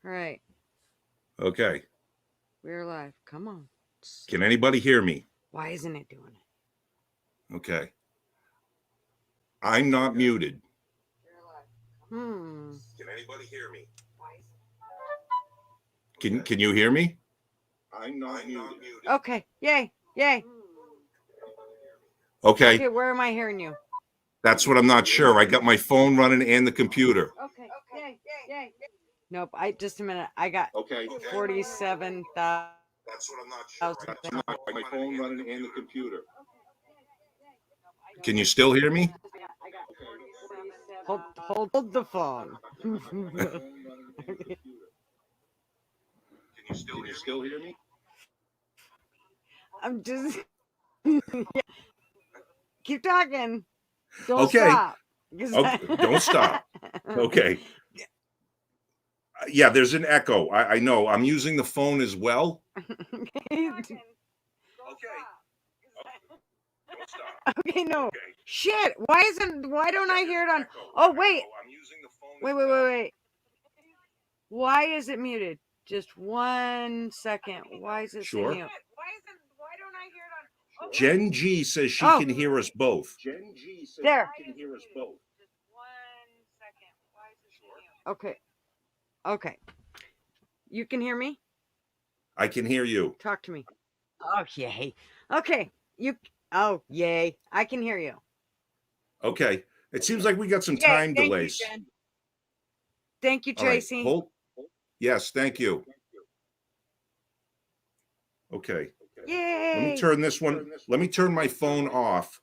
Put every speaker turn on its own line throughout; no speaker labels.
All right.
Okay.
We're live. Come on.
Can anybody hear me?
Why isn't it doing it?
Okay. I'm not muted.
Hmm.
Can anybody hear me? Can you hear me? I'm not muted.
Okay. Yay. Yay.
Okay.
Okay. Where am I hearing you?
That's what I'm not sure. I got my phone running and the computer.
Okay. Yay. Yay. Nope. Just a minute. I got
Okay.
47,000.
That's what I'm not sure. I got my phone running and the computer. Can you still hear me?
Hold the phone.
Can you still hear me?
I'm just keep talking. Don't
Okay.
stop.
Okay. Don't stop. Okay. Yeah, there's an echo. I know. I'm using the phone as well.
Okay.
Okay.
Okay, no. Shit. Why don't I hear it on? Oh, wait. Wait. Why is it muted? Just 1 second. Why is it
Sure.
saying mute? Why don't I hear it on?
Jen G says she
Oh,
can hear us both.
there.
She can hear us both.
Just 1 second. Why is it saying mute? Okay. Okay. You can hear me?
I can hear you.
Talk to me. Oh, yay. Okay. Oh, yay. I can hear you.
Okay. It seems like we got some
Yay.
time
Thank you,
delays.
Jen. Thank you,
All right.
Tracy.
Hold. Yes, thank you. Okay.
Yay.
Let me turn this one. Let me turn my phone off.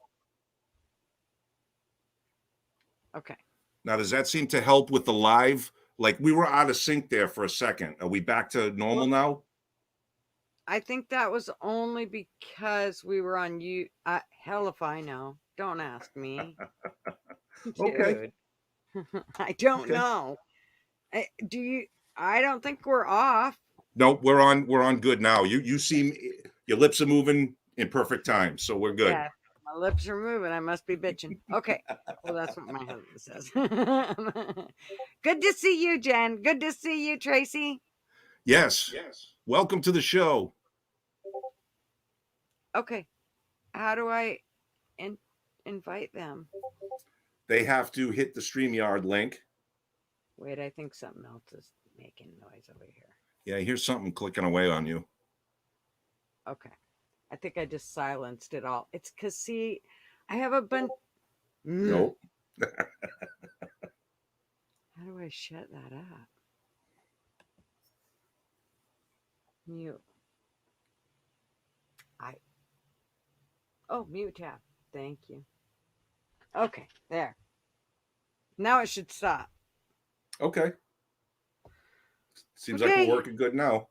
Okay.
Now, does that seem to help with the live? Like we were out of sync there for a second. Are we back to normal now?
I think that was only because we were on you. Hell if I know. Don't ask me.
Okay.
Dude. I don't
Okay.
know. Do you? I don't think we're off.
No, we're on good now. You seem your lips are moving in perfect time, so we're good.
Yeah. My lips are moving. I must be bitching. Okay. Well, that's what my husband says. Good to see you, Jen. Good to see you, Tracy.
Yes. Welcome to the show.
Okay. How do I invite them?
They have to hit the StreamYard link.
Wait, I think something else is making noise over here.
Yeah, here's something clicking away on you.
Okay. I think I just silenced it all. It's because, see, I have a bunch.
Nope.
How do I shut that up? Mute. Mute tab. Thank you. Okay, there. Now it should stop.
Okay. Seems like we're
Okay.
working good now.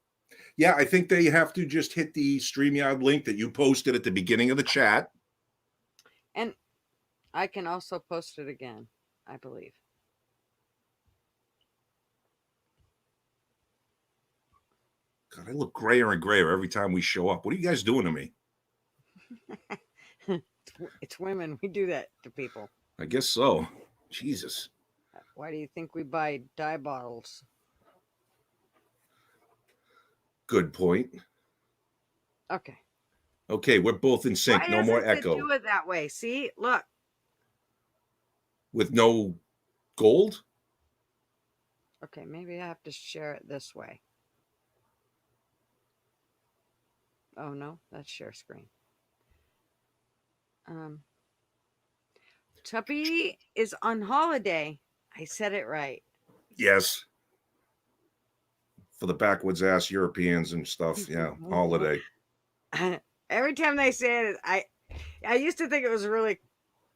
Yeah, I think they have to just hit the StreamYard link that you posted at the beginning of the chat.
And I can also post it again, I believe.
God, I look grayer and grayer every time we show up. What are you guys doing to me?
It's women. We do that to people.
I guess so. Jesus.
Why do you think we buy dye bottles?
Good point.
Okay.
Okay, we're both in sync.
Why
No more
doesn't it
echo.
do it that way? See, look.
With no gold?
Okay, maybe I have to share it this way. Oh no, that's share screen. Tuppy is on holiday. I said it right.
Yes. For the backwoods ass Europeans and stuff. Yeah, holiday.
Every time they say it, I used to think it was really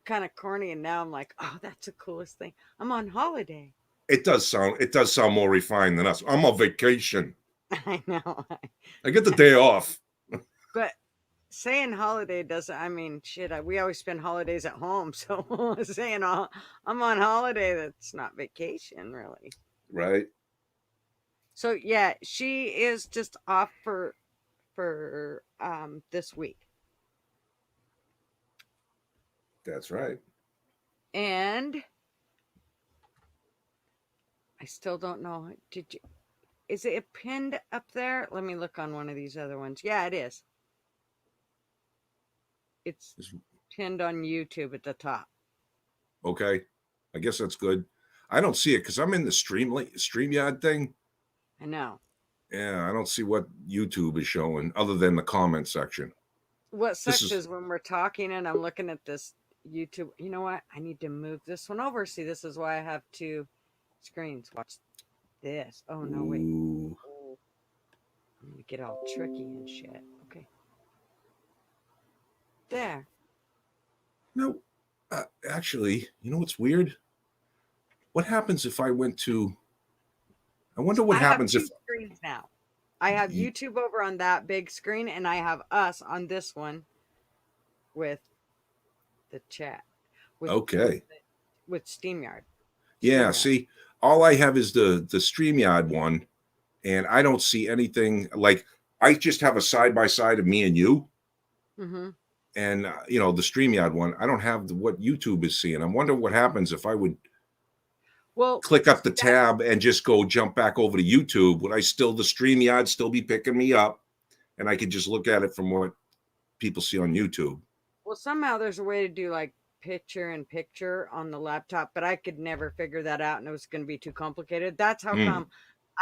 kind of corny, and now I'm like, oh, that's the coolest thing. I'm on holiday.
It does sound more refined than us. I'm on vacation.
I know.
I get the day off.
But saying holiday doesn't, I mean, shit, we always spend holidays at home. So saying I'm on holiday, that's not vacation, really.
Right.
So yeah, she is just off for this week.
That's right.
And I still don't know. Did you? is it pinned up there? Let me look on one of these other ones. Yeah, it is. It's pinned on YouTube at the top.
Okay. I guess that's good. I don't see it because I'm in the StreamYard thing.
I know.
Yeah, I don't see what YouTube is showing other than the comment section.
What sucks is when we're talking and I'm looking at this YouTube. You know what? I need to move this one over. See, this is why I have 2 screens. Watch this. Oh, no, wait. Oh, I'm going to get all tricky and shit. Okay. There.
No, actually, you know what's weird? What happens if I went to... I wonder what happens if...
screens now. I have YouTube over on that big screen, and I have us on this one with the chat. With StreamYard.
Yeah, see, all I have is the StreamYard one, and I don't see anything. Like, I just have a side-by-side of me and you.
Mm-hmm.
And, the StreamYard one, I don't have what YouTube is seeing. I wonder what happens if I would click up the tab and just jump back over to YouTube. Would the StreamYard still be picking me up? And I could just look at it from what people see on YouTube.
Well, somehow there's a way to do like picture-in-picture on the laptop, but I could never figure that out, and it was going to be too complicated. That's how come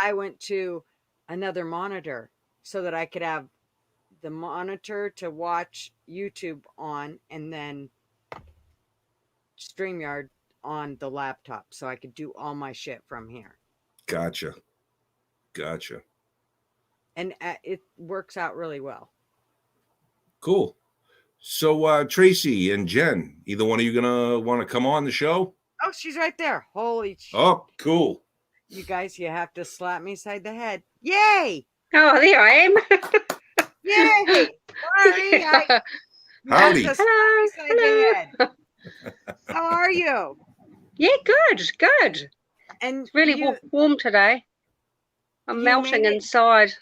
I went to another monitor so that I could have the monitor to watch YouTube on and then StreamYard on the laptop so I could do all my shit from here.
Gotcha.
And it works out really well.
Cool. So Tracy and Jen, either one of you gonna want to come on the show?
Oh, she's right there. Holy shit.
Oh, cool.
You guys, you have to slap me side the head. Yay!
Oh, there I am.
Yay! Sorry,
howdy.
Hello.
How are you?
Yeah, good.
And
it's really warm today. I'm melting inside.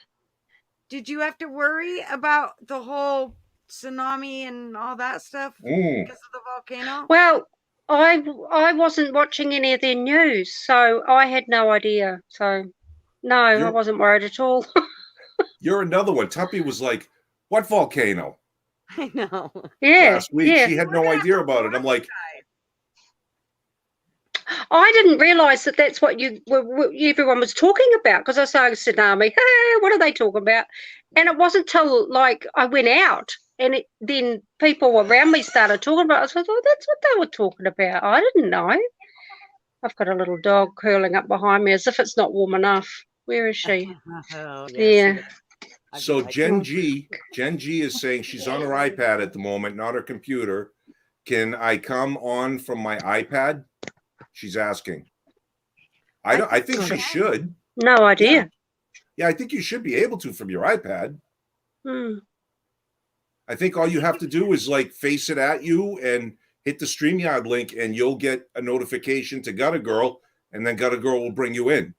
Did you have to worry about the whole tsunami and all that stuff because of the volcano?
Well, I wasn't watching any of their news, so I had no idea. So, no, I wasn't worried at all.
You're another one. Tuppy was like, what volcano?
I know.
Yeah.
Last week, she had no idea about it. I'm like...
I didn't realize that that's what everyone was talking about, because I saw a tsunami. Hey, what are they talking about? And it wasn't till like I went out and then people around me started talking about it. I thought, oh, that's what they were talking about. I didn't know. I've got a little dog curling up behind me as if it's not warm enough. Where is she?
Oh,
yeah.
So Jen G is saying she's on her iPad at the moment, not her computer. Can I come on from my iPad? She's asking. I think she should.
No idea.
Yeah, I think you should be able to from your iPad. I think all you have to do is like face it at you and hit the StreamYard link, and you'll get a notification to Gutter Girl, and then Gutter Girl will bring you in.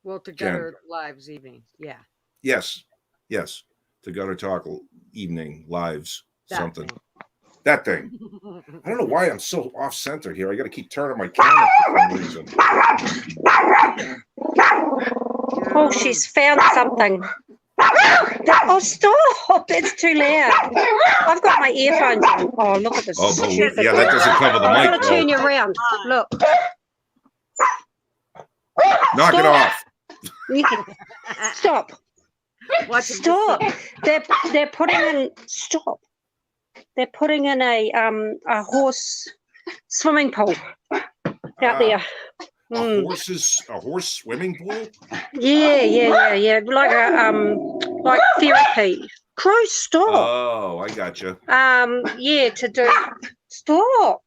Well, to Gutter Lives evening, yeah.
Yes. To Gutter Talk evening lives something.
Thing.
That thing. I don't know why I'm so off center here. I got to keep turning my camera for some reason.
Oh, she's found something. Oh, stop! It's too loud. I've got my earphones on. Oh, look at this.
Oh, yeah, that doesn't cover the mic.
I'm going to turn you around. Look.
Knock it off.
Stop. Stop. They're putting in. Stop. They're putting in a horse swimming pool out there.
A horse swimming pool?
Yeah. Like therapy. Crow, stop.
Oh, I gotcha.
To do. Stop.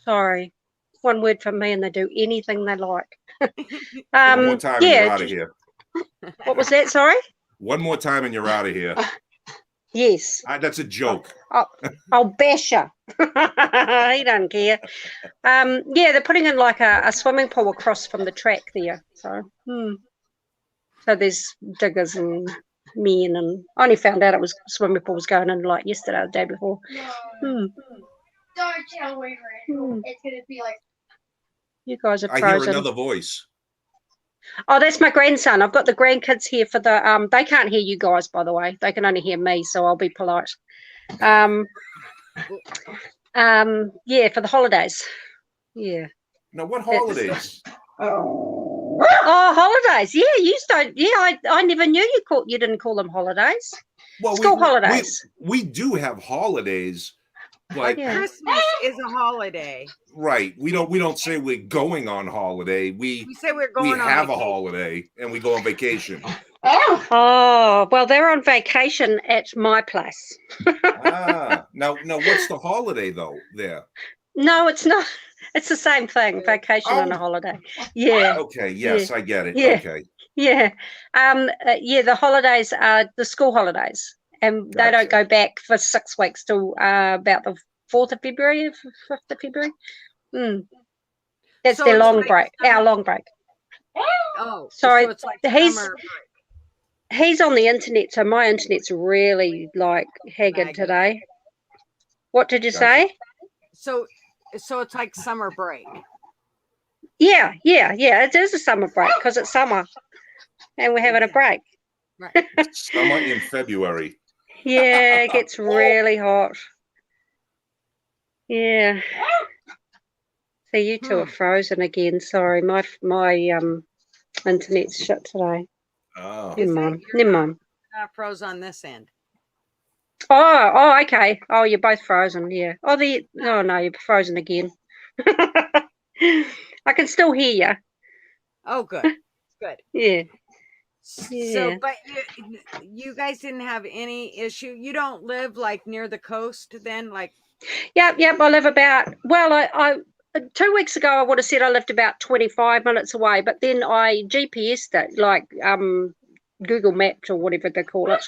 Sorry. One word from me, and they do anything they like.
One more time, and you're out of here.
What was that? Sorry.
One more time, and you're out of here.
Yes.
That's a joke.
I'll bash her. He don't care. They're putting in like a swimming pool across from the track there. So, so there's diggers and men, and I only found out it was swimming pool was going in like yesterday or the day before.
Don't tell me, it's gonna be like.
You guys are
I
frozen.
hear another voice.
Oh, that's my grandson. I've got the grandkids here for the they can't hear you guys, by the way. They can only hear me, so I'll be polite. Yeah, for the holidays. Yeah.
Now, what holidays?
Oh, holidays. Yeah, you don't. Yeah, I never knew you didn't call them holidays.
Well,
School holidays.
We do have holidays, but
Christmas is a holiday.
Right. We don't say we're going on holiday. We
say we're going on
have
vacation.
a holiday and we go on vacation.
Oh, well, they're on vacation at my place.
Now what's the holiday though there?
No, it's not. It's the same thing, vacation on a holiday. Yeah.
Okay, yes, I get it.
Yeah.
Okay.
Yeah. The holidays are the school holidays, and they don't go back for 6 weeks till about the 4th of February, 5th of February. That's their long break, our long break.
Oh,
sorry.
So it's like
he's on the internet, so my internet's really like haggard today. What did you say?
So it's like summer break.
Yeah. It is a summer break because it's summer, and we're having a break.
Right.
Summer in February.
Yeah, it gets really hot. Yeah. So you two are frozen again. Sorry, my internet's shut today.
Oh.
Never mind.
Froze on this end.
Oh, okay. Oh, you're both frozen. Yeah. Oh, no, you're frozen again. I can still hear you.
Oh, good. Good.
Yeah.
So, but you guys didn't have any issue. You don't live like near the coast, then, like.
Yep. I live about. Well, I 2 weeks ago I would have said I lived about 25 minutes away, but then I GPSed it, like Google Maps or whatever they call it,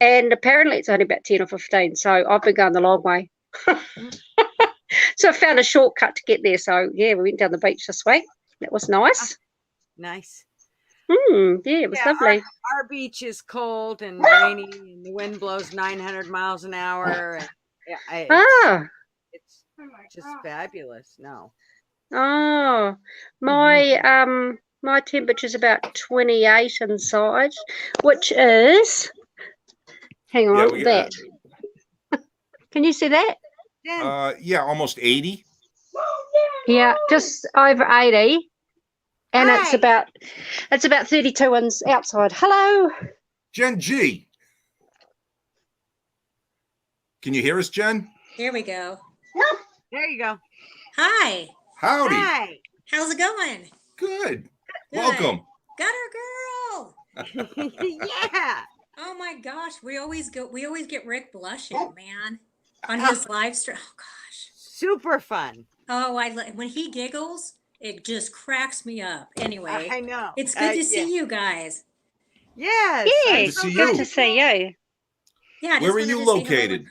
and apparently it's only about 10 or 15. So I've been going the long way. So I found a shortcut to get there. So yeah, we went down the beach this week. That was nice.
Nice.
Yeah, it was lovely.
Our beach is cold and rainy, and the wind blows 900 miles an hour. And it's just fabulous. No.
Oh, my temperature's about 28 inside, which is. Hang on, that. Can you see that?
Yeah, almost 80.
Yeah, just over 80. And it's about 32 outside. Hello.
Jen G. Can you hear us, Jen?
Here we go.
There you go.
Hi.
Howdy.
Hi.
How's it going?
Good. Welcome.
Gutter girl.
Yeah.
Oh my gosh, we always get Rick blushing, man, on his live stream. Oh gosh.
Super fun.
Oh, when he giggles, it just cracks me up. Anyway,
I know.
It's good to see you guys.
Yes.
Yeah,
good to see
good
you.
to see you.
Yeah.
Where are you located?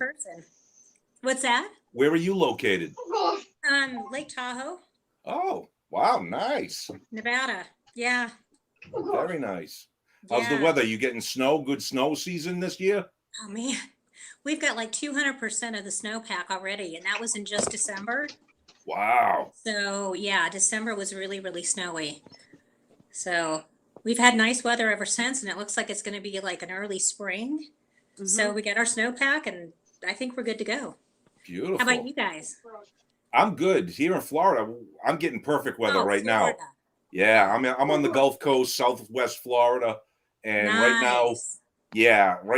What's that?
Where are you located?
Lake Tahoe.
Oh, wow, nice.
Nevada. Yeah.
Very nice. How's the weather? You getting snow? Good snow season this year?
Oh man, we've got like 200% of the snowpack already, and that was in just December.
Wow.
So yeah, December was really, really snowy. So we've had nice weather ever since, and it looks like it's going to be like an early spring. So we got our snowpack, and I think we're good to go.
Beautiful.
How about you guys?
I'm good. Here in Florida, I'm getting perfect weather right now. Yeah, I'm on the Gulf Coast, Southwest Florida, and right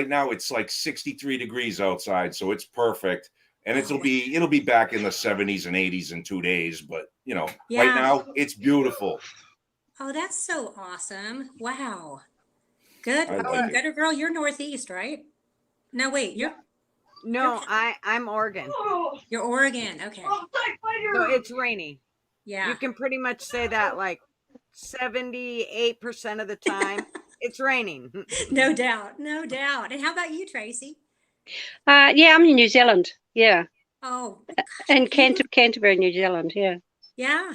now it's like 63 degrees outside, so it's perfect. And it'll be back in the 70s and 80s in 2 days, but right now it's beautiful.
Oh, that's so awesome. Wow. Good.
Like
Gutter girl, you're northeast, right? No, wait,
I'm Oregon.
You're Oregon. Okay.
So it's rainy.
Yeah.
You can pretty much say that like 78% of the time it's raining.
No doubt. And how about you, Tracy?
Yeah, I'm in New Zealand. Yeah.
Oh.
In Canterbury, New Zealand. Yeah.
Yeah.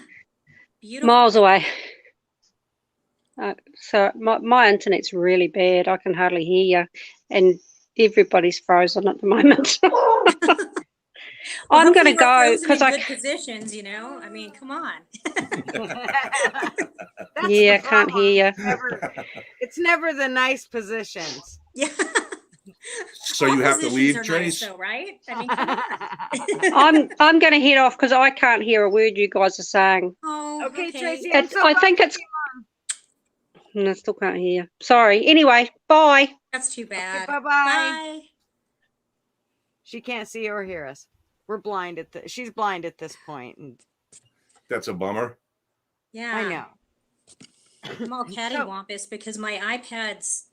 Beautiful.
Miles away. So my internet's really bad. I can hardly hear you, and everybody's frozen at the moment. I'm going to go because
good positions. I mean, come on.
That's That's
Yeah,
the
can't
problem.
hear
It's never the nice positions.
Yeah.
So
All
you have to
positions
leave,
are
Trace?
nice though, right? I mean, come on.
I'm going to head off because I can't hear a word you guys are saying.
Oh,
Okay,
okay.
Tracy, I'm so
I
glad
think
you
it's.
came on.
I still can't hear. Sorry. Anyway, bye.
That's too bad.
bye-bye.
Bye.
She can't see or hear us. We're blind she's blind at this point, and
That's a bummer.
Yeah.
I know.
I'm all cattywampus because my iPad's,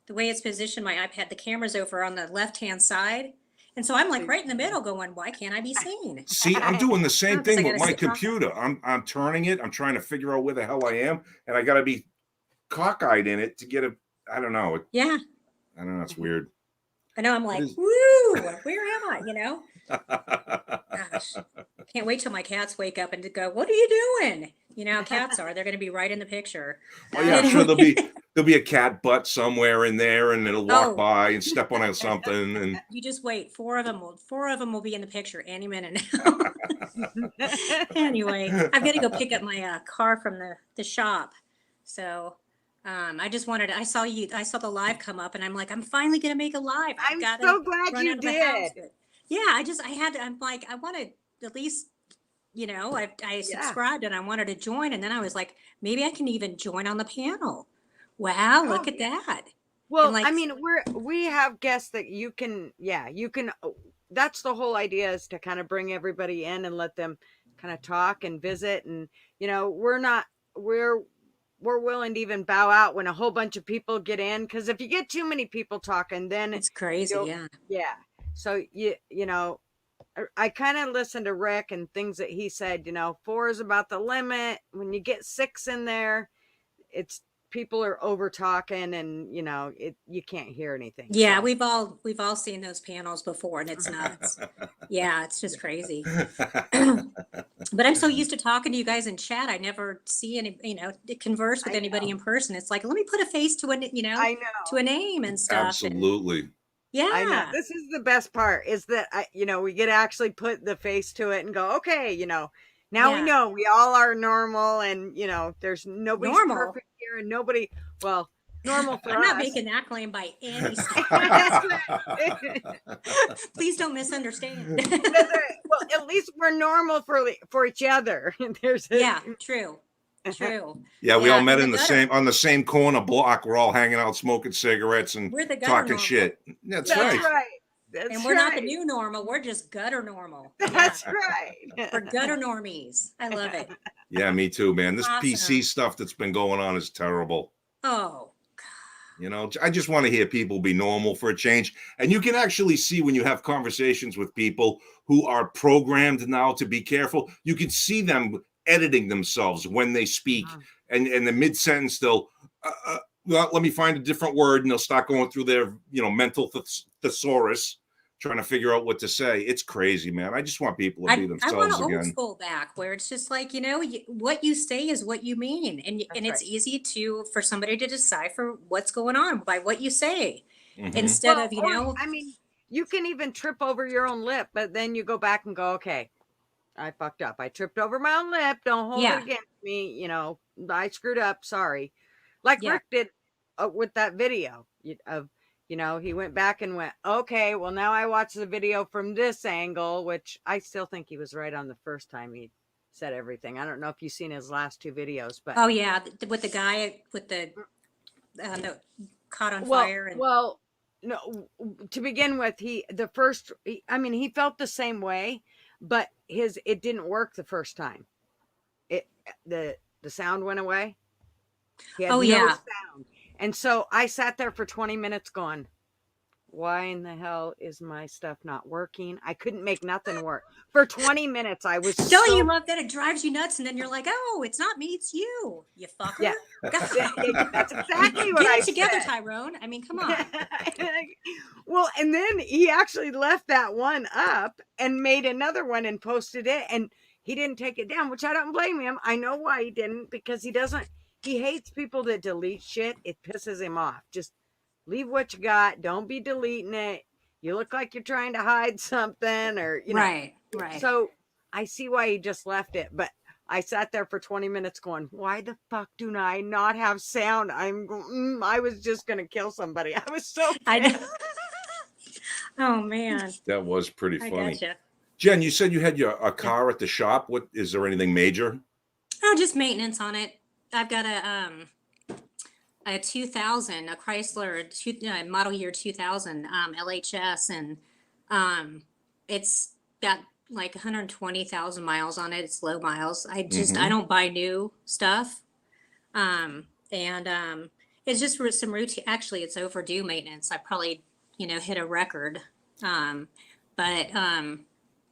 the way it's positioned, my iPad, the camera's over on the left-hand side. And so I'm like right in the middle going, why can't I be seen?
See, I'm doing the same
Because I
thing with
gotta
my
sit down.
computer. I'm turning it. I'm trying to figure out where the hell I am, and I got to be cockeyed in it to get a. I don't know.
Yeah.
I don't know. It's weird.
I know. I'm like,
is-
woo, where am I? You know? Gosh, can't wait till my cats wake up and to go, what are you doing? You know how cats are. They're going to be right in the picture.
Oh yeah, I'm sure there'll be a cat butt somewhere in there, and it'll walk
Oh.
by and step on something, and
You just wait. Four of them will be in the picture any minute now. Anyway, I've got to go pick up my car from the shop. So I just wanted, I saw the live come up and I'm like, I'm finally going to make a live.
I'm
gotta
so glad
run
you
out of the house.
did.
Yeah, I'm like, I want to at least, you know, I subscribed and I wanted to join. And then I was like, maybe I can even join on the panel. Wow, look at that.
Well,
And, like,
I mean, we have guests that you can, that's the whole idea, is to kind of bring everybody in and let them kind of talk and visit. And, you know, we're willing to even bow out when a whole bunch of people get in. Cause if you get too many people talking, then
It's crazy. Yeah.
Yeah. So you know, I kind of listened to Rick and things that he said, you know, 4 is about the limit. When you get 6 in there, it's people are over talking and, you know, you can't hear anything.
Yeah,
So.
we've all seen those panels before and it's nuts. Yeah, it's just crazy. But I'm so used to talking to you guys in chat. I never see any, you know, converse with anybody in person. It's like, let me put a face to a, you know,
I know.
to a name and stuff.
absolutely.
And, yeah.
I know. This is the best part, is that we get to actually put the face to it and go, okay, you know, now we know we all are normal, and you know, there's nobody's perfect here, and nobody, well, normal for us.
I'm not making that claim by any stretch. Please don't misunderstand.
Well, at least we're normal for each other.
Yeah, true. True.
Yeah, we all met on the same corner block. We're all hanging out, smoking cigarettes, and
we're the
talking
normal.
shit. That's
right.
And we're not the new normal. We're just gutter normal.
That's right.
We're gutter normies. I love it.
Yeah, me too, man. This
Awesome.
PC stuff that's been going on is terrible.
Oh,
you know, I just want to hear people be normal for a change. And you can actually see when you have conversations with people who are programmed now to be careful, you can see them editing themselves when they speak. And in the mid-sentence, they'll, well, let me find a different word, and they'll start going through their, you know, mental thesaurus, trying to figure out what to say. It's crazy, man. I just want people to be themselves
I want
again.
old school back, where it's just like, you know, what you say is what you mean, and it's easy for somebody to decipher what's going on by what you say, instead of, you know.
I mean, you can even trip over your own lip, but then you go back and go, okay, I fucked up. I tripped over my own lip. Don't hold it against me. You know, I screwed up. Sorry. Like Rick did with that video of, you know, he went back and went, okay, well, now I watch the video from this angle, which I still think he was right on the first time he said everything. I don't know if you've seen his last 2 videos, but.
Oh, yeah. With the guy with the caught on fire. And...
Well, no, to begin with, he felt the same way, but it didn't work the first time. The sound went away. He had no sound. And so I sat there for 20 minutes going, why in the hell is my stuff not working? I couldn't make nothing work. For 20 minutes, I was
Don't you love that? It drives you nuts. And then you're like, oh, it's not me, it's you fucker.
Yeah. That's exactly what I said.
Get it together, Tyrone. I mean, come on.
Well, and then he actually left that one up and made another one and posted it. And he didn't take it down, which I don't blame him. I know why he didn't, because he hates people that delete shit. It pisses him off. Just leave what you got. Don't be deleting it. You look like you're trying to hide something, or, you know.
Right.
So I see why he just left it, but I sat there for 20 minutes going, why the fuck do I not have sound? I was just going to kill somebody. I was so
I
pissed.
know. Oh man,
That was pretty
I
funny.
gotcha.
Jen, you said you had a car at the shop. What is there anything major?
Oh, just maintenance on it. I've got a 2000, a Chrysler model year 2000 LHS, and it's got like 120,000 miles on it. It's low miles. I don't buy new stuff. And it's just some routine. Actually, it's overdue maintenance. I probably, hit a record. But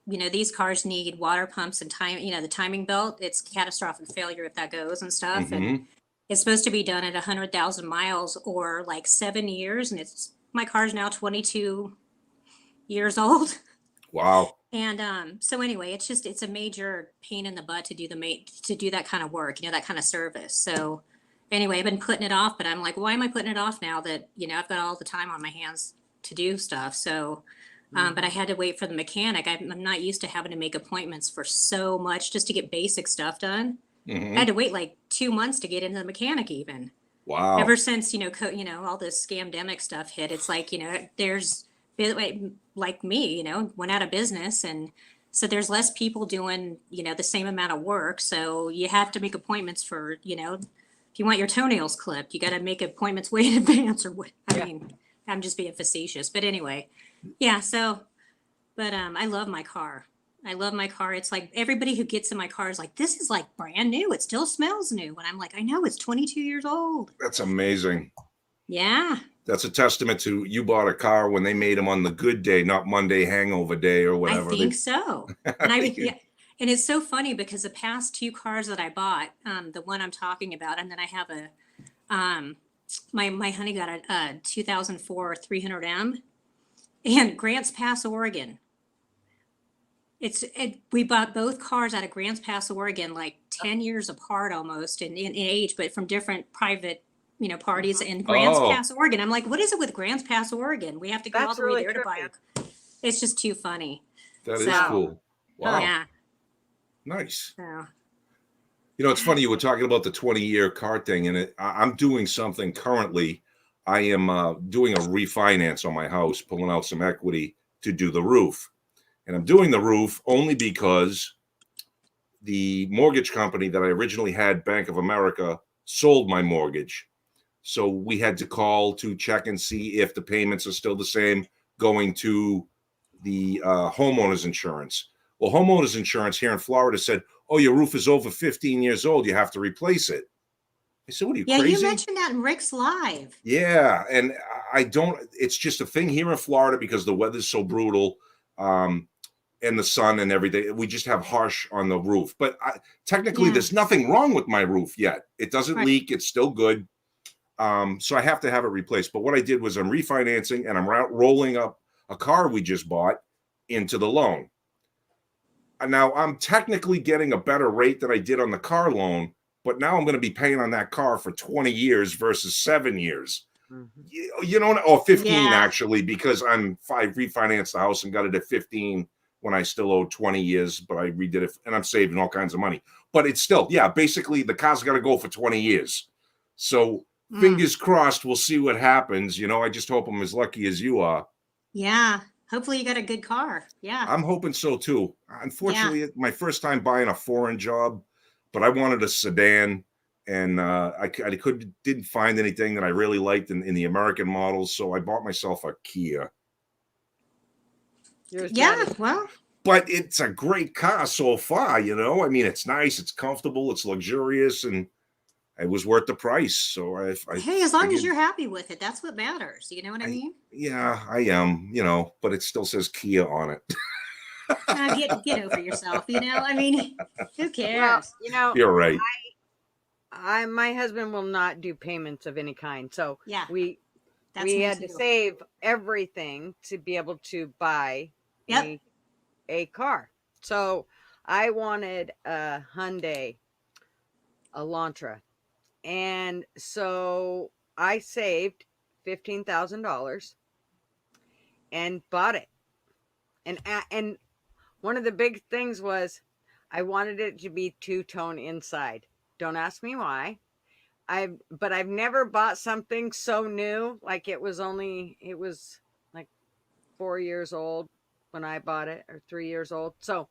these cars need water pumps and the timing belt. It's catastrophic failure if that goes and stuff. And it's supposed to be done at 100,000 miles or like 7 years. And my car's now 22 years old.
Wow.
And so anyway, it's a major pain in the butt to do that kind of work, that kind of service. So anyway, I've been putting it off, but I'm like, why am I putting it off now that, I've got all the time on my hands to do stuff. So, but I had to wait for the mechanic. I'm not used to having to make appointments for so much just to get basic stuff done. I had to wait like 2 months to get into the mechanic even.
Wow.
Ever since, all this scamdemic stuff hit, it's like, there's like me, went out of business. And so there's less people doing, the same amount of work. So you have to make appointments for, if you want your toenails clipped, you got to make appointments way in advance or what. I mean, I'm just being facetious, but anyway, yeah. So, but I love my car. It's like everybody who gets in my car is like, this is like brand new. It still smells new. And I'm like, I know, it's 22 years old.
That's amazing.
Yeah.
That's a testament to you bought a car when they made them on the good day, not Monday hangover day or whatever.
I think so. And and it's so funny because the past 2 cars that I bought, the one I'm talking about, and then I have my honey got a 2004 300M and Grants Pass, Oregon. We bought both cars out of Grants Pass, Oregon, like 10 years apart almost in age, but from different private, parties in Grants Pass, Oregon. I'm like, what is it with Grants Pass, Oregon? We have to go all the way there to buy it. It's just too funny.
That is cool. Wow.
Yeah.
Nice.
So.
It's funny. You were talking about the 20-year car thing, and I'm doing something currently. I am doing a refinance on my house, pulling out some equity to do the roof. And I'm doing the roof only because the mortgage company that I originally had, Bank of America, sold my mortgage. So we had to call to check and see if the payments are still the same going to the homeowner's insurance. Well, homeowners insurance here in Florida said, oh, your roof is over 15 years old. You have to replace it. I said, what are you, crazy? Yeah,
you mentioned that in Rick's Live.
Yeah, and it's just a thing here in Florida because the weather's so brutal and the sun and everything. We just have harsh on the roof. But technically, there's nothing wrong with my roof yet. It doesn't leak. It's still good. So I have to have it replaced. But what I did was I'm refinancing and I'm rolling up a car we just bought into the loan. And now I'm technically getting a better rate than I did on the car loan, but now I'm going to be paying on that car for 20 years versus 7 years. Or 15 actually, because I refinanced the house and got it at 15 when I still owed 20 years, but I redid it and I'm saving all kinds of money. But it's still, basically the car's got to go for 20 years. So fingers crossed, we'll see what happens. I just hope I'm as lucky as you are.
Yeah. Hopefully you got a good car. Yeah.
I'm hoping so too. Unfortunately, my first time buying a foreign job, but I wanted a sedan and I didn't find anything that I really liked in the American models. So I bought myself a Kia.
Well.
But it's a great car so far, I mean, it's nice, it's comfortable, it's luxurious, and it was worth the price. So
hey, as long as you're happy with it, that's what matters. You know what I mean?
Yeah, I am, but it still says Kia on it.
Get over yourself, I mean, who cares?
Well,
you're right.
My husband will not do payments of any kind. So we had to save everything to be able to buy a car. So I wanted a Hyundai Elantra. And so I saved $15,000 and bought it. And one of the big things was I wanted it to be two-tone inside. Don't ask me why. But I've never bought something so new. Like it was like 4 years old when I bought it, or 3 years old. So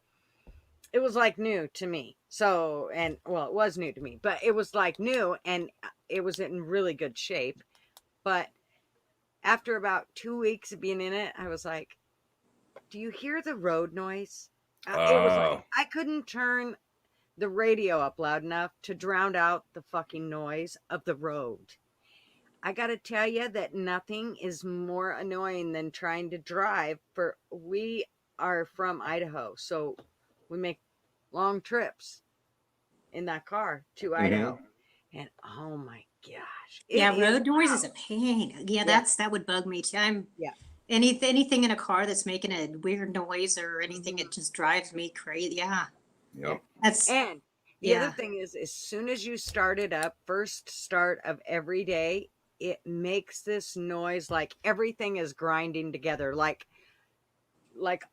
it was like new to me. So, and well, it was new to me, but it was like new and it was in really good shape. But after about 2 weeks of being in it, I was like, do you hear the road noise? It was like, I couldn't turn the radio up loud enough to drown out the fucking noise of the road. I gotta tell you that nothing is more annoying than trying to drive. We are from Idaho, so we make long trips in that car to Idaho. And oh my gosh.
Yeah, road noise is a pain. Yeah, that would bug me too. Anything in a car that's making a weird noise or anything, it just drives me crazy. Yeah.
Yep.
And the other thing is, as soon as you start it up, first start of every day, it makes this noise like everything is grinding together, like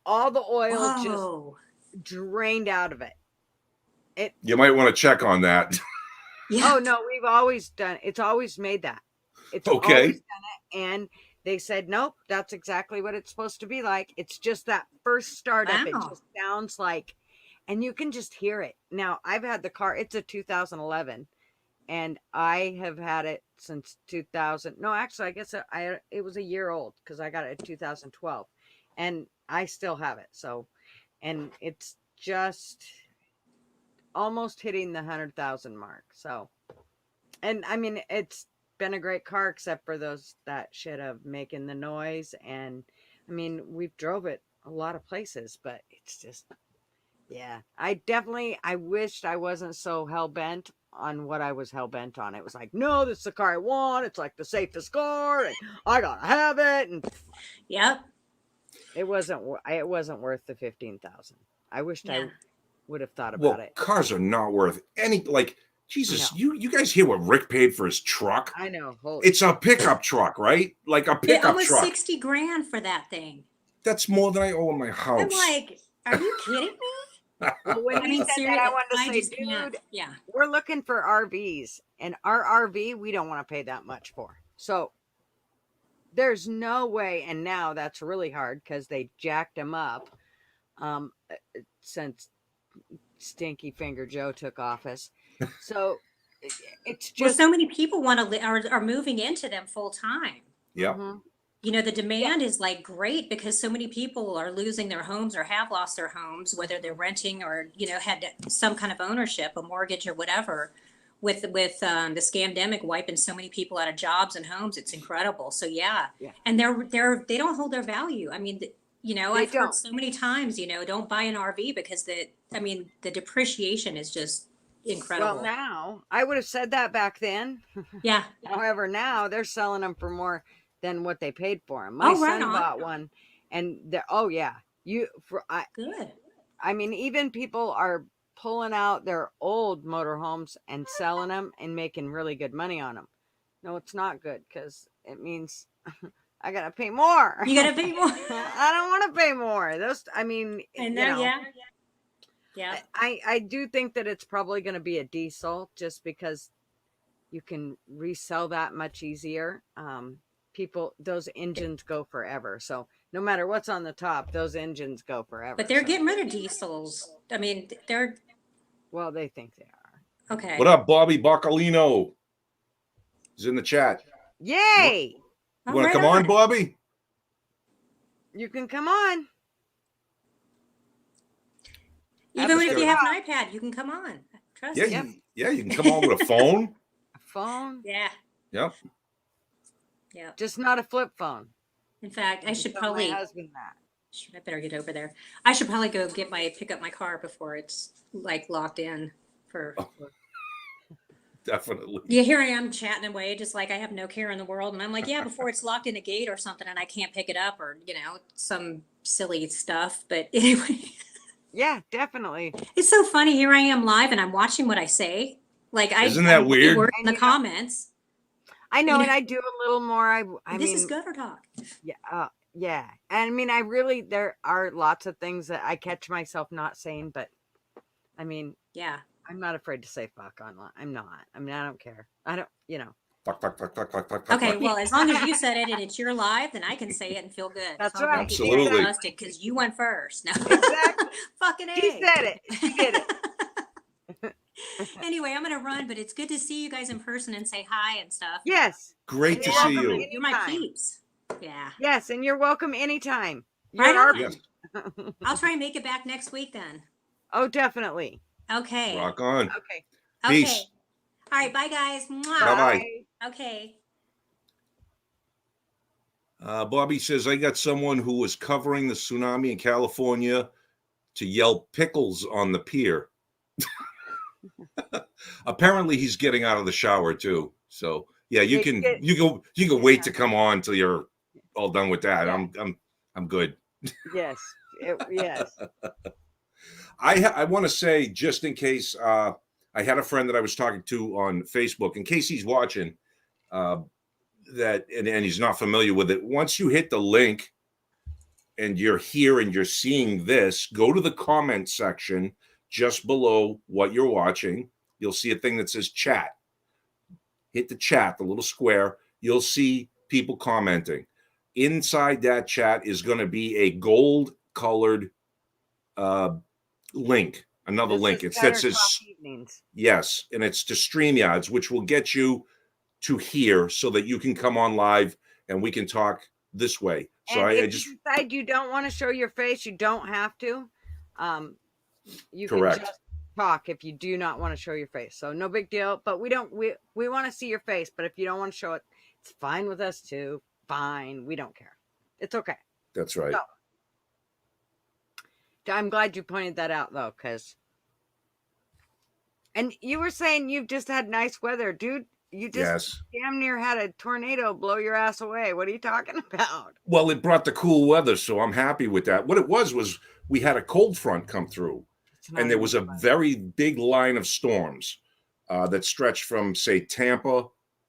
all the oil just drained out of it.
You might want to check on that.
Yeah. Oh no, we've always done. It's always made that. It's
okay.
Always done it, and they said nope, that's exactly what it's supposed to be like. It's just that first startup. It just sounds like, and you can just hear it. Now I've had the car. It's a 2011, and I have had it since 2000. No, actually, I guess it was a year old because I got it in 2012, and I still have it. So, and it's just almost hitting the 100,000 mark. So, and I mean, it's been a great car except for that shit of making the noise. And I mean, we've drove it a lot of places, but it's just, yeah, I wished I wasn't so hell-bent on what I was hell-bent on. It was like, no, this is the car I want. It's like the safest car and I gotta have it. And
yep,
it wasn't worth the 15,000. I wished I would have thought about it.
Cars are not worth any, like, Jesus, you guys hear what Rick paid for his truck?
I know.
It's a pickup truck, right? Like a pickup
almost
truck.
$60,000 for that thing.
That's more than I owe in my house.
I'm like, are you kidding me?
Well, when you said that, I wanted to say, dude, we're looking for RVs, and our RV, we don't want to pay that much for. So there's no way, and now that's really hard because they jacked them up since Stinky Finger Joe took office. So it's just
so many people want to are moving into them full time.
Yeah.
Mm-hmm.
You know, the demand is like great because so many people are losing their homes or have lost their homes, whether they're renting or, you know, had some kind of ownership, a mortgage or whatever. With the scamdemic wiping so many people out of jobs and homes, it's incredible. So and they don't hold their value. I mean, you know, I've heard so many times, you know, don't buy an RV because the depreciation is just incredible.
Well, now I would have said that back then.
Yeah.
However, now they're selling them for more than what they paid for them. My son bought one, and good. I mean, even people are pulling out their old motorhomes and selling them and making really good money on them. No, it's not good because it means I gotta pay more.
You gotta pay more.
I don't want to pay more.
Yeah.
I do think that it's probably going to be a diesel just because you can resell that much easier. Those engines go forever. So no matter what's on the top, those engines go forever.
But they're getting rid of diesels. I mean,
well, they think they are.
Okay.
What up, Bobby Boccolino? He's in the chat.
Yay!
You want to come on, Bobby?
You can come on.
Even if you have an iPad, you can come on. Trust me.
Yeah, you can come on with a phone.
A phone?
Yeah.
Yep.
Yeah.
Just not a flip phone.
In fact, I should probably.
My husband that.
I better get over there. I should probably go pick up my car before it's like locked in for.
Definitely.
Yeah, here I am chatting away, just like I have no care in the world, and I'm like, yeah, before it's locked in a gate or something, and I can't pick it up, or some silly stuff. But anyway.
Yeah, definitely.
It's so funny. Here I am live, and I'm watching what I say. Like
isn't that weird?
In the comments.
I know, and I do a little more. I
this
mean,
is gutter talk.
Yeah, yeah. And I mean, there are lots of things that I catch myself not saying, but I mean,
Yeah.
I'm not afraid to say fuck online. I'm not. I mean, I don't care. I don't,
Fuck, fuck, fuck, fuck, fuck, fuck,
Okay,
fuck.
well, as long as you said it and it's your live, then I can say it and feel good.
That's
So I don't
right.
get
Absolutely.
busted because you went first. No.
Exactly.
Fucking A.
She said it. She did it.
Anyway, I'm gonna run, but it's good to see you guys in person and say hi and stuff.
Yes.
Great
And
to
you're
see
welcome
you.
You're my
anytime.
peeps. Yeah.
Yes, and you're welcome anytime. You're
Right
our
on.
Yes.
I'll try and make it back next week then.
Oh, definitely.
Okay.
Rock on.
Okay.
Okay.
Peace.
All right. Bye, guys. Mwah.
Bye-bye.
Okay.
Bobby says, I got someone who was covering the tsunami in California to yell pickles on the pier. Apparently he's getting out of the shower too. So yeah, you can wait to come on till you're all done with that.
Yeah.
I'm good.
Yes. Yes.
I want to say, just in case, I had a friend that I was talking to on Facebook, in case he's watching, that and he's not familiar with it. Once you hit the link and you're here and you're seeing this, go to the comment section just below what you're watching. You'll see a thing that says chat. Hit the chat, the little square. You'll see people commenting. Inside that chat is going to be a gold colored link, another link. It says yes, and it's to StreamYards, which will get you to here so that you can come on live and we can talk this way. So
and
I
if
just
you decide you don't want to show your face, you don't have to. You
Correct.
can just talk if you do not want to show your face. So no big deal. But we want to see your face. But if you don't want to show it, it's fine with us too. Fine. We don't care. It's okay.
That's right.
So, I'm glad you pointed that out though, and you were saying you've just had nice weather, dude. You just damn near had a tornado blow your ass away. What are you talking about?
Well, it brought the cool weather, so I'm happy with that. What it was we had a cold front come through, and there was a very big line of storms that stretched from, say, Tampa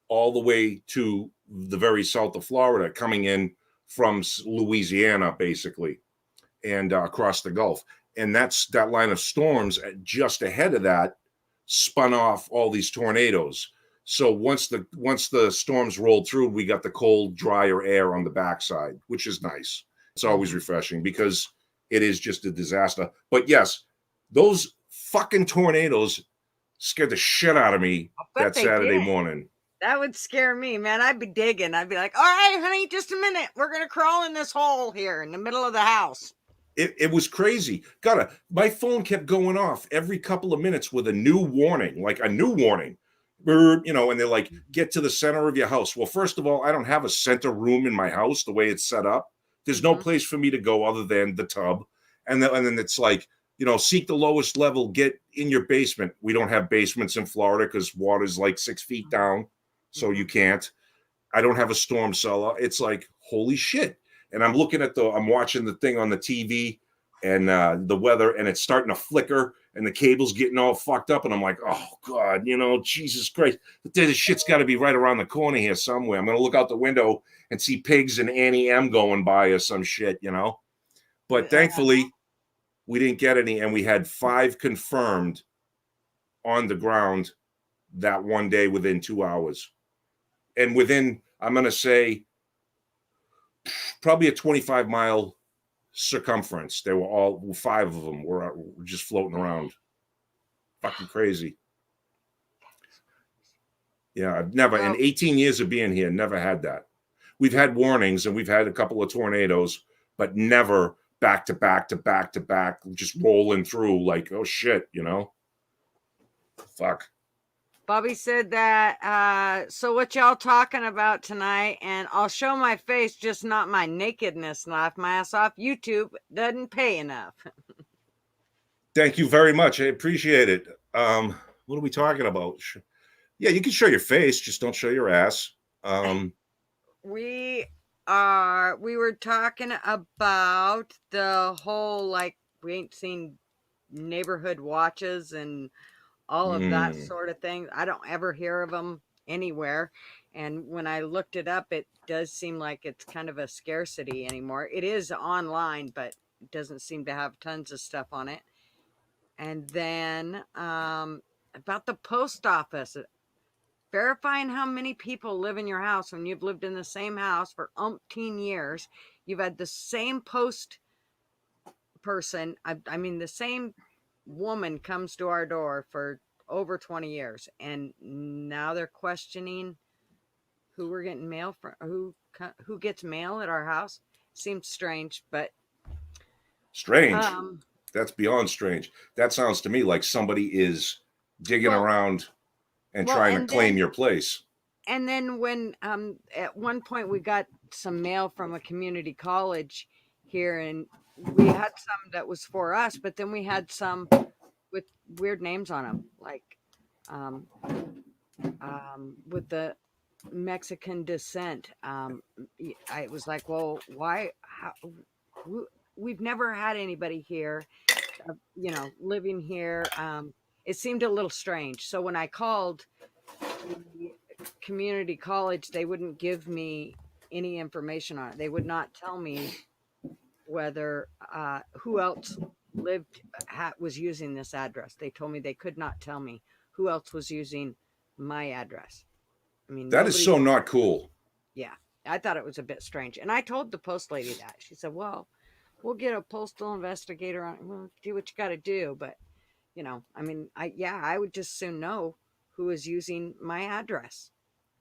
all the way to the very south of Florida, coming in from Louisiana, basically, and across the Gulf. And that line of storms just ahead of that spun off all these tornadoes. So once the storms rolled through, we got the cold, drier air on the backside, which is nice. It's always refreshing because it is just a disaster. But yes, those fucking tornadoes scared the shit out of me that Saturday morning.
That would scare me, man. I'd be digging. I'd be like, all right, honey, just a minute. We're going to crawl in this hole here in the middle of the house.
It was crazy. My phone kept going off every couple of minutes with a new warning, like a new warning. And they're like, get to the center of your house. Well, first of all, I don't have a center room in my house the way it's set up. There's no place for me to go other than the tub. And then it's like, seek the lowest level, get in your basement. We don't have basements in Florida because water's like 6 feet down. So you can't. I don't have a storm cellar. It's like, holy shit. And I'm watching the thing on the TV and the weather, and it's starting to flicker and the cable's getting all fucked up. And I'm like, oh God, Jesus Christ, this shit's got to be right around the corner here somewhere. I'm going to look out the window and see pigs and Annie M going by or some shit, But thankfully we didn't get any. And we had 5 confirmed on the ground that one day within 2 hours. And within, I'm going to say, probably a 25-mile circumference. They were all 5 of them were just floating around. Fucking crazy. Yeah, I've never, in 18 years of being here, never had that. We've had warnings and we've had a couple of tornadoes, but never back to back to back to back, just rolling through like, oh shit, Fuck.
Bobby said that, so what y'all talking about tonight? And I'll show my face, just not my nakedness. Laugh my ass off. YouTube doesn't pay enough.
Thank you very much. I appreciate it. What are we talking about? Yeah, you can show your face, just don't show your ass.
We were talking about the whole, like, we ain't seen neighborhood watches and all of that sort of thing. I don't ever hear of them anywhere. And when I looked it up, it does seem like it's kind of a scarcity anymore. It is online, but it doesn't seem to have tons of stuff on it. And then about the post office, verifying how many people live in your house when you've lived in the same house for umpteen years. You've had the same post person. I mean, the same woman comes to our door for over 20 years, and now they're questioning who we're getting mail from, who gets mail at our house. Seems strange, but
strange. That's beyond strange. That sounds to me like somebody is digging around and trying to claim your place.
And then when at one point we got some mail from a community college here, and we had some that was for us, but then we had some with weird names on them, like with the Mexican descent. I was like, well, why? We've never had anybody here, living here. It seemed a little strange. So when I called the community college, they wouldn't give me any information on it. They would not tell me whether who else was using this address. They told me they could not tell me who else was using my address. I mean,
that is so not cool.
Yeah, I thought it was a bit strange, and I told the post lady that. She said, "Well, we'll get a postal investigator on. We'll do what you got to do." But I mean, I would just soon know who is using my address.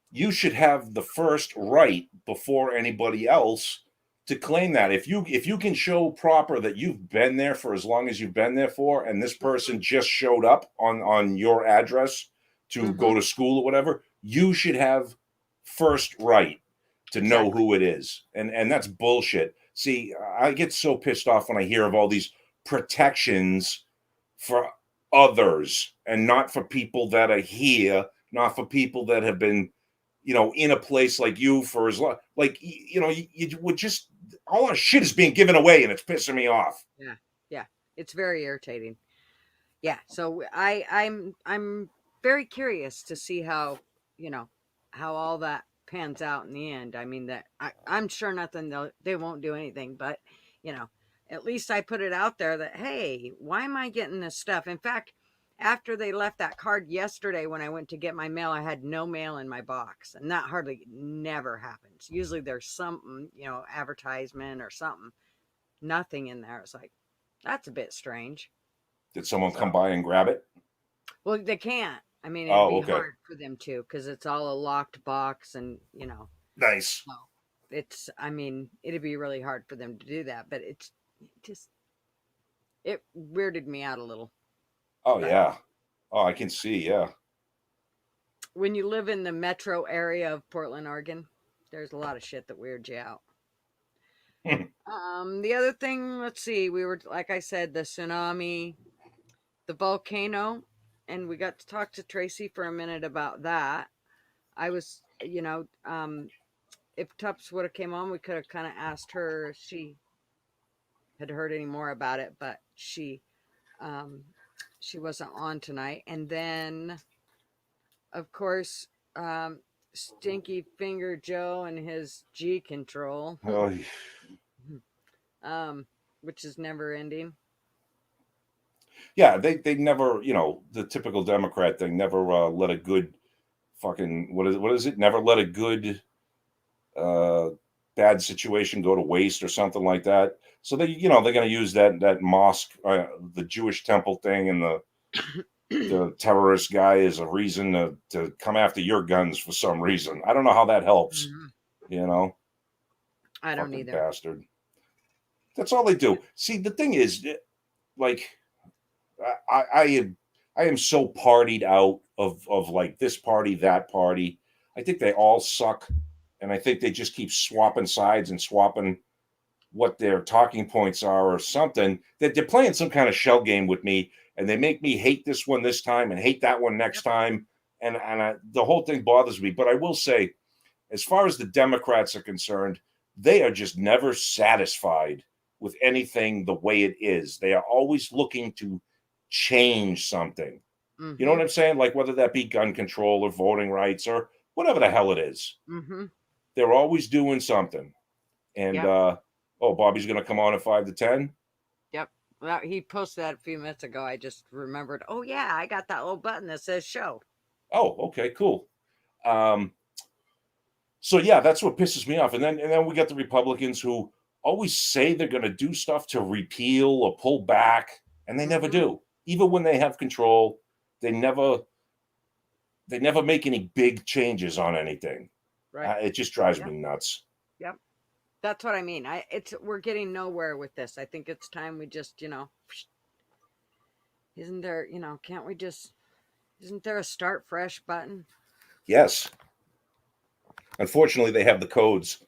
You should have the first right before anybody else to claim that. If you can show proper that you've been there for as long as you've been there for, and this person just showed up on your address to go to school or whatever, you should have first right to know who it is. And that's bullshit. See, I get so pissed off when I hear of all these protections for others and not for people that are here, not for people that have been, in a place like you for as long, like, you would just, all our shit is being given away and it's pissing me off.
Yeah. It's very irritating. Yeah. So I'm very curious to see how all that pans out in the end. I mean, that I'm sure they won't do anything, but at least I put it out there that, hey, why am I getting this stuff? In fact, after they left that card yesterday, when I went to get my mail, I had no mail in my box, and that never happens. Usually there's something, advertisement or something, nothing in there. It's like, that's a bit strange.
Did someone come by and grab it?
Well, they can't. I mean, it'd be hard for them to, because it's all a locked box, and
Nice.
So it'd be really hard for them to do that, but it weirded me out a little.
Oh, yeah. Oh, I can see. Yeah.
When you live in the metro area of Portland, Oregon, there's a lot of shit that weirds you out. The other thing, let's see, we were, like I said, the tsunami, the volcano, and we got to talk to Tracy for a minute about that. I was, if Tups would have came on, we could have kind of asked her if she had heard any more about it, but she wasn't on tonight. And then, of course, Stinky Finger Joe and his G control, which is never ending.
Yeah, they never, the typical Democrat thing, never let a good fucking, what is it? Never let a good bad situation go to waste or something like that. So they're going to use that mosque, the Jewish temple thing, and the terrorist guy as a reason to come after your guns for some reason. I don't know how that helps.
I don't either.
Bastard. That's all they do. See, the thing is, like, I am so partied out of like this party, that party. I think they all suck, and I think they just keep swapping sides and swapping what their talking points are or something. That they're playing some kind of shell game with me, and they make me hate this one this time and hate that one next time, and the whole thing bothers me. But I will say, as far as the Democrats are concerned, they are just never satisfied with anything the way it is. They are always looking to change something. You know what I'm saying? Like whether that be gun control or voting rights or whatever the hell it is. They're always doing something. And Bobby's going to come on at 5 to 10.
Yep. Well, he posted that a few minutes ago. I just remembered. Oh yeah, I got that little button that says show.
Oh, okay, cool. So yeah, that's what pisses me off. And then we got the Republicans who always say they're going to do stuff to repeal or pull back, and they never do. Even when they have control, they never make any big changes on anything.
Right.
It just drives me nuts.
Yep. That's what I mean. We're getting nowhere with this. I think it's time we just, isn't there, isn't there a start fresh button?
Yes. Unfortunately, they have the codes.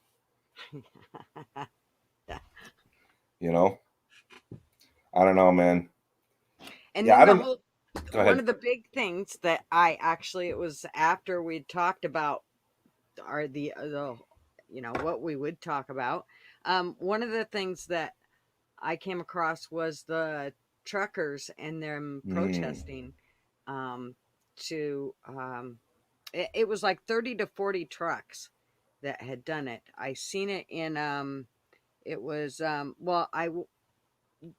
I don't know, man.
And
yeah,
then
Go ahead.
One of the big things that it was after we talked about what we would talk about. One of the things that I came across was the truckers and them protesting. It was like 30 to 40 trucks that had done it. I seen it in it was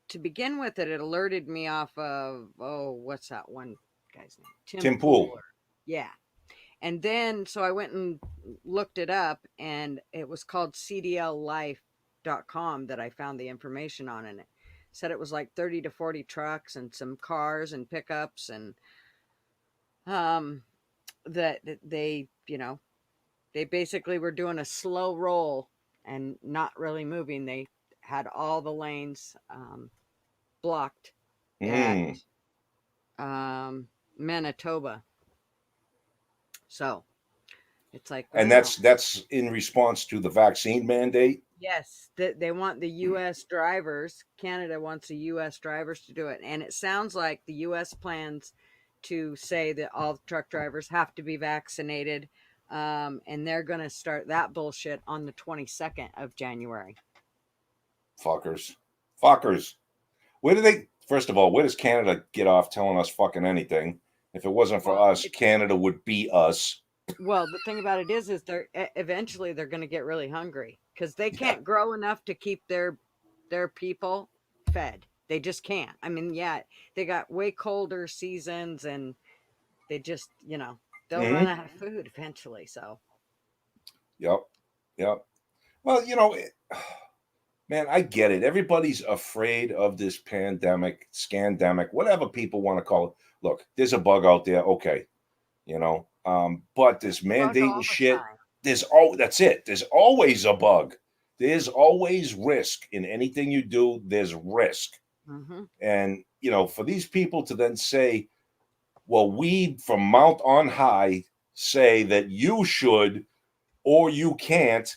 to begin with it alerted me off of what's that one guy's name?
Tim Pool.
Yeah. And then so I went and looked it up, and it was called cdllife.com that I found the information on, and it said it was like 30 to 40 trucks and some cars and pickups, and that they they basically were doing a slow roll and not really moving. They had all the lanes blocked at Manitoba. So it's like,
and that's in response to the vaccine mandate.
Yes, they want the U.S. drivers. Canada wants the U.S. drivers to do it, and it sounds like the U.S. plans to say that all truck drivers have to be vaccinated, and they're going to start that bullshit on the 22nd of January.
Fuckers. First of all, where does Canada get off telling us fucking anything? If it wasn't for us, Canada would be us.
Well, the thing about it is they're eventually going to get really hungry because they can't grow enough to keep their people fed. They just can't. I mean, yeah, they got way colder seasons, and they just, they'll run out of food eventually. So.
Yep. Well, man, I get it. Everybody's afraid of this pandemic, scandemic, whatever people want to call it. Look, there's a bug out there. Okay. But this mandating shit, that's it. There's always a bug. There's always risk in anything you do. There's risk. And, for these people to then say, well, we from Mount on high say that you should or you can't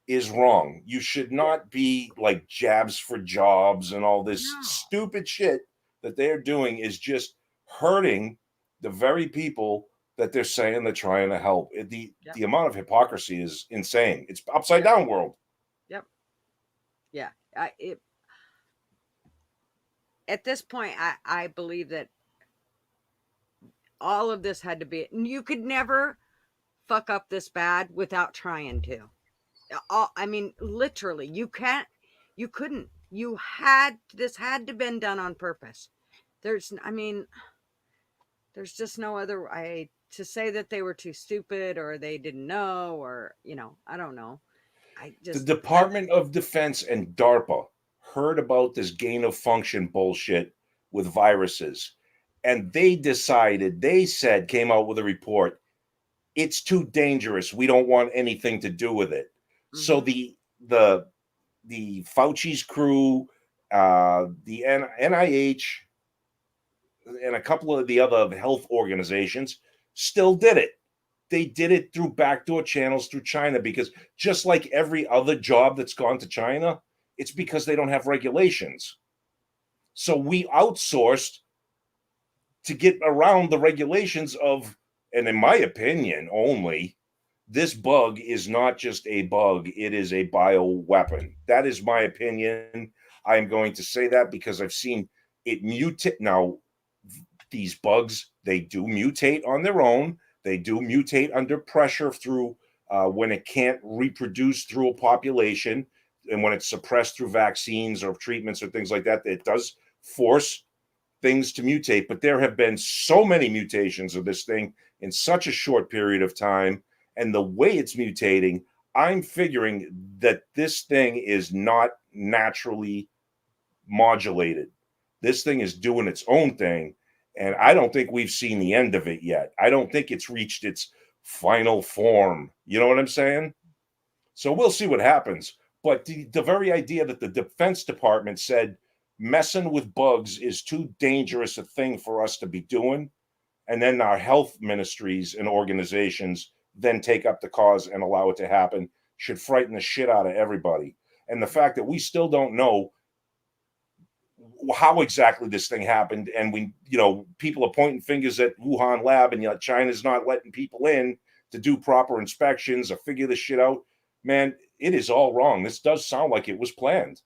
is wrong. You should not be like jabs for jobs and all this stupid shit that they're doing is just hurting the very people that they're saying they're trying to help. The amount of hypocrisy is insane. It's upside down world.
Yep. Yeah. At this point, I believe that all of this had to be, you could never fuck up this bad without trying to. I mean, literally, this had to been done on purpose. There's just no other way to say that they were too stupid or they didn't know, or, I don't know.
The Department of Defense and DARPA heard about this gain of function bullshit with viruses, and they came out with a report. It's too dangerous. We don't want anything to do with it. So the Fauci's crew, the NIH, and a couple of the other health organizations still did it. They did it through backdoor channels through China, because just like every other job that's gone to China, it's because they don't have regulations. So we outsourced to get around the regulations of, and in my opinion only, this bug is not just a bug, it is a bioweapon. That is my opinion. I'm going to say that because I've seen it mutate. Now, these bugs, they do mutate on their own. They do mutate under pressure through when it can't reproduce through a population. and when it's suppressed through vaccines or treatments or things like that, it does force things to mutate. But there have been so many mutations of this thing in such a short period of time, and the way it's mutating, I'm figuring that this thing is not naturally modulated. This thing is doing its own thing, and I don't think we've seen the end of it yet. I don't think it's reached its final form. You know what I'm saying? So we'll see what happens. But the very idea that the Defense Department said messing with bugs is too dangerous a thing for us to be doing, and then our health ministries and organizations then take up the cause and allow it to happen, should frighten the shit out of everybody. And the fact that we still don't know how exactly this thing happened, and we, people are pointing fingers at Wuhan lab, and China's not letting people in to do proper inspections or figure this shit out. Man, it is all wrong. This does sound like it was planned.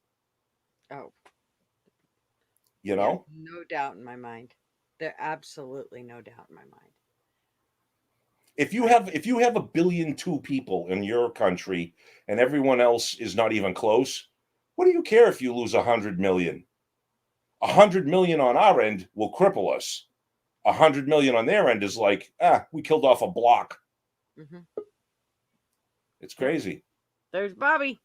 Oh,
no
doubt in my mind. There absolutely no doubt in my mind.
If you have 1.2 billion people in your country and everyone else is not even close, what do you care if you lose 100 million? 100 million on our end will cripple us. 100 million on their end is like, we killed off a block.
Mm-hmm.
It's crazy.
There's Bobby.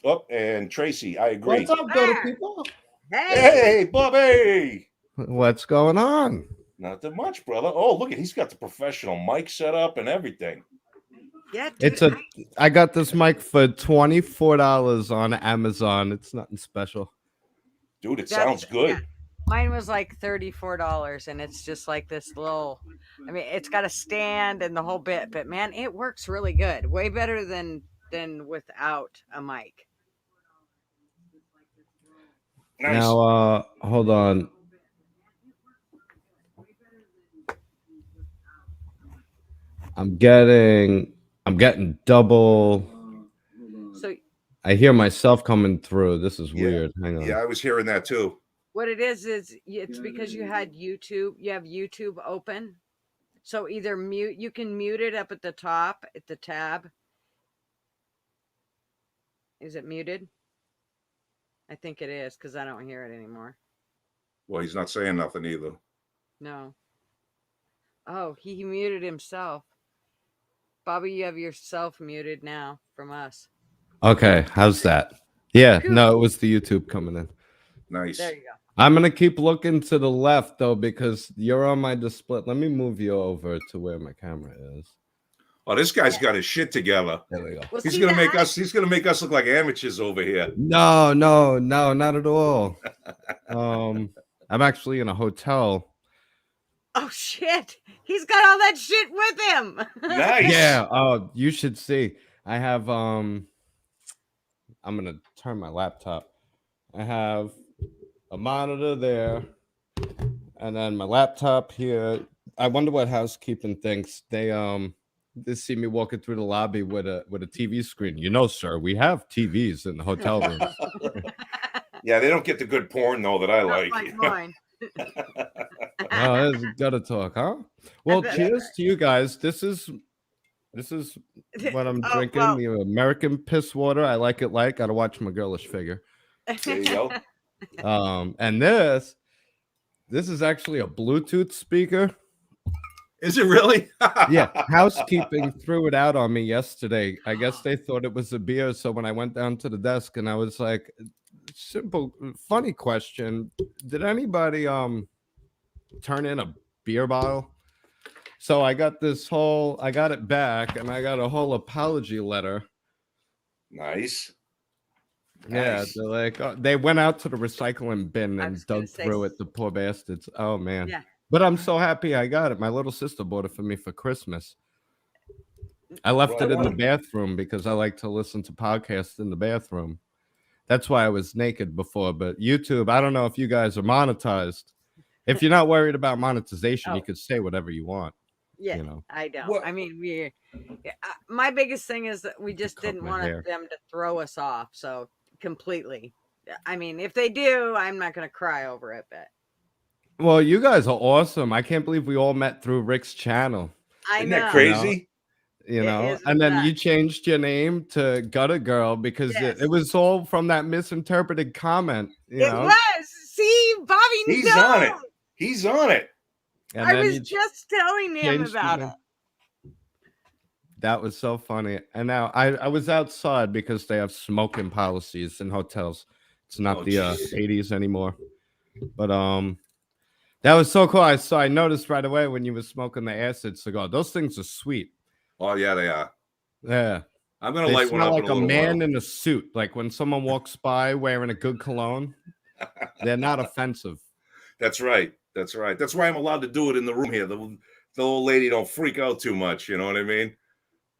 Oh, and Tracy, I agree.
What's up, good people?
Hey, Bobby.
What's going on?
Nothing much, brother. Oh, look at, he's got the professional mic set up and everything.
Yeah, dude,
I got this mic for $24 on Amazon. It's nothing special.
Dude, it sounds good.
Yeah. Mine was like $34, and it's just like this little, it's got a stand and the whole bit, but man, it works really good. Way better than without a mic.
Nice.
Now, hold on. I'm getting double.
So
I hear myself coming through. This is weird. Hang on.
Yeah, I was hearing that too.
What it is it's because you had YouTube. You have YouTube open. So either you can mute it up at the top at the tab. Is it muted? I think it is, because I don't hear it anymore.
Well, he's not saying nothing either.
No. Oh, he muted himself. Bobby, you have yourself muted now from us.
Okay, how's that? Yeah, no, it was the YouTube coming in.
Nice.
There you go.
I'm going to keep looking to the left, though, because you're on my display. Let me move you over to where my camera is.
Oh, this guy's got his shit together.
There we go.
Well,
He's gonna make us look like amateurs over here.
No, not at all. I'm actually in a hotel.
Oh shit! He's got all that shit with him.
Nice.
Yeah. Oh, you should see. I have I'm gonna turn my laptop. I have a monitor there, and then my laptop here. I wonder what housekeeping thinks. They see me walking through the lobby with a TV screen. Sir, we have TVs in the hotel room.
Yeah, they don't get the good porn though that I like.
Like mine.
Oh, that's gotta talk, huh? Well, cheers to you guys. This is what I'm drinking.
Well.
The American piss water. I like it light. Gotta watch my girlish figure.
There you go.
And this is actually a Bluetooth speaker.
Is it really?
Yeah, housekeeping threw it out on me yesterday. I guess they thought it was a beer. So when I went down to the desk and I was like, simple, funny question. Did anybody turn in a beer bottle? So I got it back, and I got a whole apology letter.
Nice.
Yeah,
Nice.
they're like, they went out to the recycling bin
I
and
was gonna
dug
say-
through it, the poor bastards. Oh, man.
Yeah.
But I'm so happy I got it. My little sister bought it for me for Christmas. I left it in the bathroom because I like to listen to podcasts in the bathroom. That's why I was naked before. But YouTube, I don't know if you guys are monetized. If you're not worried about monetization, you could say whatever you want.
Yeah, I don't.
Well-
My biggest thing is that we just
cut
didn't
my
want
hair.
them to throw us off. So completely. If they do, I'm not going to cry over it. But
Well, you guys are awesome. I can't believe we all met through Rick's channel.
I
Isn't
know.
that crazy?
you
It
know,
is a
and then you
fact.
changed your name to Gutter Girl because
Yes.
it was all from that misinterpreted comment, you
It
know.
was. See, Bobby
He's on it.
knows.
He's on it.
And
I
then
was
you
just telling him
changed
about
your
it.
name. That was so funny. And now I was outside because they have smoking policies in hotels. It's not
Oh,
the
jeez.
80s anymore. But that was so cool. I noticed right away when you were smoking the acid cigar. Those things are sweet.
Oh yeah, they are.
Yeah.
I'm gonna
They
light one
smell
up
like
in a
a
little
man
while.
in a suit. Like when someone walks by wearing a good cologne, they're not offensive.
That's right. That's right. That's why I'm allowed to do it in the room here. The old lady don't freak out too much. You know what I mean?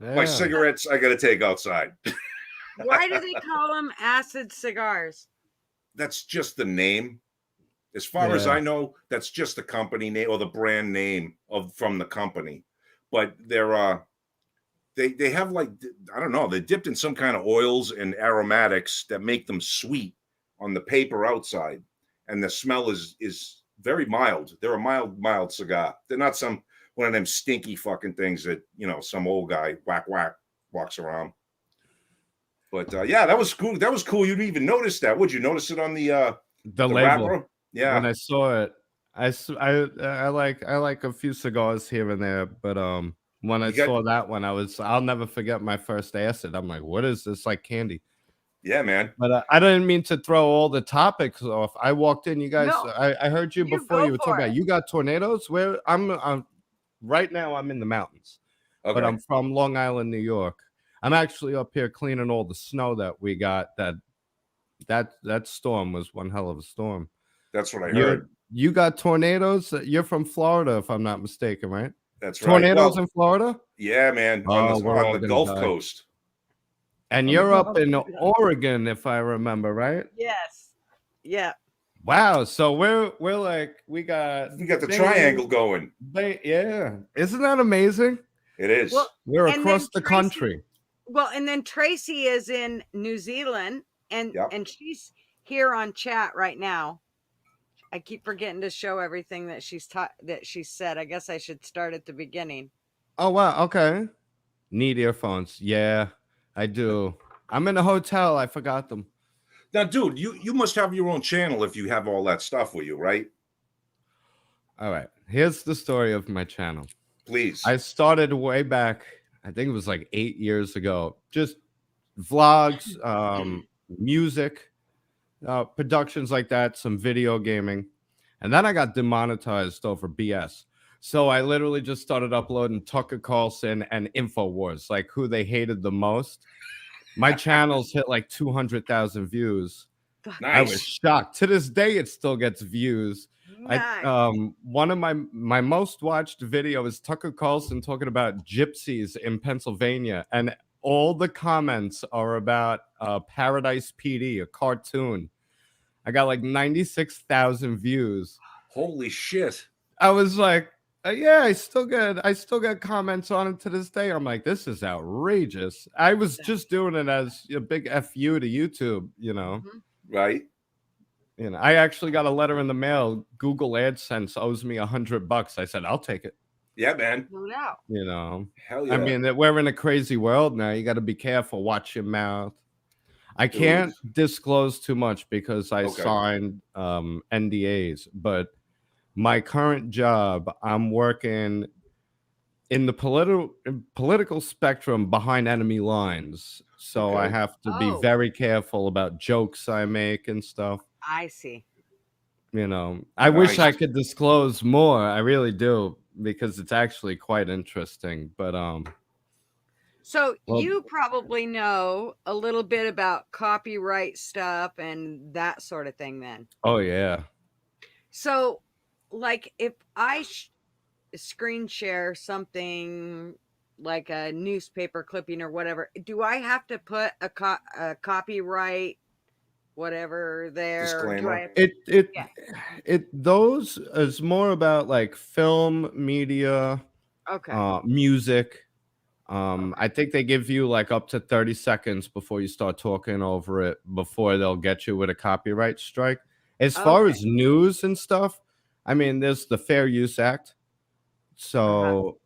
My
Yeah.
cigarettes I got to take outside.
Why do they call them acid cigars?
That's just the name. As far as
Yeah.
I know, that's just the company name or the brand name from the company. But they're they have like, I don't know, they're dipped in some kind of oils and aromatics that make them sweet on the paper outside, and the smell is very mild. They're a mild cigar. They're not one of them stinky fucking things that, you know, some old guy whack walks around. But yeah, that was cool. That was cool. You'd even notice that. Would you notice it on the
label?
wrapper? Yeah.
When I saw it, I like a few cigars here and there, but when I saw that one, I'll never forget my first acid. I'm like, what is this? Like candy.
Yeah, man.
But I didn't mean to throw all the topics off. I walked in, you guys.
No,
I heard you before.
go
You were talking
for
about
it.
you got tornadoes. Where I'm right now. I'm in the mountains,
Okay.
but I'm from Long Island, New York. I'm actually up here cleaning all the snow that we got. That storm was one hell of a storm.
That's what I heard.
You got tornadoes. You're from Florida, if I'm not mistaken, right?
That's right.
Tornadoes in Florida?
Yeah, man.
Oh,
On the Gulf Coast.
And you're up in Oregon, if I remember, right?
Yes. Yeah.
Wow. So we're like we got
the triangle going.
Yeah. Isn't that amazing?
It is.
Well,
we're
and
across
then
the
Tracy-
country.
Well, and then Tracy is in New Zealand, and she's here on chat right now. I keep forgetting to show everything that she said. I guess I should start at the beginning.
Oh wow. Okay. Need earphones. Yeah, I do. I'm in a hotel. I forgot them.
Now, dude, you must have your own channel if you have all that stuff with you, right?
All right. Here's the story of my channel.
Please.
I started way back. I think it was like 8 years ago. Just vlogs, music, productions like that, some video gaming. And then I got demonetized over BS. So I literally just started uploading Tucker Carlson and InfoWars, like who they hated the most. My channels hit like 200,000 views.
Nice.
I was shocked. To this day, it still gets views.
Nice.
One of my most watched video is Tucker Carlson talking about gypsies in Pennsylvania, and all the comments are about Paradise PD, a cartoon. I got like 96,000 views.
Holy shit!
I was like, yeah, I still get comments on it to this day. I'm like, this is outrageous. I was just doing it as a big FU to YouTube, you know.
Right.
You know, I actually got a letter in the mail. Google AdSense owes me $100. I said, I'll take it.
Yeah, man.
No doubt.
You know,
hell yeah.
I mean, we're in a crazy world now. You got to be careful. Watch your mouth. I can't disclose too much because I signed NDAs. But my current job, I'm working in the political spectrum behind enemy lines. So I have to be very careful about jokes I make and stuff.
I see.
You know, I wish I could disclose more. I really do, because it's actually quite interesting. But
so you probably know a little bit about copyright stuff and that sort of thing then.
Oh yeah.
So like if I screen share something like a newspaper clipping or whatever, do I have to put a copyright whatever there?
Disclaimer.
Those is more about like film, media, music. I think they give you like up to 30 seconds before you start talking over it before they'll get you with a copyright strike. As far as news and stuff, I mean, there's the Fair Use Act. So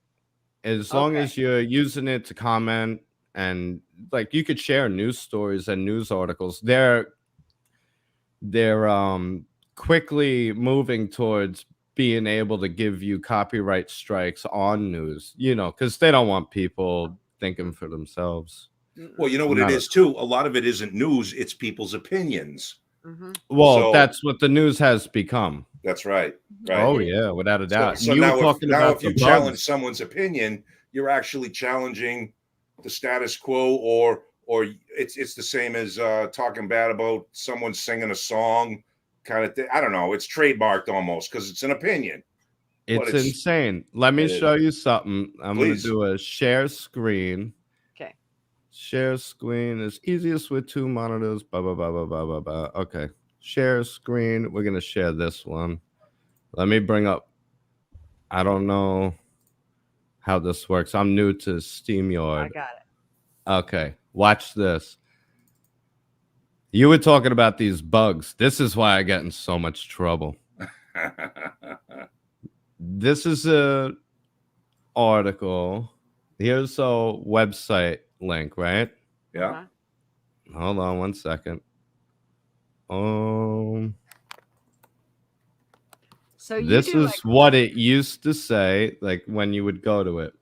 As long
Okay.
as you're using it to comment and like you could share news stories and news articles. They're quickly moving towards being able to give you copyright strikes on news, because they don't want people thinking for themselves.
Well, you know what it is too. A lot of it isn't news; it's people's opinions.
Mm-hmm.
Well,
So-
that's what the news has become.
That's right. Right.
Oh yeah, without a doubt.
So
You
now,
were talking
now
about
if you
the
challenge
bugs.
someone's opinion, you're actually challenging the status quo, or it's the same as talking bad about someone singing a song, kind of thing. I don't know. It's trademarked almost because it's an opinion.
It's
it's-
insane. Let me
it
show you something. I'm going to
Please.
do a share screen.
Okay.
Share screen is easiest with 2 monitors. Blah, blah, blah, blah, blah, blah, blah. Okay. Share screen. We're going to share this one. Let me bring up. I don't know how this works. I'm new to
I
SteamYard.
got it.
Okay. Watch this. You were talking about these bugs. This is why I get in so much trouble. This is a article. Here's a website link, right?
Yeah.
Uh-huh.
Hold on 1 second.
So you
This
do
is
like,
what it used to say, like when you would go to it.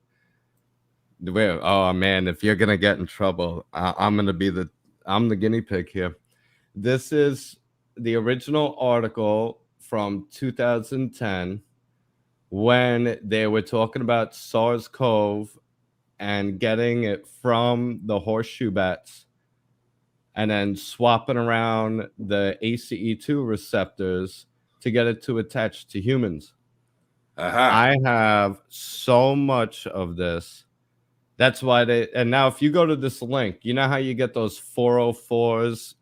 Oh man, if you're gonna get in trouble, I'm the guinea pig here. This is the original article from 2010 when they were talking about SARS-CoV and getting it from the horseshoe bats and then swapping around the ACE2 receptors to get it to attach to humans. I have so much of this. That's why and now if you go to this link, you know how you get those 404s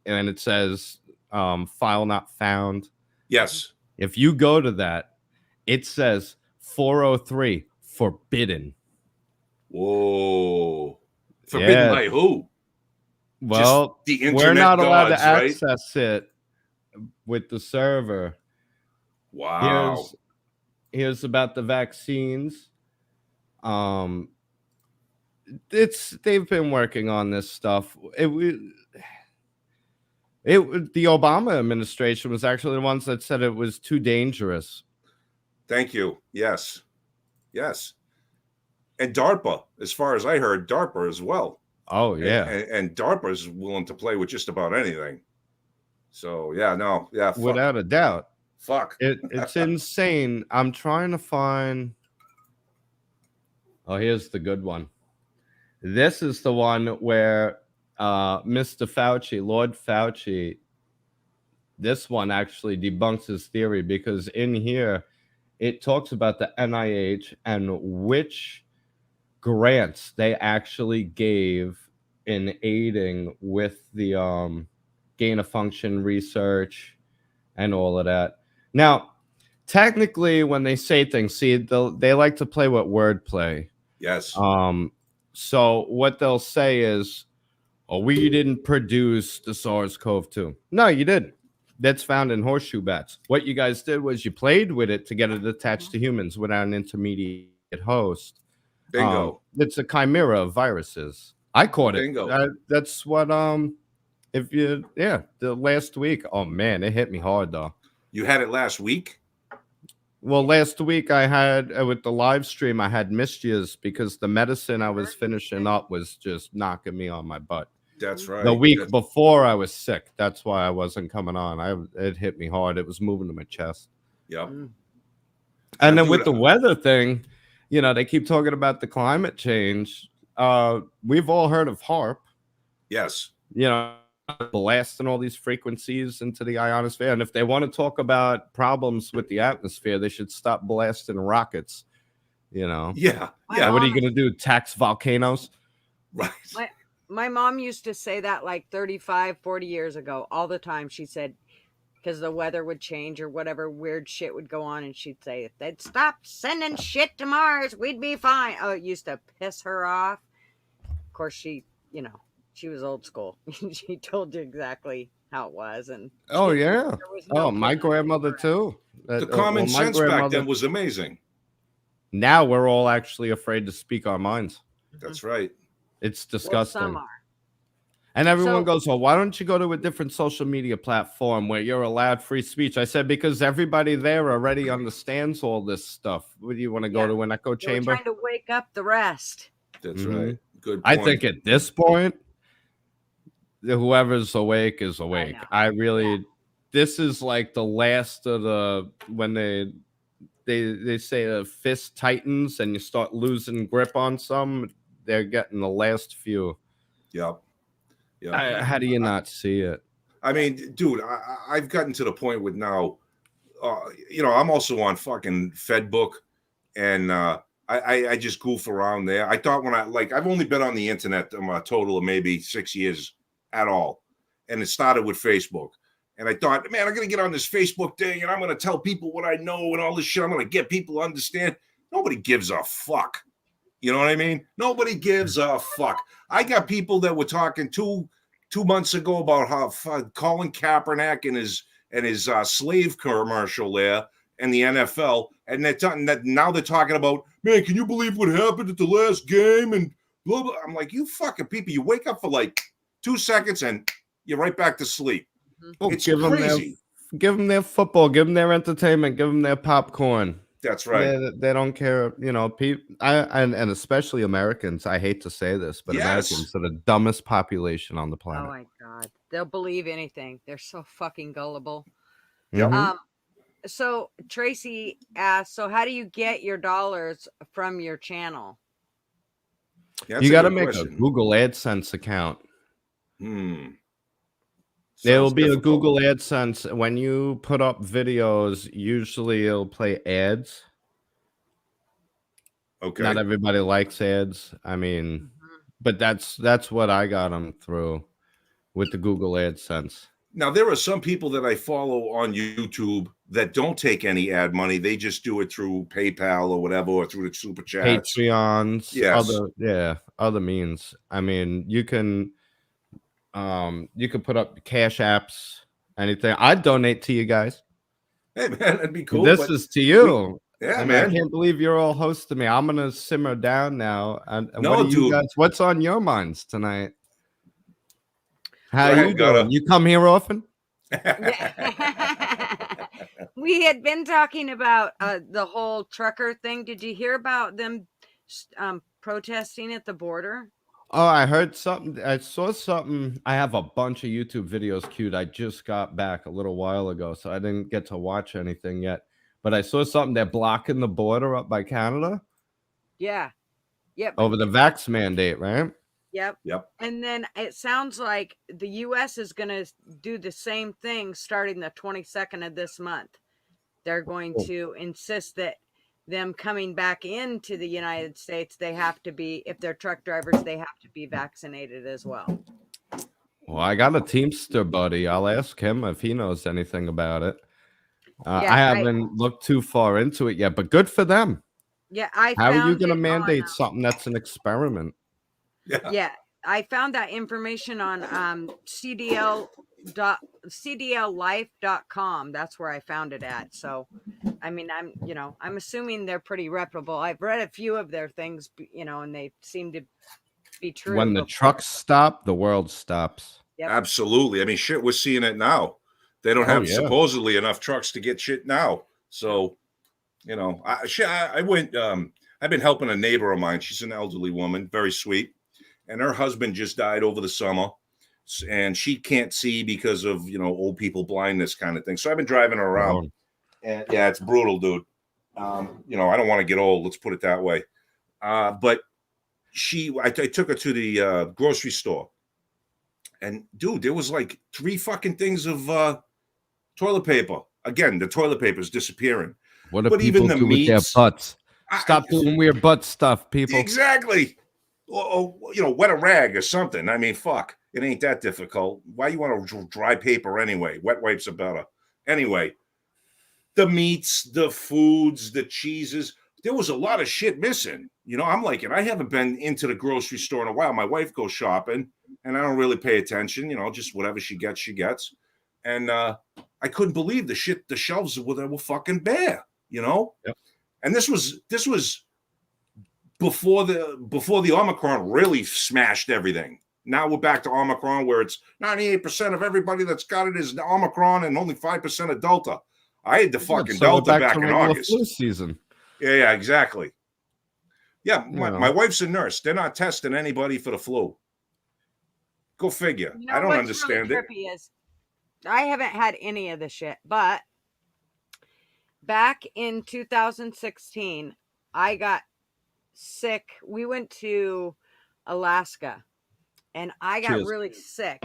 and it says file not found?
Yes.
If you go to that, it says 403 forbidden.
Whoa. Forbidden
Yeah.
by who?
Well,
Just the
we're
internet
not allowed
gods,
to
right?
access it with the server.
Wow.
Here's about the vaccines. They've been working on this stuff. The Obama administration was actually the ones that said it was too dangerous.
Thank you. Yes. Yes. And DARPA, as far as I heard, DARPA as well.
Oh yeah.
And DARPA is willing to play with just about anything. So yeah, no, yeah, fuck.
Without a doubt.
Fuck.
It's insane. I'm trying to find. Oh, here's the good one. This is the one where Mr. Fauci, Lord Fauci, this one actually debunks his theory because in here it talks about the NIH and which grants they actually gave in aiding with the gain of function research and all of that. Now, technically, when they say things, see, they like to play with wordplay.
Yes.
So what they'll say is, "Oh, we didn't produce the SARS-CoV-2." No, you didn't. That's found in horseshoe bats. What you guys did was you played with it to get it attached to humans without an intermediate host.
Bingo.
It's a chimera of viruses. I caught it.
Bingo.
That's what the last week. Oh man, it hit me hard though.
You had it last week?
Well, last week I had with the live stream, I had mischievous because the medicine I was finishing up was just knocking me on my butt.
That's right.
The week before I was sick. That's why I wasn't coming on. It hit me hard. It was moving to my chest.
Yep.
And then
dude,
with the weather thing, they keep talking about the climate change. We've all heard of HAARP.
Yes.
Blasting all these frequencies into the ionosphere. And if they want to talk about problems with the atmosphere, they should stop blasting rockets.
Yeah.
What are you going to do? Tax volcanoes?
Right.
My mom used to say that like 35, 40 years ago all the time. She said, because the weather would change or whatever weird shit would go on. And she'd say, if they'd stop sending shit to Mars, we'd be fine. Oh, it used to piss her off. Of course, she was old school. She told you exactly how it was. And
oh, yeah.
there was no
My grandmother too.
The common sense back then was amazing.
Now we're all actually afraid to speak our minds.
That's right.
It's
Well,
disgusting.
some are.
And everyone
So-
goes, well, why don't you go to a different social media platform where you're allowed free speech? I said, because everybody there already understands all this stuff. Would you want to go
Yeah.
to an echo
They were
chamber?
trying to wake up the rest.
That's
Mhm.
right. Good
I
point.
think at this point, whoever's awake is awake.
know.
I really, this is like the last of the, when they say the fist tightens and you start losing grip on some, they're getting the last few.
Yep. Yeah.
How do you not see it?
I mean, dude, I've gotten to the point with now, I'm also on fucking Fedbook, and I just goof around there. I thought I've only been on the internet a total of maybe 6 years at all, and it started with Facebook. And I thought, man, I'm gonna get on this Facebook thing, and I'm gonna tell people what I know and all this shit. I'm gonna get people to understand. Nobody gives a fuck. You know what I mean? Nobody gives a fuck. I got people that were talking two months ago about how Colin Kaepernick and his slave commercial there and the NFL, and now they're talking about, man, can you believe what happened at the last game and blah blah. I'm like, you fucking people, you wake up for like 2 seconds and you're right back to sleep.
Well,
It's
give
crazy.
them their football, give them their entertainment, give them their popcorn.
That's right.
They don't care, people. And especially Americans. I hate to say this, but
Yes.
Americans are the dumbest population on the
Oh
planet.
my God. They'll believe anything. They're so fucking gullible.
Mhm.
So Tracy asked, so how do you get your dollars from your channel?
That's
You
a
got to
good
make
question.
a Google AdSense account. There will
Sounds
be a
difficult.
Google AdSense. When you put up videos, usually it'll play ads.
Okay.
Not everybody likes ads. I mean, but that's what I got them through with the Google AdSense.
Now, there are some people that I follow on YouTube that don't take any ad money. They just do it through PayPal or whatever, or through the super chats.
Patreons,
Yes.
other means. I mean, you can put up cash apps, anything. I'd donate to you guys.
Hey, man, that'd be cool.
This
but
is to you.
yeah,
I
man.
can't believe you're all hosting me. I'm gonna simmer down now. And
No,
what do you
dude.
guys? What's on your minds tonight? How
Go ahead,
you
Gunna.
doing? You come here often?
We had been talking about the whole trucker thing. Did you hear about them protesting at the border?
Oh, I heard something. I saw something. I have a bunch of YouTube videos queued. I just got back a little while ago, so I didn't get to watch anything yet. But I saw something. They're blocking the border up by Canada.
Yeah. Yep.
Over the vax mandate, right?
Yep.
Yep.
And then it sounds like the U.S. is going to do the same thing starting the 22nd of this month. They're going to insist that them coming back into the United States, they have to be, if they're truck drivers, they have to be vaccinated as well.
Well, I got a Teamster buddy. I'll ask him if he knows anything about it. I haven't looked too far into it yet, but good for them.
Yeah,
How are you going to mandate something that's an experiment?
Yeah, I found that information on cdllife.com. That's where I found it at. So, I mean, I'm assuming they're pretty reputable. I've read a few of their things, and they seem to be true.
When the trucks stop, the world stops.
Yep.
Absolutely. I mean, shit, we're seeing it now. They don't have supposedly enough trucks to get shit now. So, I went, I've been helping a neighbor of mine. She's an elderly woman, very sweet. And her husband just died over the summer. And she can't see because of, old people blindness kind of thing. So I've been driving her around. And yeah, it's brutal, dude. I don't want to get old. Let's put it that way. But I took her to the grocery store. And dude, there was like 3 fucking things of toilet paper. Again, the toilet paper is disappearing.
What do people do with their butts? Stop doing weird butt stuff, people.
Exactly. Or wet a rag or something. I mean, fuck. It ain't that difficult. Why you want to dry paper anyway? Wet wipes are better. Anyway, the meats, the foods, the cheeses. There was a lot of shit missing. I'm like, and I haven't been into the grocery store in a while. My wife goes shopping, and I don't really pay attention. Just whatever she gets, she gets. And I couldn't believe the shit. The shelves were fucking bare.
Yep.
And this was before the Omicron really smashed everything. Now we're back to Omicron, where it's 98% of everybody that's got it is Omicron and only 5% of Delta. I had the fucking Delta back in August.
Flu season.
Yeah, exactly. Yeah, my wife's a nurse. They're not testing anybody for the flu. Go figure.
You know
I don't
what's
understand
really
it.
trippy is I haven't had any of this shit, but back in 2016, I got sick. We went to Alaska and I got
Cheers.
really sick.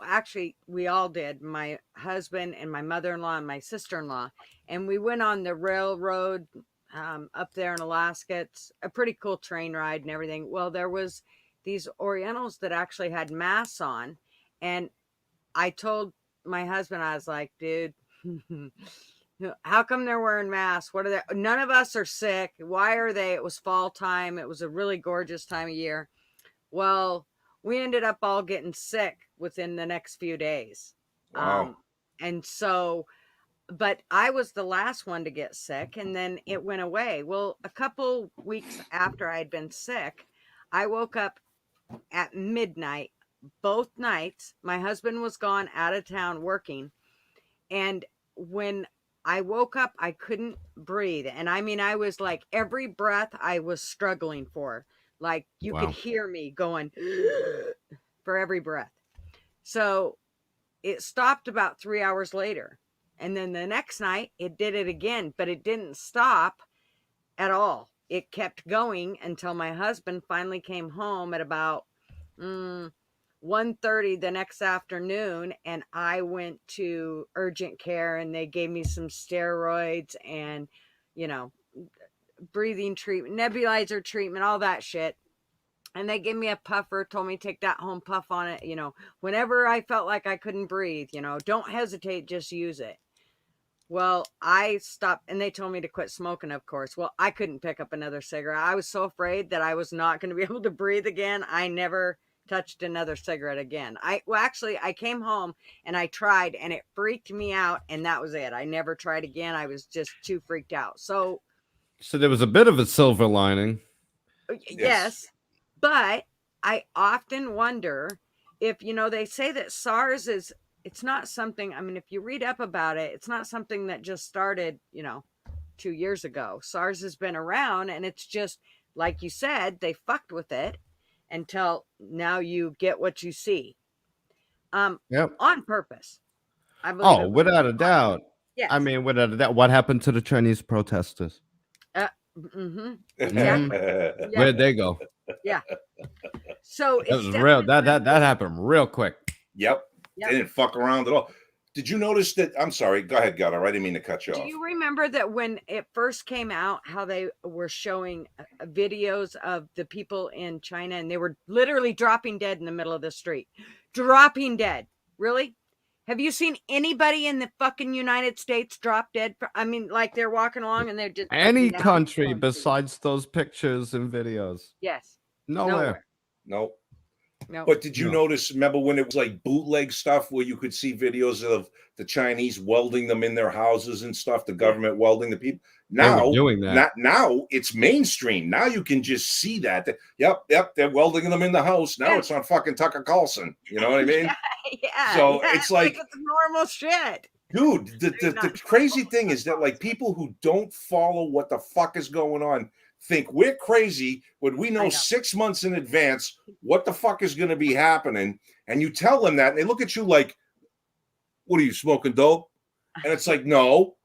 Actually, we all did. My husband and my mother-in-law and my sister-in-law. And we went on the railroad up there in Alaska. It's a pretty cool train ride and everything. Well, there was these Orientals that actually had masks on. And I told my husband, I was like, dude, how come they're wearing masks? What are they? None of us are sick. Why are they? It was fall time. It was a really gorgeous time of year. Well, we ended up all getting sick within the next few days.
Wow.
And so, but I was the last one to get sick, and then it went away. Well, a couple weeks after I had been sick, I woke up at midnight both nights. My husband was gone out of town working. And when I woke up, I couldn't breathe. And I mean, I was like, every breath I was struggling for. Like you could hear me going for every breath. So it stopped about 3 hours later. And then the next night it did it again, but it didn't stop at all. It kept going until my husband finally came home at about 1:30 the next afternoon. And I went to urgent care and they gave me some steroids and, breathing treatment, nebulizer treatment, all that shit. And they gave me a puffer, told me to take that home, puff on it, whenever I felt like I couldn't breathe, don't hesitate, just use it. Well, I stopped and they told me to quit smoking, of course. Well, I couldn't pick up another cigarette. I was so afraid that I was not going to be able to breathe again. I never touched another cigarette again. I came home and I tried and it freaked me out. And that was it. I never tried again. I was just too freaked out. So
there was a bit of a silver lining.
Yes. But I often wonder if, they say that SARS it's not something, I mean, if you read up about it, it's not something that just started, 2 years ago. SARS has been around and it's just, like you said, they fucked with it until now you get what you see. On purpose. I believe
without a doubt.
Yes.
I mean, without a doubt. What happened to the Chinese protesters?
Exactly.
Where'd they go?
Yeah. So
that was real. That happened real quick.
Yep. They didn't fuck around at all. Did you notice that? I'm sorry. Go ahead, Gunnar. I didn't mean to cut you off.
Do you remember that when it first came out, how they were showing videos of the people in China and they were literally dropping dead in the middle of the street? Dropping dead. Really? Have you seen anybody in the fucking United States drop dead? I mean, like they're walking along and they're just...
Any country besides those pictures and videos?
Yes.
Nowhere.
Nope. No. But did you notice, remember when it was like bootleg stuff where you could see videos of the Chinese welding them in their houses and stuff, the government welding the people? Now,
doing that.
Now it's mainstream. Now you can just see that. Yep, they're welding them in the house. Now it's on fucking Tucker Carlson. You know what I mean?
Yeah.
So it's like
it's normal shit.
Dude, the crazy thing is that like people who don't follow what the fuck is going on think we're crazy when we know 6 months in advance what the fuck is going to be happening, and you tell them that and they look at you like, what are you, smoking dope? And it's like, no,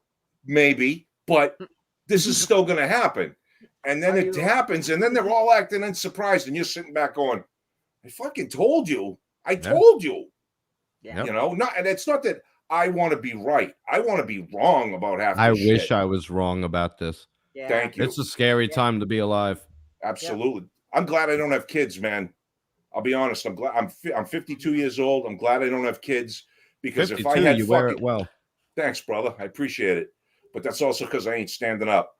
maybe, but this is still going to happen. And then it happens and then they're all acting unsurprised and you're sitting back going, I fucking told you. I told you.
Yeah.
And it's not that I want to be right. I want to be wrong about half the shit.
I wish I was wrong about this.
Yeah.
Thank you.
It's a scary time to be alive.
Absolutely. I'm glad I don't have kids, man. I'll be honest. I'm glad I'm 52 years old. I'm glad I don't have kids because if I had
you wear it well.
Thanks, brother. I appreciate it. But that's also because I ain't standing up.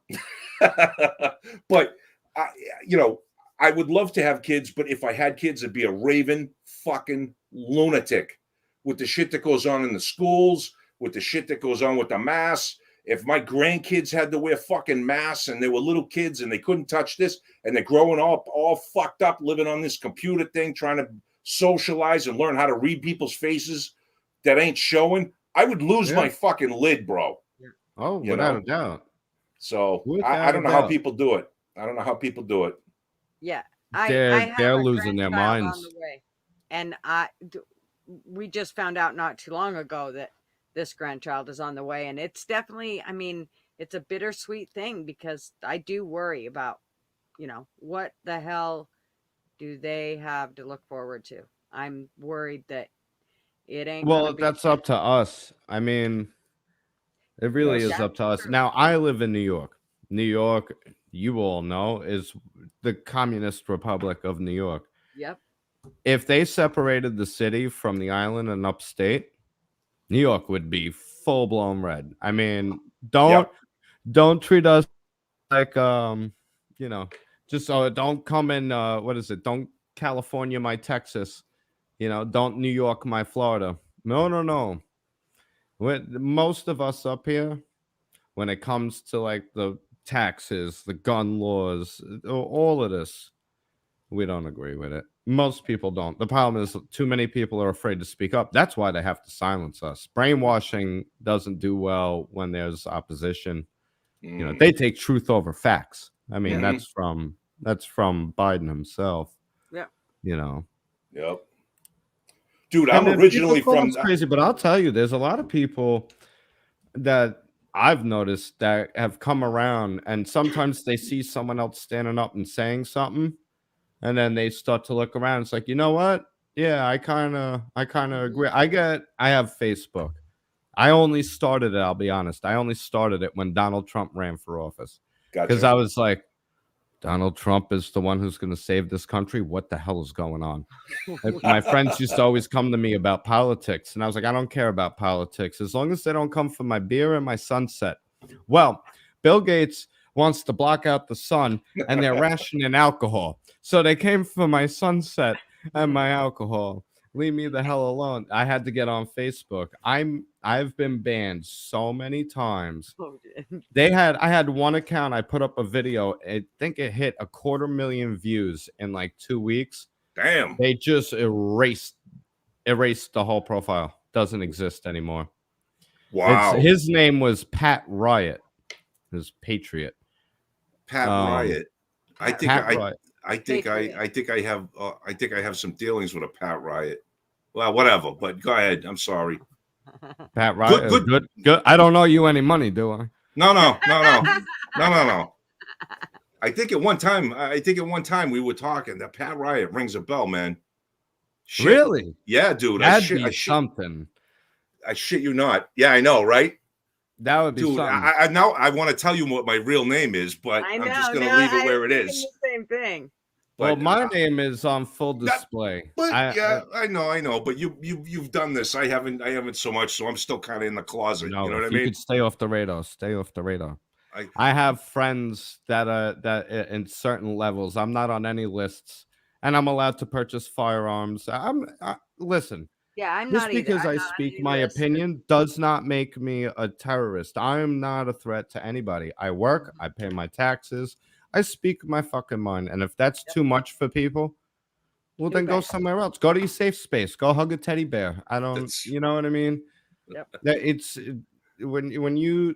But I would love to have kids, but if I had kids, it'd be a raving fucking lunatic with the shit that goes on in the schools, with the shit that goes on with the masks. if my grandkids had to wear fucking masks and they were little kids and they couldn't touch this and they're growing up all fucked up, living on this computer thing, trying to socialize and learn how to read people's faces that ain't showing, I would lose my fucking lid, bro.
Oh, without a doubt.
So I don't know how people do it. I don't know how people do it.
Yeah.
They're losing their minds.
On the way. And we just found out not too long ago that this grandchild is on the way. And it's definitely, I mean, it's a bittersweet thing because I do worry about, you know, what the hell do they have to look forward to? I'm worried that it ain't.
Well, that's up to us. I mean, it really is up to us. Now, I live in New York. New York, you all know, is the Communist Republic of New York.
Yep.
If they separated the city from the island and upstate, New York would be full blown red. I mean, don't treat us like you know, just don't come in what is it? Don't California my Texas. You know, don't New York my Florida. No. Most of us up here, when it comes to like the taxes, the gun laws, all of this, we don't agree with it. Most people don't. The problem is too many people are afraid to speak up. That's why they have to silence us. Brainwashing doesn't do well when there's opposition. You know, they take truth over facts. I mean, that's from Biden himself.
Yeah.
You know.
Yep. Dude, I'm originally from
crazy, but I'll tell you, there's a lot of people that I've noticed that have come around, and sometimes they see someone else standing up and saying something, and then they start to look around. It's like, you know what? Yeah, I kind of agree. I have Facebook. I only started it. I'll be honest. I only started it when Donald Trump ran for office because I was like, Donald Trump is the one who's going to save this country. What the hell is going on? Like, my friends used to always come to me about politics, and I was like, I don't care about politics as long as they don't come for my beer and my sunset. Well, Bill Gates wants to block out the sun, and they're rationing alcohol. So they came for my sunset and my alcohol. Leave me the hell alone. I had to get on Facebook. I've been banned so many times. I had one account. I put up a video. I think it hit 250,000 views in like 2 weeks.
Damn.
They just erased the whole profile. Doesn't exist anymore.
Wow.
His name was Pat Riot. His Patriot.
Pat Riot. I think I have some dealings with a Pat Riot. Well, whatever. But go ahead. I'm sorry.
Pat Riot. Good. I don't owe you any money, do I?
No. I think at one time we were talking. That Pat Riot rings a bell, man. Shit.
Really?
Yeah, dude.
That'd be something.
I shit you not. Yeah, I know, right?
That would be
dude,
something.
I want to tell you what my real name is, but I'm just going to leave it where it is.
The same thing.
Well, my name is on full display.
I know. But you've done this. I haven't so much. So I'm still kind of in the closet.
No,
you know what I
mean? You
mean?
could stay off the radar. I have friends that in certain levels. I'm not on any lists, and I'm allowed to purchase firearms. Listen.
Yeah, I'm
just
not
because
either.
I speak my opinion does not make me a terrorist. I am not a threat to anybody. I work, I pay my taxes, I speak my fucking mind. And if that's too much for people, well, then go somewhere else. Go to your safe space. Go hug a teddy bear. You know what I mean?
Yep.
It's when you.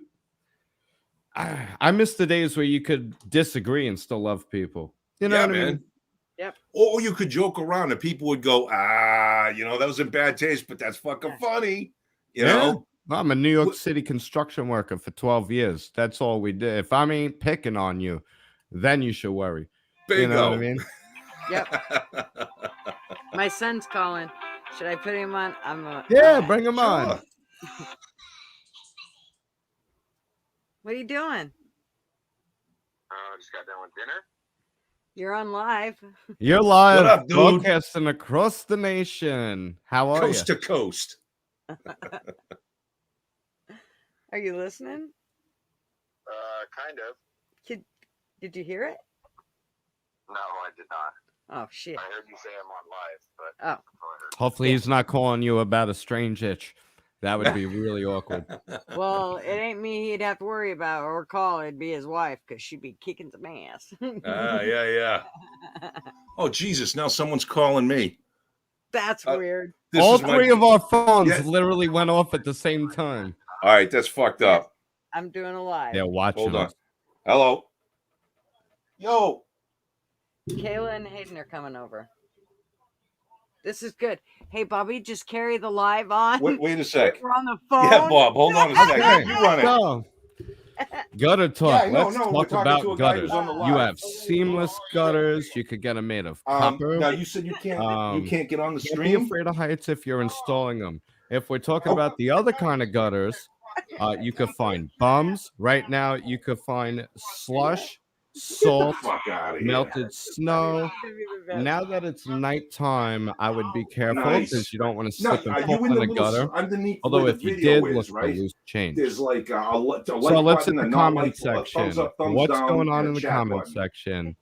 I miss the days where you could disagree and still love people. You know what I mean?
Yep.
Or you could joke around and people would go, that was in bad taste, but that's fucking funny. You know?
I'm a New York City construction worker for 12 years. That's all we did. If I ain't picking on you, then you should worry.
Bingo.
You know what I mean?
Yep. My son's calling. Should I put him on?
Bring him on.
What are you doing?
Just got done with dinner.
You're on live.
You're live.
What up, dude?
Broadcasting across the nation. How are you?
Coast to coast.
Are you listening?
Kind of.
Did you hear it?
No, I did not.
Oh shit.
I heard you say I'm on live, but
oh.
Hopefully he's not calling you about a strange itch. That would be really awkward.
Well, it ain't me he'd have to worry about or call. It'd be his wife because she'd be kicking some ass.
Yeah. Oh, Jesus. Now someone's calling me.
That's weird.
All three of our phones literally went off at the same time.
All right. That's fucked up.
I'm doing a live.
They're watching.
Hold on.
us.
Hello. Yo.
Kayla and Hayden are coming over. This is good. Hey, Bobby, just carry the live on.
Wait a sec.
We're on the phone.
Yeah, Bob. Hold on a second.
Okay,
You run it.
so, gutter talk.
Yeah, no,
Let's
no, we're
talk
talking to
about
a guy who's
gutters.
on the
You
live.
have seamless gutters. You could get them made of copper.
Now you said you can't get on the
Can't be
stream.
afraid of heights if you're installing them. If we're talking about the other kind of gutters, you could find bums. Right now, you could find slush, salt,
Fuck out of here.
melted snow. Now that it's nighttime, I would be careful
Nice.
because you don't want to
No,
slip and
are
fall
you
in
in
the
the
gutter.
little underneath?
Although
where
if
the
you
video
did, look
is,
for
right?
loose change.
There's like a like
So let's
button,
hit
a
the
not
comment
like, a
section.
thumbs up, thumbs
What's
down,
going on
and a
in the
chat
comment
button.
section?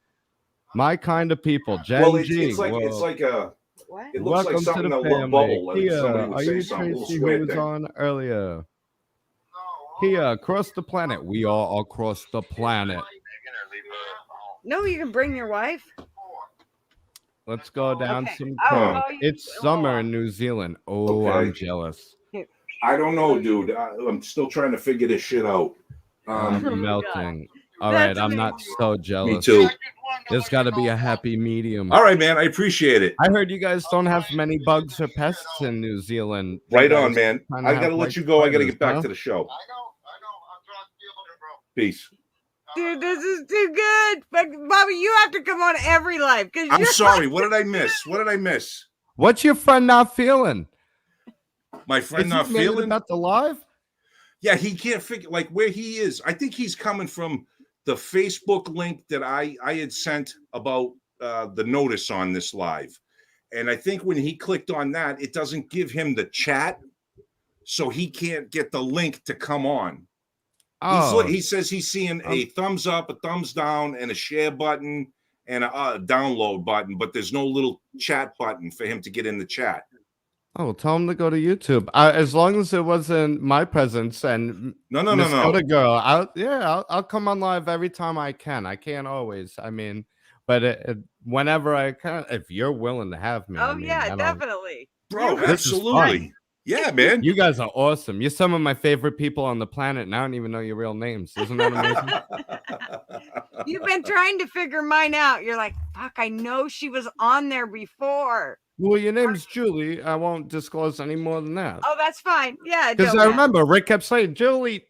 My kind of people, Gen
Well,
G.
it's like a.
What?
It looks
Welcome
like something
to
that
the
look bubble.
family.
Like
Kia,
somebody would
are
say
you
something, a little
Tracy who
square
was
thing.
on earlier? Kia, across the planet. We are across the planet.
No, you can bring your wife.
Let's go down
Okay.
some
I'll
code.
call you-
It's
hold
summer
on.
in New Zealand. Oh,
Okay.
I'm jealous.
I don't know, dude. I'm still trying to figure this shit out.
I'm
my God.
melting. All
That's
right, I'm not
amazing.
so jealous.
Me too.
There's got to be a happy medium.
All right, man. I appreciate it.
I heard you guys don't have many bugs or pests in New Zealand. You
Right
guys
on, man.
kinda
I
have,
gotta let
like,
you go. I gotta
spiders,
get back
huh?
to the show.
I know. I'm trying to deal with it, bro.
Peace.
Dude, this is too good. But Bobby, you have to come on every live because
I'm
you're
sorry. What did I miss? What did I miss?
What's your friend not feeling?
My friend
Is
not
he made it
feeling.
about the live?
Yeah, he can't figure like where he is. I think he's coming from the Facebook link that I had sent about the notice on this live. And I think when he clicked on that, it doesn't give him the chat. So he can't get the link to come on.
Oh,
He says he's seeing a thumbs up, a thumbs down, and a share button and a download button, but there's no little chat button for him to get in the chat.
oh, tell him to go to YouTube. As long as it wasn't my presence and
No.
Miss Yoda Girl, I'll come on live every time I can. I can't always. I mean, but whenever I can, if you're willing to have me.
Oh
I mean,
yeah,
I don't-
definitely.
Bro,
This is
absolutely. Yeah, man.
You guys are awesome. You're some of my favorite people on the planet, and I don't even know your real names. Isn't that amazing?
You've been trying to figure mine out. You're like, fuck, I know she was on there before.
Well, your name's Julie. I won't disclose any more than that.
Oh, that's fine. Yeah, it
Because
don't
I
matter.
remember Rick kept saying, "Julie,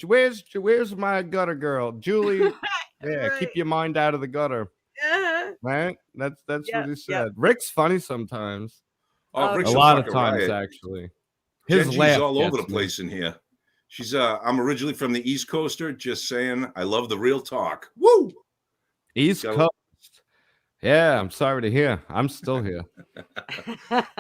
where's my gutter girl, Julie? Yeah, keep
Right.
your mind out of the gutter."
Uh-huh.
Right? That's
Yep,
what he
yep.
said. Rick's funny sometimes.
Oh, Rick's
A lot of
fucking
times,
riot.
actually.
Genji's
laugh
all over the
gets me.
place in here. She's I'm originally from the East Coaster, just saying I love the real talk. Woo!
East
Got a-
Coast. Yeah, I'm sorry to hear. I'm still here.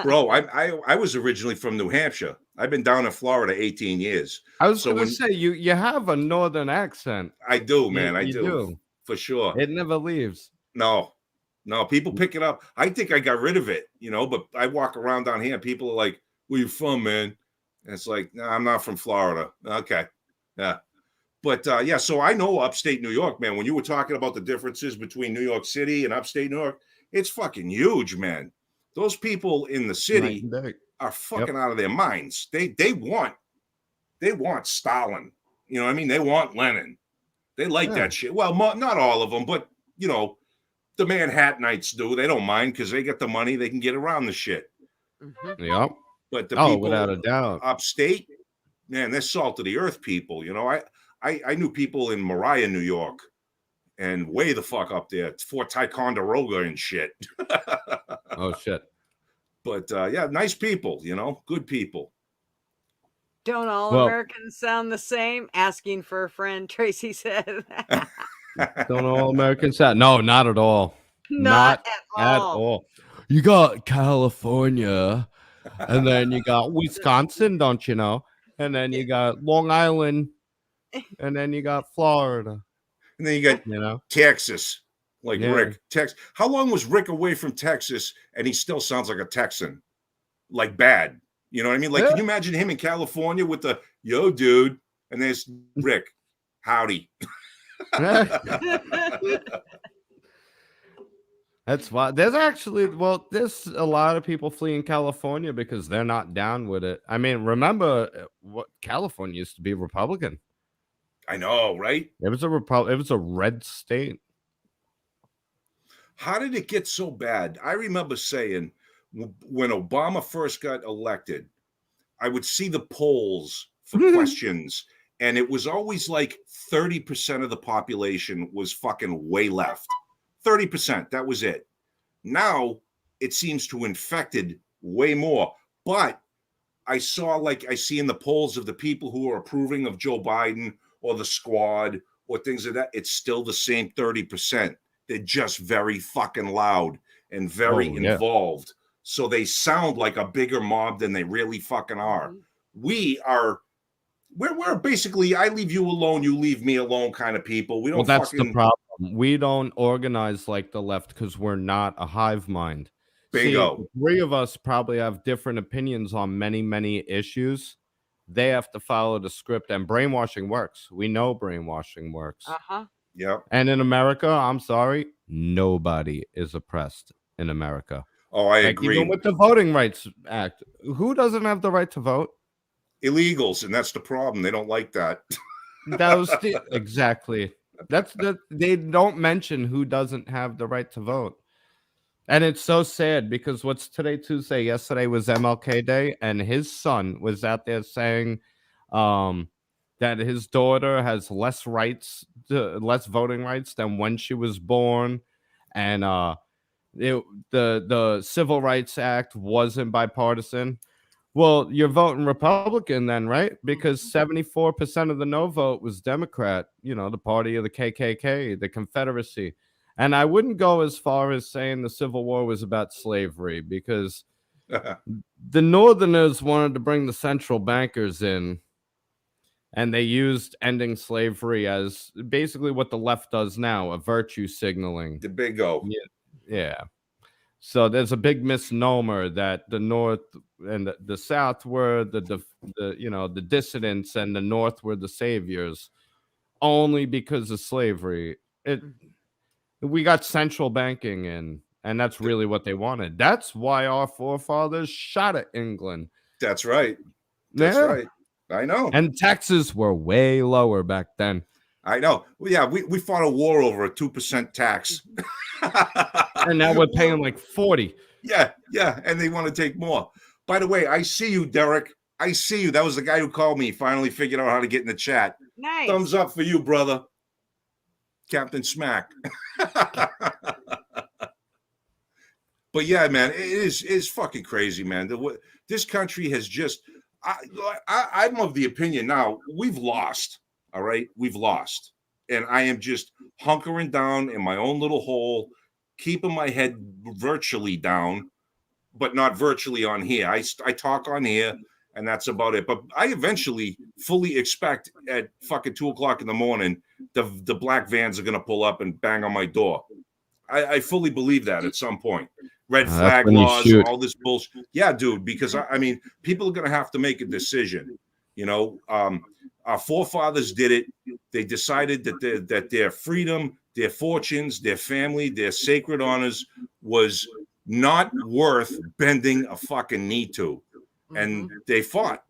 Bro, I was originally from New Hampshire. I've been down in Florida 18 years.
I was
So
gonna
when-
say you have a northern accent.
I do, man. I
You
do. For sure.
It never leaves.
No, people pick it up. I think I got rid of it, but I walk around down here and people are like, where you from, man? And it's like, no, I'm not from Florida. Okay. Yeah. But yeah, so I know upstate New York, man. When you were talking about the differences between New York City and upstate New York, it's fucking huge, man. Those people in the city
Night and day.
are fucking out of their minds. They want Stalin. You know what I mean? They want Lenin. They like that shit. Well, not all of them, but the Manhattanites do. They don't mind because they get the money. They can get around the shit.
Mhm.
Yep.
But the
Oh,
people
without a doubt.
upstate, man, they're salt of the earth people. I knew people in Mariah, New York, and way the fuck up there, Fort Ticonderoga and shit.
Oh shit.
But yeah, nice people, good people.
Don't all
Well-
Americans sound the same? Asking for a friend, Tracy said.
Don't all Americans sound? No, not at all.
Not at
At
all.
all. You got California, and then you got Wisconsin, don't you know? And then you got Long Island, and then you got Florida.
And then you got
You know,
Texas, like
Yeah.
Rick. How long was Rick away from Texas and he still sounds like a Texan? Like bad. You know what I mean? Like, can you imagine him in California with the yo, dude, and there's Rick, howdy.
That's why there's actually, well, there's a lot of people fleeing California because they're not down with it. I mean, remember what California used to be Republican.
I know, right?
It was a red state.
How did it get so bad? I remember saying when Obama first got elected, I would see the polls for questions, and it was always like 30% of the population was fucking way left. 30%, that was it. Now it seems to infected way more. But I see in the polls of the people who are approving of Joe Biden or the squad or things like that, it's still the same 30%. They're just very fucking loud and very involved. So they sound like a bigger mob than they really fucking are. We're basically, I leave you alone, you leave me alone kind of people. We don't.
Well, that's the problem. We don't organize like the left because we're not a hive mind.
Bingo.
See, the three of us probably have different opinions on many, many issues. They have to follow the script, and brainwashing works. We know brainwashing works.
Yeah.
And in America, I'm sorry, nobody is oppressed in America.
Oh, I agree.
Even with the Voting Rights Act, who doesn't have the right to vote?
Illegals, and that's the problem. They don't like that.
Exactly. They don't mention who doesn't have the right to vote. And it's so sad because what's today, Tuesday? Yesterday was MLK Day, and his son was out there saying that his daughter has less voting rights than when she was born, and the Civil Rights Act wasn't bipartisan. Well, you're voting Republican then, right? Because 74% of the no vote was Democrat, the party of the KKK, the Confederacy. And I wouldn't go as far as saying the Civil War was about slavery, because the Northerners wanted to bring the central bankers in, and they used ending slavery as basically what the left does now, a virtue signaling.
The bingo.
Yeah. So there's a big misnomer that the North and the South were the dissidents, and the North were the saviors, only because of slavery. We got central banking in, and that's really what they wanted. That's why our forefathers shot at England.
That's right. That's right. I know.
And taxes were way lower back then.
I know. Well, yeah, we fought a war over a 2% tax.
And now we're paying like 40.
Yeah, and they want to take more. By the way, I see you, Derek. I see you. That was the guy who called me. Finally figured out how to get in the chat.
Nice.
Thumbs up for you, brother. Captain Smack. But yeah, man, it's fucking crazy, man. This country has just, I'm of the opinion now, we've lost. All right, we've lost. And I am just hunkering down in my own little hole, keeping my head virtually down, but not virtually on here. I talk on here, and that's about it. But I eventually fully expect at fucking 2:00 in the morning, the black vans are going to pull up and bang on my door. I fully believe that at some point. Red flag laws, all this bullshit. Yeah, dude, because I mean, people are going to have to make a decision. Our forefathers did it. They decided that their freedom, their fortunes, their family, their sacred honors was not worth bending a fucking knee to. And they fought.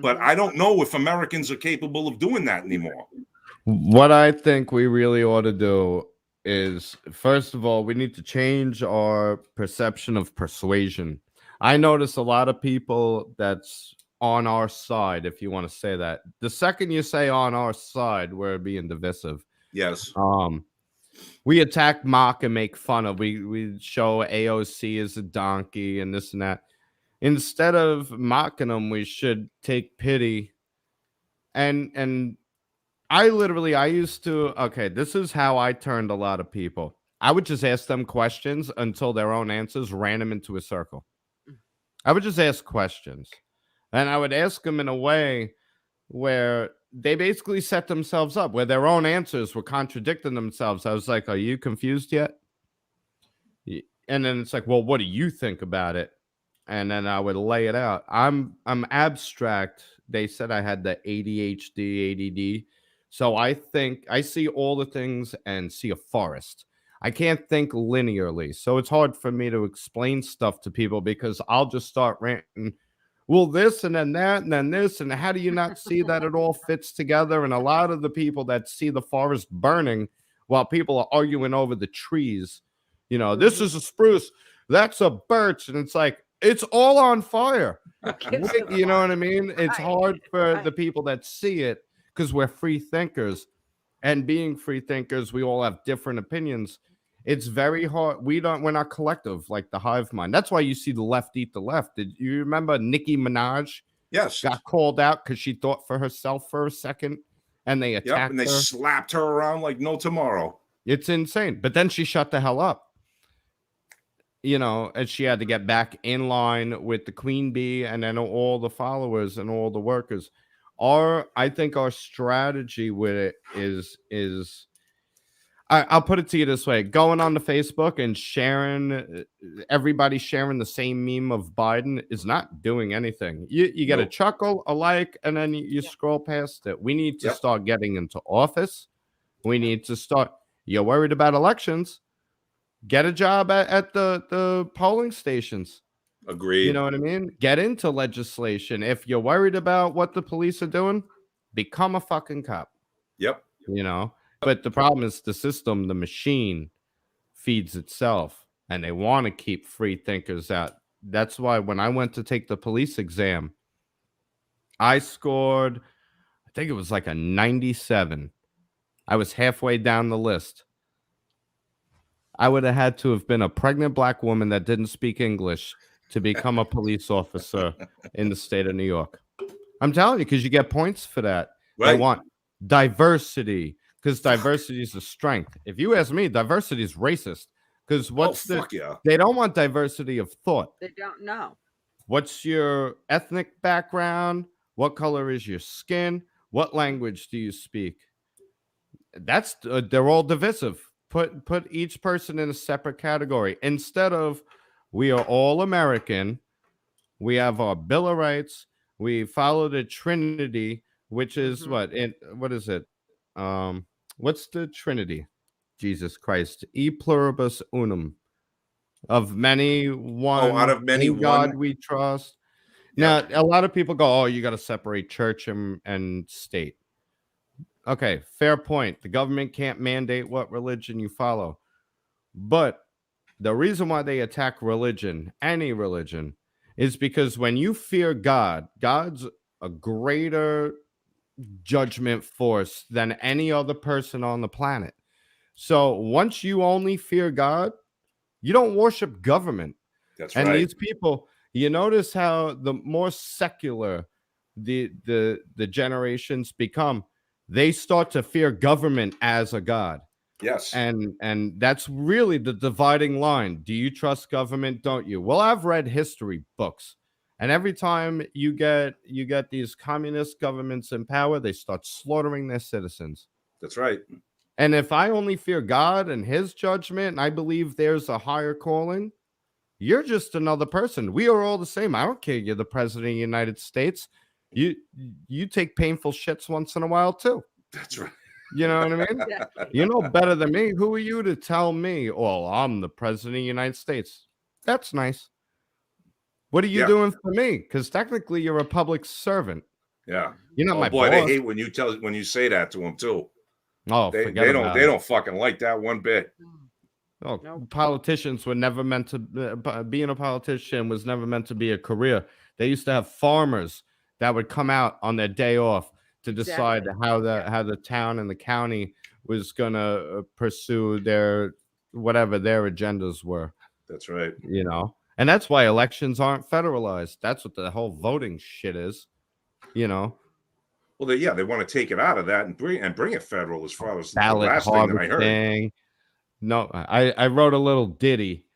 But I don't know if Americans are capable of doing that anymore.
What I think we really ought to do is, first of all, we need to change our perception of persuasion. I notice a lot of people that's on our side, if you want to say that. The second you say on our side, we're being divisive.
Yes.
We attack, mock, and make fun of. We show AOC as a donkey and this and that. Instead of mocking them, we should take pity. And I used to, this is how I turned a lot of people. I would just ask them questions until their own answers ran them into a circle. I would just ask questions. And I would ask them in a way where they basically set themselves up, where their own answers were contradicting themselves. I was like, are you confused yet? And then it's like, well, what do you think about it? and then I would lay it out. I'm abstract. They said I had the ADHD, ADD. So I think I see all the things and see a forest. I can't think linearly. So it's hard for me to explain stuff to people because I'll just start ranting. Well, this and then that and then this. And how do you not see that it all fits together? And a lot of the people that see the forest burning while people are arguing over the trees, you know, this is a spruce, that's a birch. And it's like, it's all on fire. You know what I mean? It's hard for the people that see it because we're free thinkers. And being free thinkers, we all have different opinions. It's very hard. We're not collective like the hive mind. That's why you see the left eat the left. Did you remember Nicki Minaj?
Yes.
Got called out because she thought for herself for a second and they attacked
and they
her.
slapped her around like no tomorrow.
It's insane. But then she shut the hell up. You know, and she had to get back in line with the queen bee and then all the followers and all the workers. I think our strategy with it is I'll put it to you this way: going on to Facebook and sharing, everybody sharing the same meme of Biden is not doing anything. You get a chuckle, a like, and then you scroll past it. We need to start getting into office. We need to start. You're worried about elections? Get a job at the polling stations.
Agreed.
You know what I mean? Get into legislation. If you're worried about what the police are doing, become a fucking cop.
Yep.
You know? But the problem is the system, the machine feeds itself, and they want to keep free thinkers out. That's why when I went to take the police exam, I scored, I think it was like a 97. I was halfway down the list. I would have had to have been a pregnant black woman that didn't speak English to become a police officer in the state of New York. I'm telling you, because you get points for that.
Right.
They want diversity, because diversity is a strength. If you ask me, diversity is racist. Because they don't want diversity of thought.
They don't know.
What's your ethnic background? What color is your skin? What language do you speak? That's they're all divisive. Put each person in a separate category instead of we are all American. We have our Bill of Rights. We follow the Trinity, which is what is it? What's the Trinity? Jesus Christ. E pluribus unum. Of many, one.
Out of many,
God
one.
we trust. Now, a lot of people go, oh, you got to separate church and state. Okay, fair point. The government can't mandate what religion you follow. But the reason why they attack religion, any religion, is because when you fear God, God's a greater judgment force than any other person on the planet. So once you only fear God, you don't worship government.
That's
right. And these people, you notice how the more secular the generations become, they start to fear government as a god.
Yes.
And that's really the dividing line. Do you trust government? Don't you? Well, I've read history books, and every time you get these communist governments in power, they start slaughtering their citizens.
That's right.
And if I only fear God and his judgment, and I believe there's a higher calling, you're just another person. We are all the same. I don't care. You're the president of the United States. You take painful shits once in a while too.
That's right.
You know what I mean? You know better than me. Who are you to tell me, well, I'm the president of the United States? That's nice. What are you doing for me? Because technically you're a public servant.
Yeah.
You're not my
boy,
boss.
They hate when you say that to them too.
Oh,
they don't fucking like that one bit.
Oh, politicians were never meant to being a politician was never meant to be a career. They used to have farmers that would come out on their day off to decide how the town and the county was gonna pursue their whatever their agendas were.
That's right.
You know, and that's why elections aren't federalized. That's what the whole voting shit is. You know.
Well, they want to take it out of that and bring it federal as far as
ballot
the last thing that I heard.
No, I wrote a little ditty.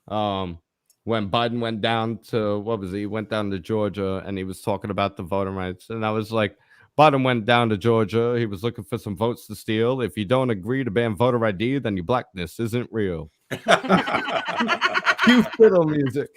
When Biden went down to, what was it? He went down to Georgia and he was talking about the voting rights. And I was like, Biden went down to Georgia. He was looking for some votes to steal. If you don't agree to ban voter ID, then your blackness isn't real. Cue fiddle music.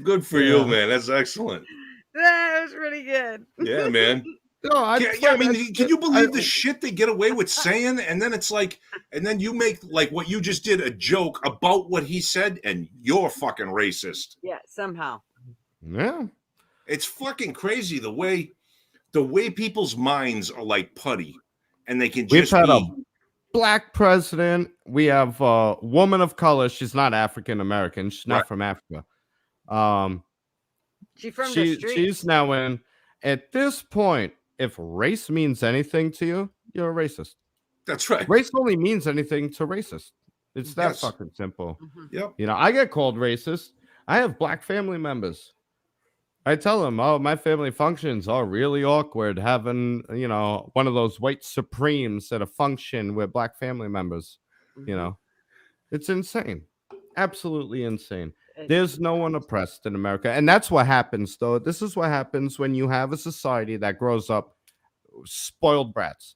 Good for you, man. That's excellent.
That was pretty good.
Yeah, man.
No,
I mean, can you believe the shit they get away with saying? And then it's like, and then you make like what you just did a joke about what he said, and you're fucking racist.
Yeah, somehow.
Yeah.
It's fucking crazy the way people's minds are like putty, and they can
We've
just
had
be.
a black president. We have a woman of color. She's not African American. She's not
Right.
from Africa.
She's from the street.
She's now in. At this point, if race means anything to you, you're a racist.
That's right.
Race only means anything to racist. It's that
Yes.
fucking simple.
Yep.
You know, I get called racist. I have black family members. I tell them, oh, my family functions are really awkward having, you know, one of those white supremes at a function with black family members. You know, it's insane. Absolutely insane. There's no one oppressed in America. And that's what happens, though. This is what happens when you have a society that grows up spoiled brats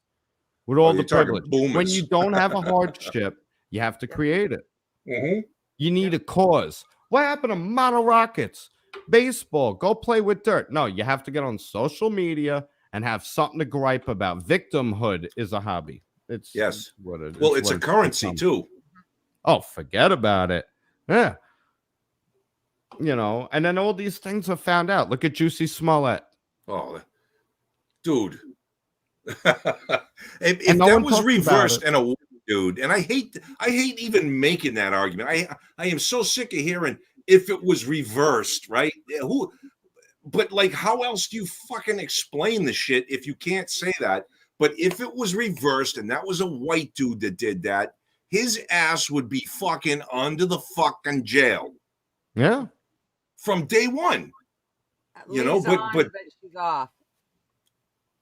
with all
you're
the
talking
privilege.
boomers.
When you don't have a hardship, you have to create it.
Mm-hmm.
You need a cause. What happened to model rockets? Baseball, go play with dirt. No, you have to get on social media and have something to gripe about. Victimhood is a hobby. It's
Yes.
what it is.
Well, it's a currency too.
Oh, forget about it. Yeah. You know, and then all these things are found out. Look at Juicy Smollett.
Oh, dude. if
And no
that
one
was
talks
reversed
about it.
and a dude, and I hate even making that argument. I am so sick of hearing if it was reversed, right? Who? But like, how else do you fucking explain the shit if you can't say that? But if it was reversed and that was a white dude that did that, his ass would be fucking under the fucking jail.
Yeah.
From day one. You know,
Lee's
but-
on,
but-
she's off.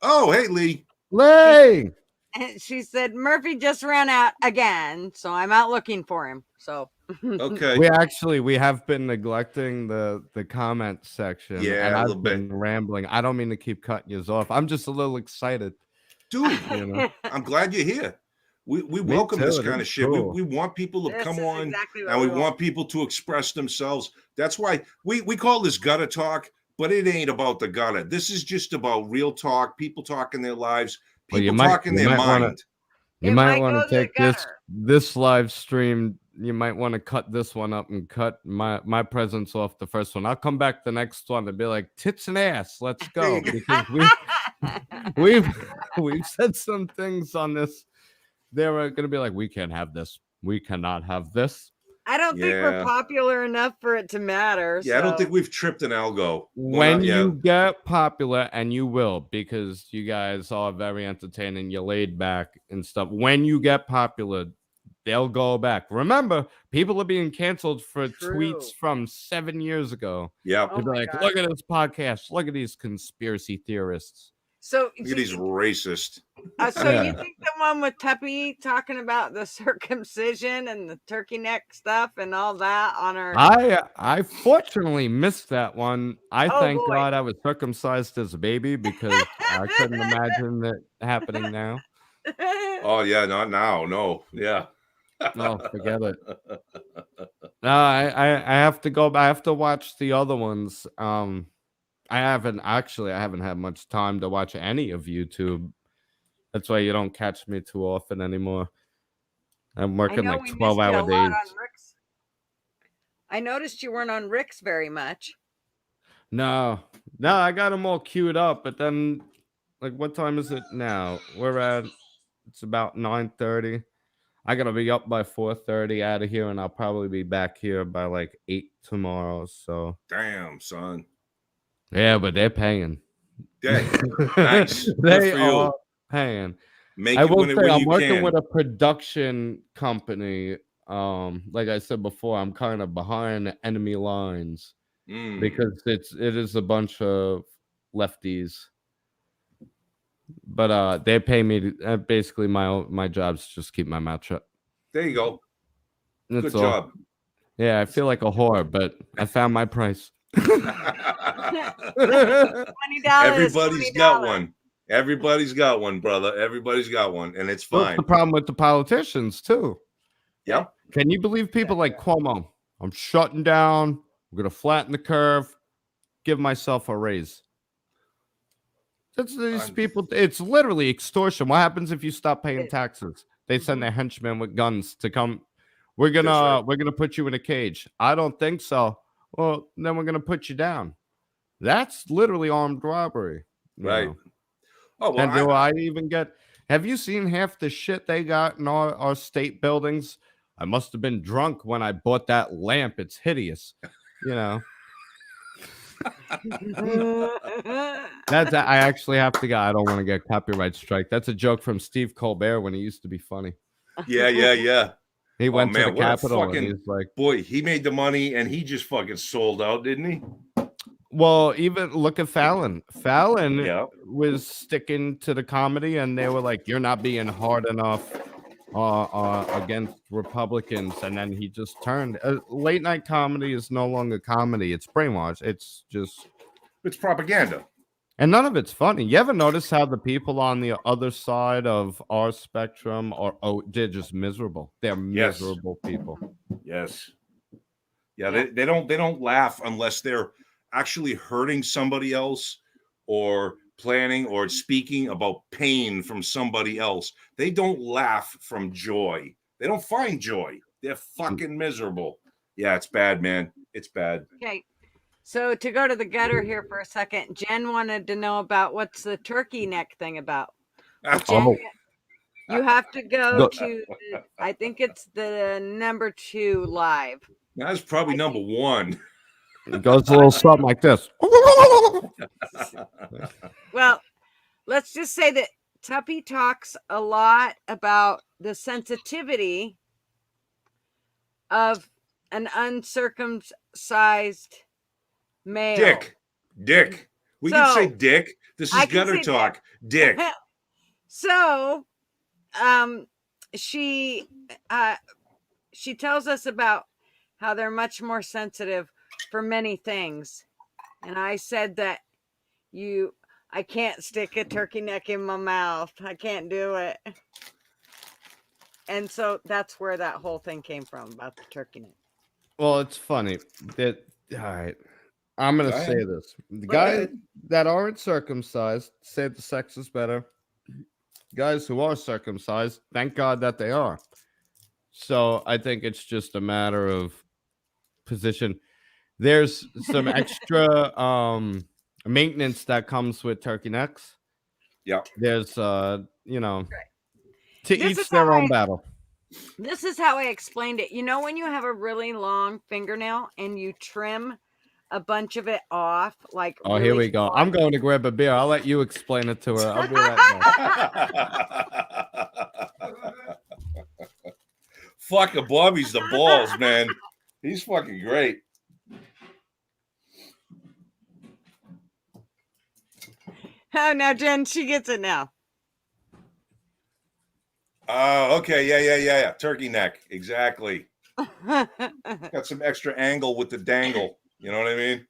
Oh, hey, Lee.
Lay.
And she said Murphy just ran out again, so I'm out looking for him. So
Okay.
We have been neglecting the comment section.
Yeah,
and
a
I've
little bit.
been rambling. I don't mean to keep cutting you off. I'm just a little excited.
Dude,
You know.
I'm glad you're here. We welcome this
too,
kind of
it's
shit.
cool.
We want people to
This
come
is
on
exactly what
and we
we want.
want people to express themselves. That's why we call this gutter talk, but it ain't about the gutter. This is just about real talk, people talking their lives,
Well,
people
you might-
talking
you
their
might wanna-
mind.
You
It
might
might
want
go
to
to the
take this
gutter.
live stream. You might want to cut this one up and cut my presence off the first one. I'll come back the next one and be like tits and ass. Let's go, because we've said some things on this. They were gonna be like, we can't have this. We cannot have this.
I don't think we're
Yeah.
popular enough for it to matter.
Yeah, I don't
so-
think we've tripped an algo. Well,
When
not yet.
you get popular, and you will, because you guys are very entertaining, you're laid back and stuff. When you get popular, they'll go back. Remember, people are being canceled for
True.
tweets from 7 years ago.
Yeah.
Oh
They'll be
my
like,
God.
look at this podcast. Look at these conspiracy theorists.
So,
Look at these racist.
so
Yeah.
you think the one with Tuppy talking about the circumcision and the turkey neck stuff and all that on her?
I fortunately missed that one. I
Oh,
thank
boy.
God I was circumcised as a baby, because I couldn't imagine that happening now.
Oh yeah, not now. No. Yeah.
No, forget it. No, I have to go. I have to watch the other ones. I haven't had much time to watch any of YouTube. That's why you don't catch me too often anymore. I'm
I
working
know
like
we missed
12-hour
you a lot
days.
on Rick's. I noticed you weren't on Rick's very much.
No, I got them all queued up, but then, like, what time is it now? It's about 9:30. I gotta be up by 4:30 out of here, and I'll probably be back here by like 8 tomorrow. So
Damn, son.
yeah, but they're paying.
Dang. Nice. Good
They
for you.
are paying.
Make
I
it
will
when,
say
when
I'm
you
working
can.
with a production company. Like I said before, I'm kind of behind enemy lines
Mm.
because it is a bunch of lefties. But they pay me to, basically my job's just keep my mouth shut.
There you go.
That's
Good
all.
job.
Yeah, I feel like a whore, but I found my price.
$20.
Everybody's got
$20.
one. Everybody's got one, brother. Everybody's got one, and it's
What's
fine.
the problem with the politicians too?
Yep.
Can you believe people like Cuomo? I'm shutting down We're going to flatten the curve, give myself a raise. That's these people. It's literally extortion. What happens if you stop paying taxes? They send their henchmen with guns to come. We're gonna put you in a cage. I don't think so. Well, then we're gonna put you down. That's literally armed robbery.
Right.
Know.
Oh, well,
and do I even get? Have you seen half the shit they got in our state buildings? I must have been drunk when I bought that lamp. It's hideous. You know. That's I actually have to go. I don't want to get copyright strike. That's a joke from Steve Colbert when he used to be funny.
Yeah.
He went to the Capitol
fucking,
and he's like,
boy, he made the money and he just fucking sold out, didn't he?
Well, even look at Fallon. Fallon was sticking to the comedy, and they were like, "You're not being hard enough against Republicans," and then he just turned. Late night comedy is no longer comedy; it's brainwash. It's
propaganda,
and none of it's funny. You ever notice how the people on the other side of our spectrum they're just miserable? They're miserable people.
Yes. Yeah, they don't laugh unless they're actually hurting somebody else or planning or speaking about pain from somebody else. They don't laugh from joy. They don't find joy. They're fucking miserable. Yeah, it's bad, man. It's bad.
Okay. So to go to the gutter here for a second, Jen wanted to know about what's the turkey neck thing about. Jen, you have to go to, I think it's the number 2 live.
That's probably number 1.
It goes a little something like this.
Well, let's just say that Tuppy talks a lot about the sensitivity of an uncircumcised male.
Dick. We can say dick. This is gutter talk. Dick.
So, she tells us about how they're much more sensitive for many things. And I said that I can't stick a turkey neck in my mouth. I can't do it. And so that's where that whole thing came from about the turkey neck.
Well, it's funny that, all right, I'm going to say this. The guys that aren't circumcised say the sex is better. Guys who are circumcised, thank God that they are. So I think it's just a matter of position. There's some extra maintenance that comes with turkey necks.
Yeah.
There's to each their own battle.
This is how I explained it. You know, when you have a really long fingernail and you trim a bunch of it off, like
really here we go. I'm going to grab a beer. I'll let you explain it to her. I'll be right back.
Fucking Bobby's the balls, man. He's fucking great.
Oh, now Jen, she gets it now.
Oh, okay. Yeah. Turkey neck. Exactly. Got some extra angle with the dangle. You know what I mean?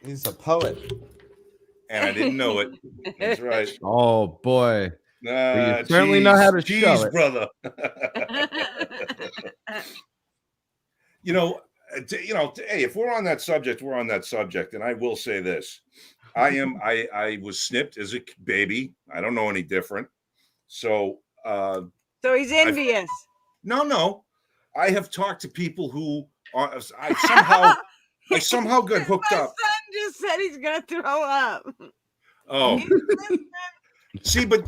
He's a poet.
And I didn't know it. That's right.
Oh, boy. You certainly know how to show it.
Brother. Hey, if we're on that subject, we're on that subject. And I will say this. I was snipped as a baby. I don't know any different. So
he's envious.
No. I have talked to people who are I somehow got hooked
My
up.
son just said he's gonna throw up.
Oh. See, but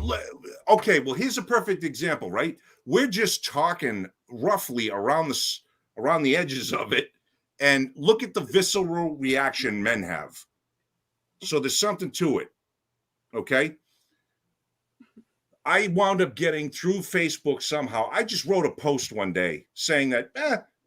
okay, well, here's a perfect example, right? We're just talking roughly around the edges of it, and look at the visceral reaction men have. So there's something to it. Okay. I wound up getting through Facebook somehow. I just wrote a post one day saying that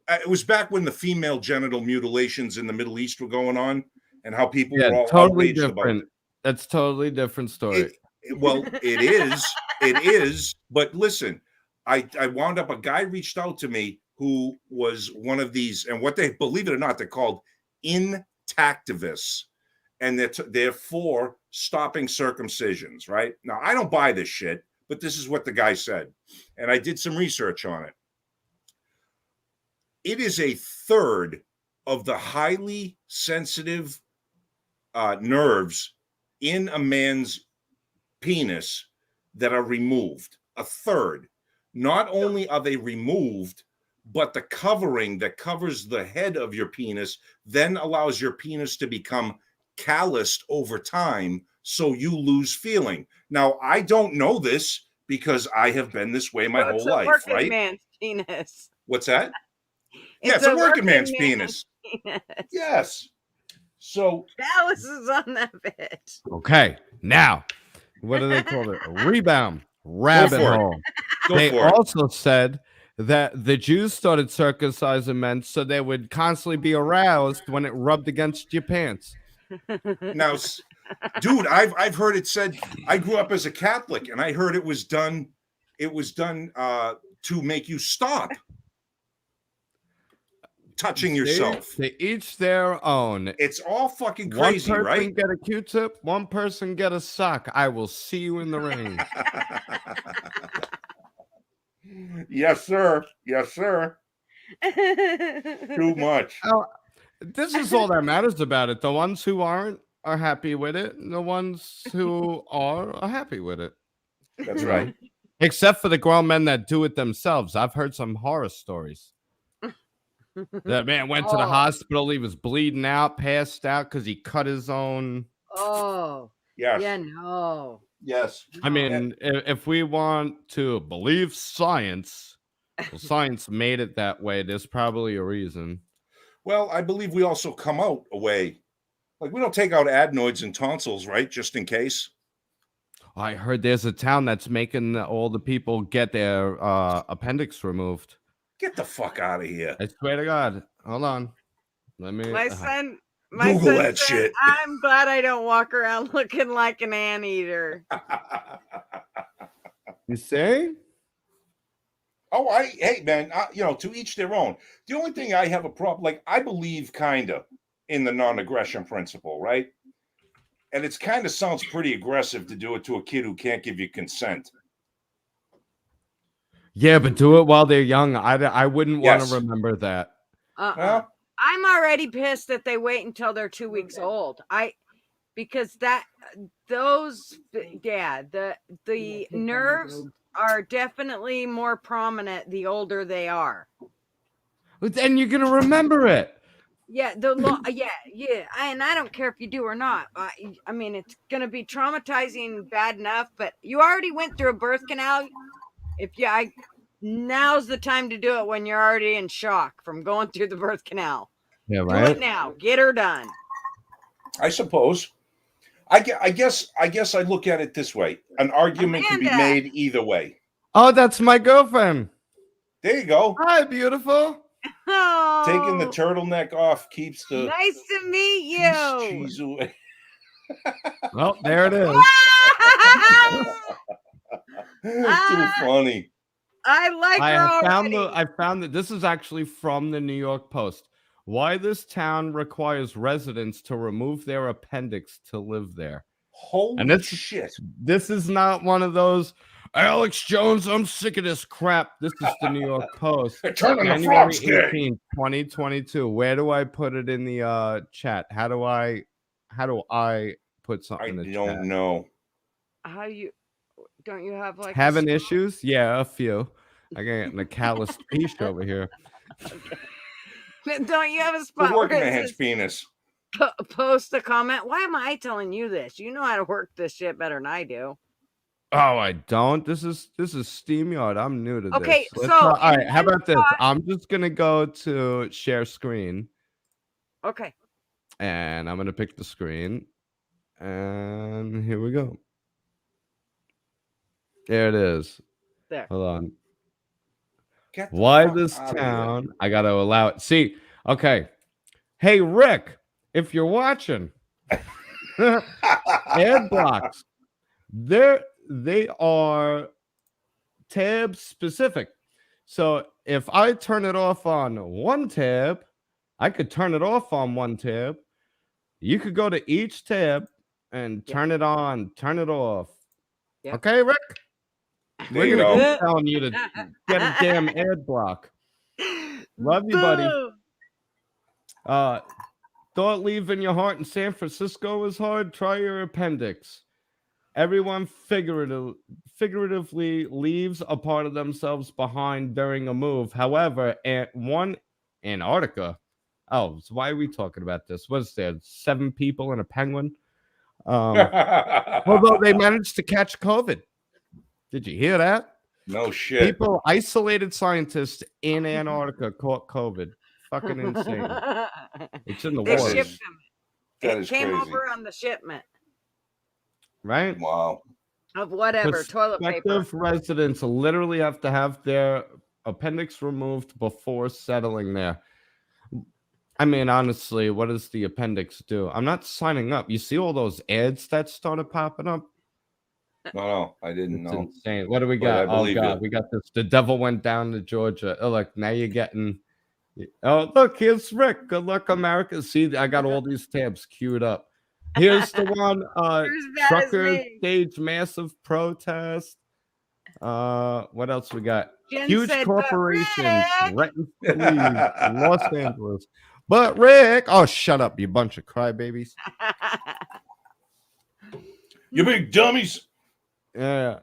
it was back when the female genital mutilations in the Middle East were going on, and how people were all
totally
outraged about it.
That's totally different story.
It is. But listen, I wound up, a guy reached out to me who was one of these, and what they, believe it or not, they're called intactivists, and they're for stopping circumcisions, right? Now, I don't buy this shit, but this is what the guy said. And I did some research on it. It is a third of the highly sensitive nerves in a man's penis that are removed. A third. Not only are they removed, but the covering that covers the head of your penis then allows your penis to become calloused over time, so you lose feeling. Now, I don't know this because I have been this way my whole life,
working
right?
Man's penis.
What's that? It's a working man's penis. Yes. So
Dallas is on that bit.
Okay, now what do they call it? A rebound rabbit
for it.
hole.
go
They
for it.
also said that the Jews started circumcising men so they would constantly be aroused when it rubbed against your pants.
Now, dude, I've heard it said. I grew up as a Catholic, and I heard it was done. It was done to make you stop touching yourself.
They each their own.
It's all fucking crazy,
one person
right?
get a Q-tip, one person get a sock. I will see you in the ring.
Yes, sir. Yes, sir. Too much.
This is all that matters about it. The ones who aren't are happy with it. And the ones who are happy with it.
That's right.
Except for the grown men that do it themselves. I've heard some horror stories. That man went to the hospital. He was bleeding out, passed out because he cut his own.
Oh.
Yes.
Yeah, no.
Yes.
I mean, if we want to believe science, well, science made it that way. There's probably a reason.
Well, I believe we also come out a way. Like, we don't take out adenoids and tonsils, right? Just in case.
I heard there's a town that's making all the people get their appendix removed.
Get the fuck out of here.
I swear to God. Hold on. Let me.
My son
Google that
said,
shit.
I'm glad I don't walk around looking like an anteater.
You say?
Oh, hey, man, to each their own. The only thing I have a problem, like, I believe kind of in the non-aggression principle, right? And it's kind of sounds pretty aggressive to do it to a kid who can't give you consent.
Yeah, but do it while they're young. I wouldn't want
Yes.
to remember that.
Well,
I'm already pissed that they wait until they're 2 weeks old. Because the nerves are definitely more prominent the older they are.
But then you're gonna remember it.
Yeah, yeah, and I don't care if you do or not. I mean, it's gonna be traumatizing bad enough, but you already went through a birth canal. Now's the time to do it when you're already in shock from going through the birth canal.
Yeah,
Do it now. Get her done.
I suppose. I guess I look at it this way. An argument can be
Amanda.
made either way.
Oh, that's my girlfriend.
There you go.
Hi, beautiful.
Oh,
Taking the turtleneck off keeps the
nice to meet
cheese
you.
away.
Well, there it is.
Too funny.
I like her already.
I found that this is actually from the New York Post. Why this town requires residents to remove their appendix to live there.
Holy
And it's-
shit.
This is not one of those Alex Jones, I'm sick of this crap. This is the New York Post.
They're turning the
January
frogs gay.
18th, 2022. Where do I put it in the chat? How do I put
I
something in the
don't
chat?
know.
Don't you have like
Having issues? Yeah, a few. I got a calloused piece over here.
Don't you have a
The
spot
working
where it
man's
says
penis.
post a comment? Why am I telling you this? You know how to work this shit better than I do.
Oh, I don't. This is SteamYard. I'm new to
Okay,
this.
so
All right,
in
how
this
about this?
spot-
I'm just gonna go to share screen,
Okay.
and I'm gonna pick the screen, and here we go. There it is.
There.
Hold on.
Get the
Why
fuck
this
outta here.
town? I gotta allow it. See, okay. Hey Rick, if you're watching, ad blocks. They are tab specific. So if I turn it off on one tab, I could turn it off on one tab. You could go to each tab and
Yeah.
turn it on, turn it off.
Yeah.
Okay, Rick?
There
We're
you
gonna
go.
keep telling you to get a damn ad block. Love you, buddy.
Boo.
Thought leaving your heart in San Francisco was hard? Try your appendix. Everyone figuratively leaves a part of themselves behind during a move. However, Antarctica. Oh, so why are we talking about this? What's there? 7 people and a penguin? Although they managed to catch COVID. Did you hear that?
No shit.
People, isolated scientists in Antarctica caught COVID. Fucking insane. It's in the
They
water.
shipped them.
That
It
is
came
crazy.
over on the shipment
Right?
Wow.
of whatever toilet paper.
Prospective residents literally have to have their appendix removed before settling there. I mean, honestly, what does the appendix do? I'm not signing up. You see all those ads that started popping up?
No, I didn't
It's
know.
insane. What do we
But I
got? Oh,
believe
God.
you.
We got this. The devil went down to Georgia. Oh, look, now you're getting... Oh, look, here's Rick. Good luck, America. See, I got all these tabs queued up. Here's the one.
Who's bad as
Truckers
me?
stage massive protest. What else we got?
Jen
Huge
said, "But
corporations
Rick!"
threaten to leave Los Angeles. But Rick, oh, shut up, you bunch of crybabies.
You big dummies.
Yeah,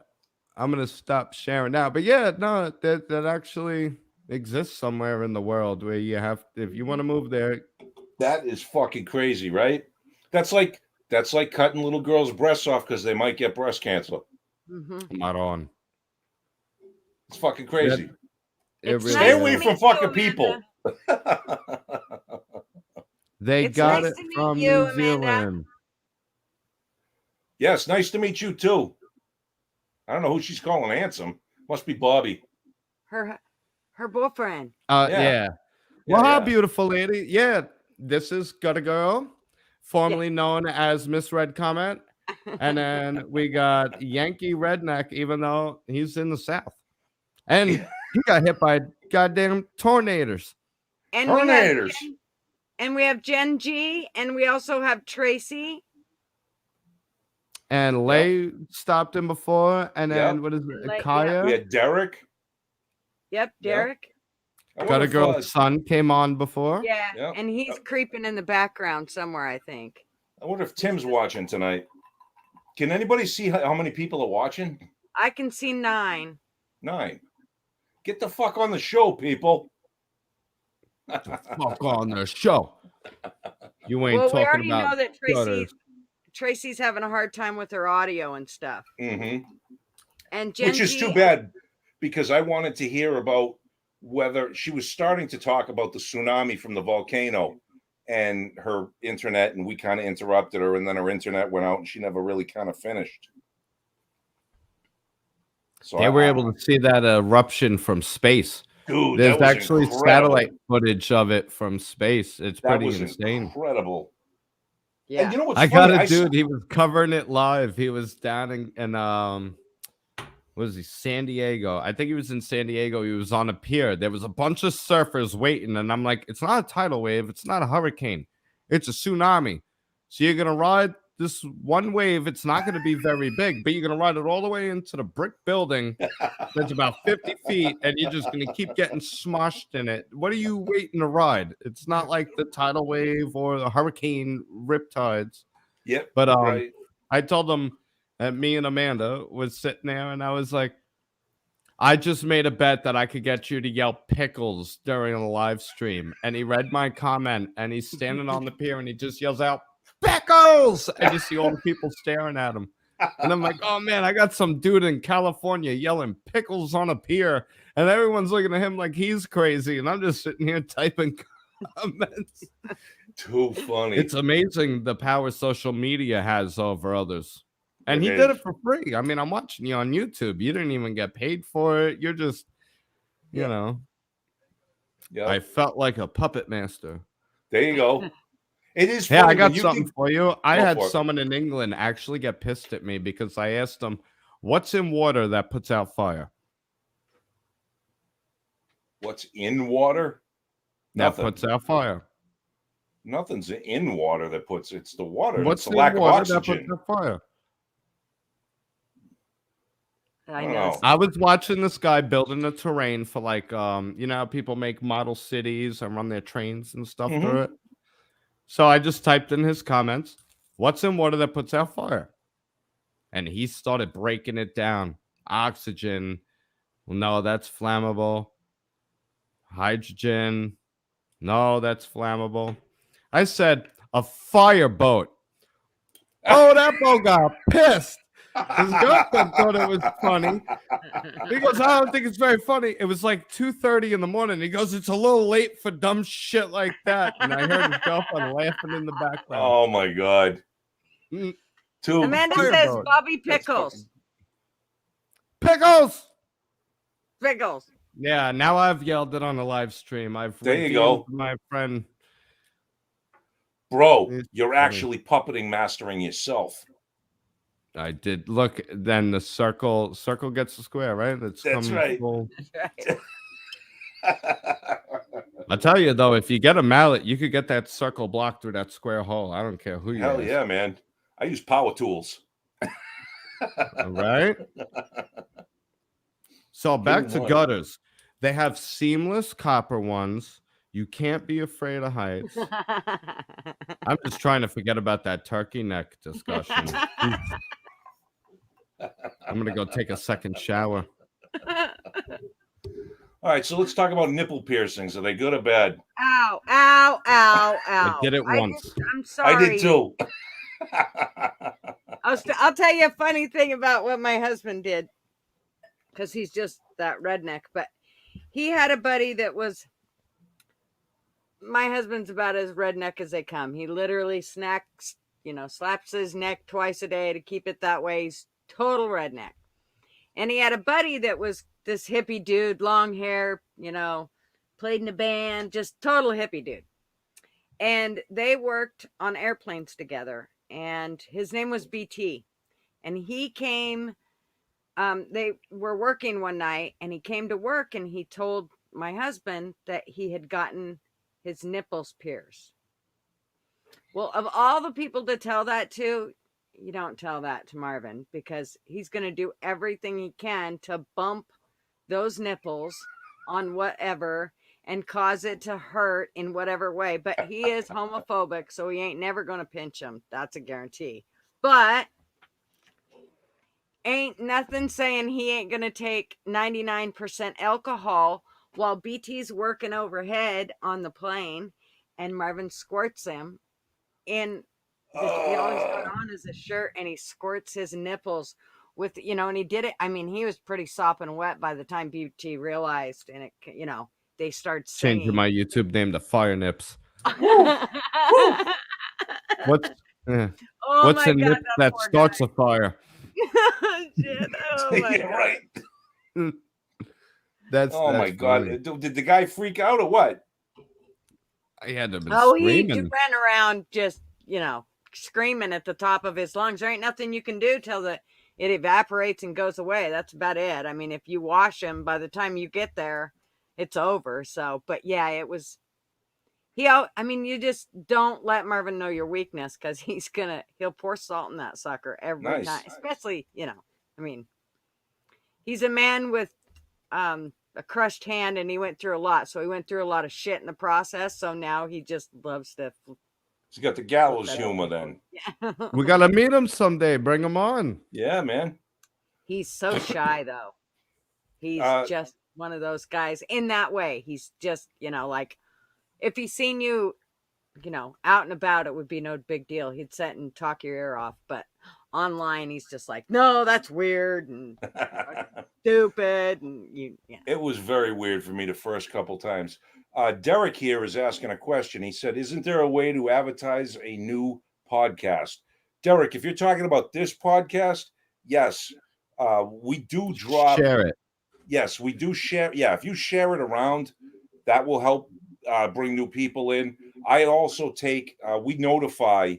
I'm gonna stop sharing now. But yeah, no, that actually exists somewhere in the world where you have, if you want to move there.
That is fucking crazy, right? That's like cutting little girls' breasts off because they might get breast cancer.
Mhm.
Not on.
It's fucking crazy.
It
It's
really
Stay
nice
is.
away
to
from
meet you,
fucking people.
They
It's
got
nice
it
to meet
from
you,
New
Amanda.
Zealand.
Yes, nice to meet you too. I don't know who she's calling handsome. Must be Bobby.
Her boyfriend.
Yeah.
Yeah. Well, how
yeah.
beautiful, lady. Yeah, this is Gutter Girl, formerly known as Miss Red Comment. And then we got Yankee Redneck, even though he's in the South. And he got hit by goddamn tornadoes.
And
Tornadoes.
we have Jen G, and we also have Tracy.
And Lay stopped him before. And then,
Yep.
what is
And
it?
Lay-
Kaya.
We had Derek.
Yep,
Yep.
Derek.
I wonder
Gutter
if,
Girl's son came on before.
Yeah,
Yep.
and he's creeping in the background somewhere, I think.
I wonder if Tim's watching tonight. Can anybody see how many people are watching?
I can see 9.
9. Get the fuck on the show, people.
Fuck on the show. You ain't
Well, we
talking
already know
about
that
gutters.
Tracy's having a hard time with her audio and stuff.
Mm-hmm.
And Jen
Which is
G,
too bad because I wanted to hear about whether she was starting to talk about the tsunami from the volcano and her internet, and we kind of interrupted her, and then her internet went out and she never really kind of finished. So
They were able to see that eruption from space.
dude,
There's
that was
actually
incredible.
satellite footage of it from space. It's
That
pretty
was
insane.
incredible.
yeah.
And you know what's
I
funny?
got a
I saw-
dude. He was covering it live. He was down in what is he? San Diego. I think he was in San Diego. He was on a pier. There was a bunch of surfers waiting, and I'm like, it's not a tidal wave. It's not a hurricane. It's a tsunami. So you're gonna ride this one wave. It's not gonna be very big, but you're gonna ride it all the way into the brick building that's about 50 feet, and you're just gonna keep getting smushed in it. What are you waiting to ride? It's not like the tidal wave or the hurricane riptides.
Yep.
But
right.
I told them that me and Amanda was sitting there, and I was like, I just made a bet that I could get you to yell pickles during a live stream. And he read my comment, and he's standing on the pier, and he just yells out, pickles! And you see all the people staring at him. And I'm like, oh, man, I got some dude in California yelling pickles on a pier, and everyone's looking at him like he's crazy, and I'm just sitting here typing comments.
Too funny.
It's amazing the power social media has over others. And
It
he did
is.
it for free. I mean, I'm watching you on YouTube. You didn't even get paid for it. You're just, you
Yeah.
know,
Yep.
I felt like a puppet master.
There you go. It is
Hey, I
funny
got
when you
something
can-
for you. I
Go
had
for it.
someone in England actually get pissed at me because I asked them, what's in water that puts out fire?
What's in water?
That
Nothing.
puts out fire.
Nothing's in water that puts it's the water.
What's
It's the
in
lack of
water that
oxygen.
puts out fire?
I
Oh.
know.
I was watching this guy building a terrain for like you know how people make model cities and run their trains and stuff through it. So I just typed in his comments, what's in water that puts out fire? And he started breaking it down. Oxygen. Well, no, that's flammable. Hydrogen. No, that's flammable. I said a fireboat. Oh, that boat got pissed. His girlfriend thought it was funny. He goes, I don't think it's very funny. It was like 2:30 in the morning. He goes, it's a little late for dumb shit like that. And I heard his girlfriend laughing in the background.
Oh my God.
Mm.
Amanda says
Fireboat.
Bobby
That's
Pickles.
Pickles.
Pickles.
Yeah, now I've yelled it on the live stream. I've
There you go.
redeemed my friend.
Bro,
It's
you're
funny.
actually puppeting mastering yourself.
I did. Look, then the circle gets the square, right?
That's
come
right.
full-
Right.
I tell you though, if you get a mallet, you could get that circle block through that square hole. I don't care who you
Hell
ask.
yeah, man. I use power tools.
All right. So back to
one.
gutters. They have seamless copper ones. You can't be afraid of heights. I'm just trying to forget about that turkey neck discussion. I'm gonna go take a second shower.
All right, so let's talk about nipple piercings. Are they good or bad?
Ow, ow, ow, ow.
I did it once.
I'm sorry.
I did too.
I'll tell you a funny thing about what my husband did, because he's just that redneck. But he had a buddy that was, my husband's about as redneck as they come. He literally slaps his neck twice a day to keep it that way. He's total redneck. And he had a buddy that was this hippie dude, long hair, played in a band, just total hippie dude. And they worked on airplanes together. And his name was BT. And he came, they were working one night and he came to work and he told my husband that he had gotten his nipples pierced. Well, of all the people to tell that to, you don't tell that to Marvin, because he's going to do everything he can to bump those nipples on whatever and cause it to hurt in whatever way. But he is homophobic, so he ain't never going to pinch him. That's a guarantee. But ain't nothing saying he ain't going to take 99% alcohol while BT's working overhead on the plane and Marvin squirts him in. He always got on as a shirt and he squirts his nipples with, and he did it. I mean, he was pretty sopping wet by the time BT realized, and it, they started singing.
Changing my YouTube name to Fire Nips. What's
my
a nip
God,
that
poor
starts
guy.
a fire?
Shit. Oh my
Yeah,
God.
right.
That's
my God.
funny.
Did the guy freak out or what?
I had to have been
Oh, he
screaming.
ran around just, screaming at the top of his lungs. There ain't nothing you can do till it evaporates and goes away. That's about it. I mean, if you wash him, by the time you get there, it's over. So, but yeah, it was. You just don't let Marvin know your weakness, because he'll pour salt in that sucker every
Nice.
time. Especially, he's a man with a crushed hand, and he went through a lot. So he went through a lot of shit in the process. So now he just loves to.
He's got the gallows humor then.
We gotta meet him someday. Bring him on.
Yeah, man.
He's so shy, though. He's just one of those guys in that way. He's just, like, if he's seen you, out and about, it would be no big deal. He'd sit and talk your ear off. But online, he's just like, no, that's weird and stupid. And
It was very weird for me the first couple times. Derek here is asking a question. He said, isn't there a way to advertise a new podcast? Derek, if you're talking about this podcast, yes, we do drop.
Share it.
Yes, we do share. Yeah, if you share it around, that will help bring new people in. I also take, we notify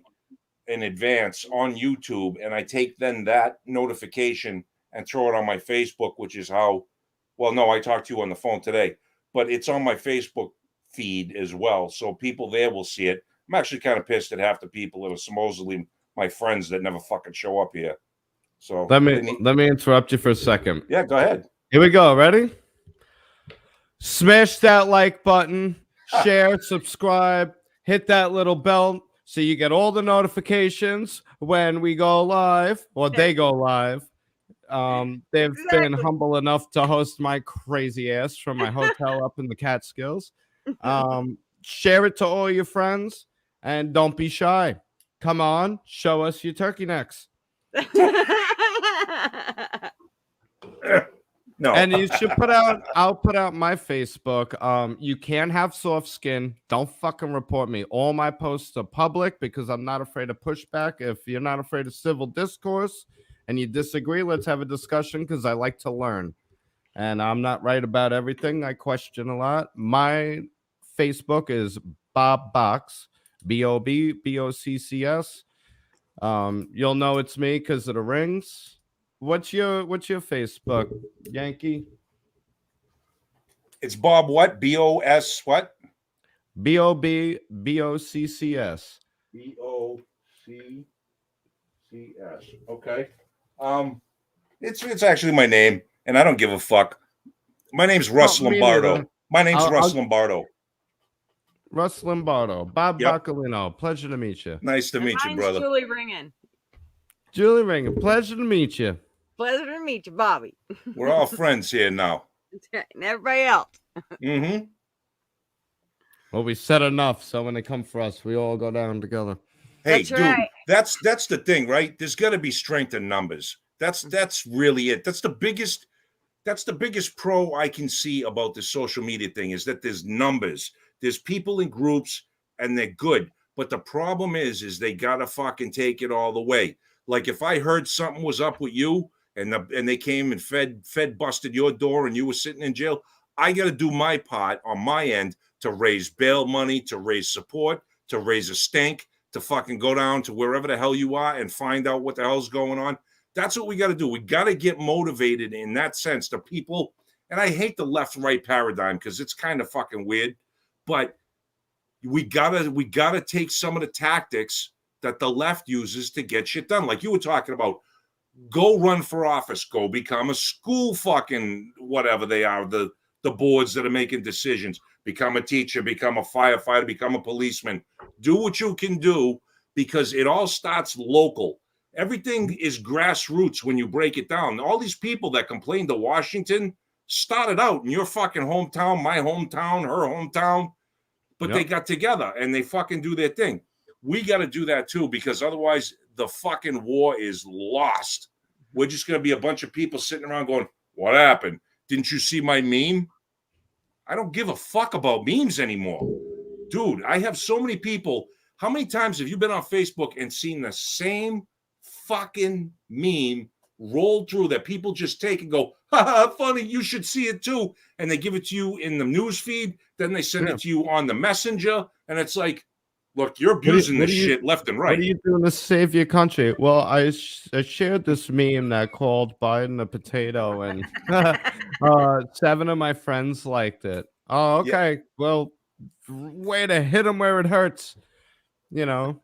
in advance on YouTube, and I take then that notification and throw it on my Facebook, which is how, I talked to you on the phone today, but it's on my Facebook feed as well. So people there will see it. I'm actually kind of pissed at half the people that are supposedly my friends that never fucking show up here. So
Let me interrupt you for a second.
Yeah, go ahead.
Here we go. Ready? Smash that like button, share, subscribe, hit that little bell so you get all the notifications when we go live or they go live. They've been humble enough to host my crazy ass from my hotel up in the Catskills. Share it to all your friends and don't be shy. Come on, show us your turkey necks.
No.
And you should I'll put out my Facebook. You can have soft skin. Don't fucking report me. All my posts are public because I'm not afraid of pushback. If you're not afraid of civil discourse and you disagree, let's have a discussion because I like to learn. And I'm not right about everything. I question a lot. My Facebook is Bob Box, BOBBOCCS. You'll know it's me because of the rings. What's your Facebook, Yankee?
It's Bob what? BOS what?
BOBBOCCS.
BOCCS. Okay. It's actually my name, and I don't give a fuck. My name's Russ Lombardo. My name's Russ Lombardo.
Russ Lombardo. Bob Bacalino. Pleasure to meet you.
Nice to meet you, brother.
Julie Ringen.
Julie Ringen. Pleasure to meet you.
Pleasure to meet you, Bobby.
We're all friends here now.
And everybody else.
Mm-hmm.
Well, we said enough, so when they come for us, we all go down together.
Hey,
That's
dude,
right.
that's the thing, right? There's got to be strength in numbers. That's really it. That's the biggest pro I can see about the social media thing is that there's numbers. There's people in groups and they're good. But the problem is they got to fucking take it all the way. Like if I heard something was up with you and they came and Fed busted your door and you were sitting in jail, I got to do my part on my end to raise bail money, to raise support, to raise a stink, to fucking go down to wherever the hell you are and find out what the hell's going on. That's what we got to do. We got to get motivated in that sense. The people, and I hate the left-right paradigm because it's kind of fucking weird, but we gotta take some of the tactics that the left uses to get shit done. Like you were talking about, go run for office, go become a school fucking whatever they are, the boards that are making decisions, become a teacher, become a firefighter, become a policeman. Do what you can do because it all starts local. Everything is grassroots when you break it down. All these people that complained to Washington started out in your fucking hometown, my hometown, her hometown, but they got together and they fucking do their thing. We got to do that too because otherwise the fucking war is lost. We're just going to be a bunch of people sitting around going, what happened? Didn't you see my meme? I don't give a fuck about memes anymore. Dude, I have so many people. How many times have you been on Facebook and seen the same fucking meme rolled through that people just take and go, haha, funny, you should see it too. And they give it to you in the news feed. Then they send it to you on the messenger. And it's like, look, you're abusing this shit left and right.
What are you doing to save your country? Well, I shared this meme that called Biden a potato, and 7 of my friends liked it. Oh, okay. Yeah. Well, way to hit them where it hurts. You know,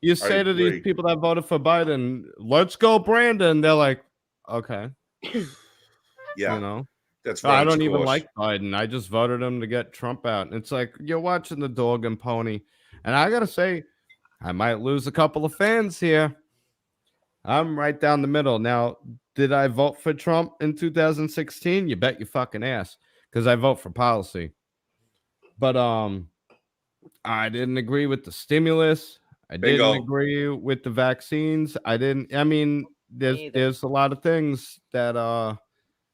you say to these people that voted for Biden, let's go, Brandon. They're like, okay.
Yeah.
You know?
That's right.
I don't even like Biden. I just voted him to get Trump out. And it's like, you're watching the dog and pony. And I got to say, I might lose a couple of fans here. I'm right down the middle. Now, did I vote for Trump in 2016? You bet your fucking ass. Because I vote for policy. But I didn't agree with the stimulus. I didn't agree with the vaccines. There's a lot of things that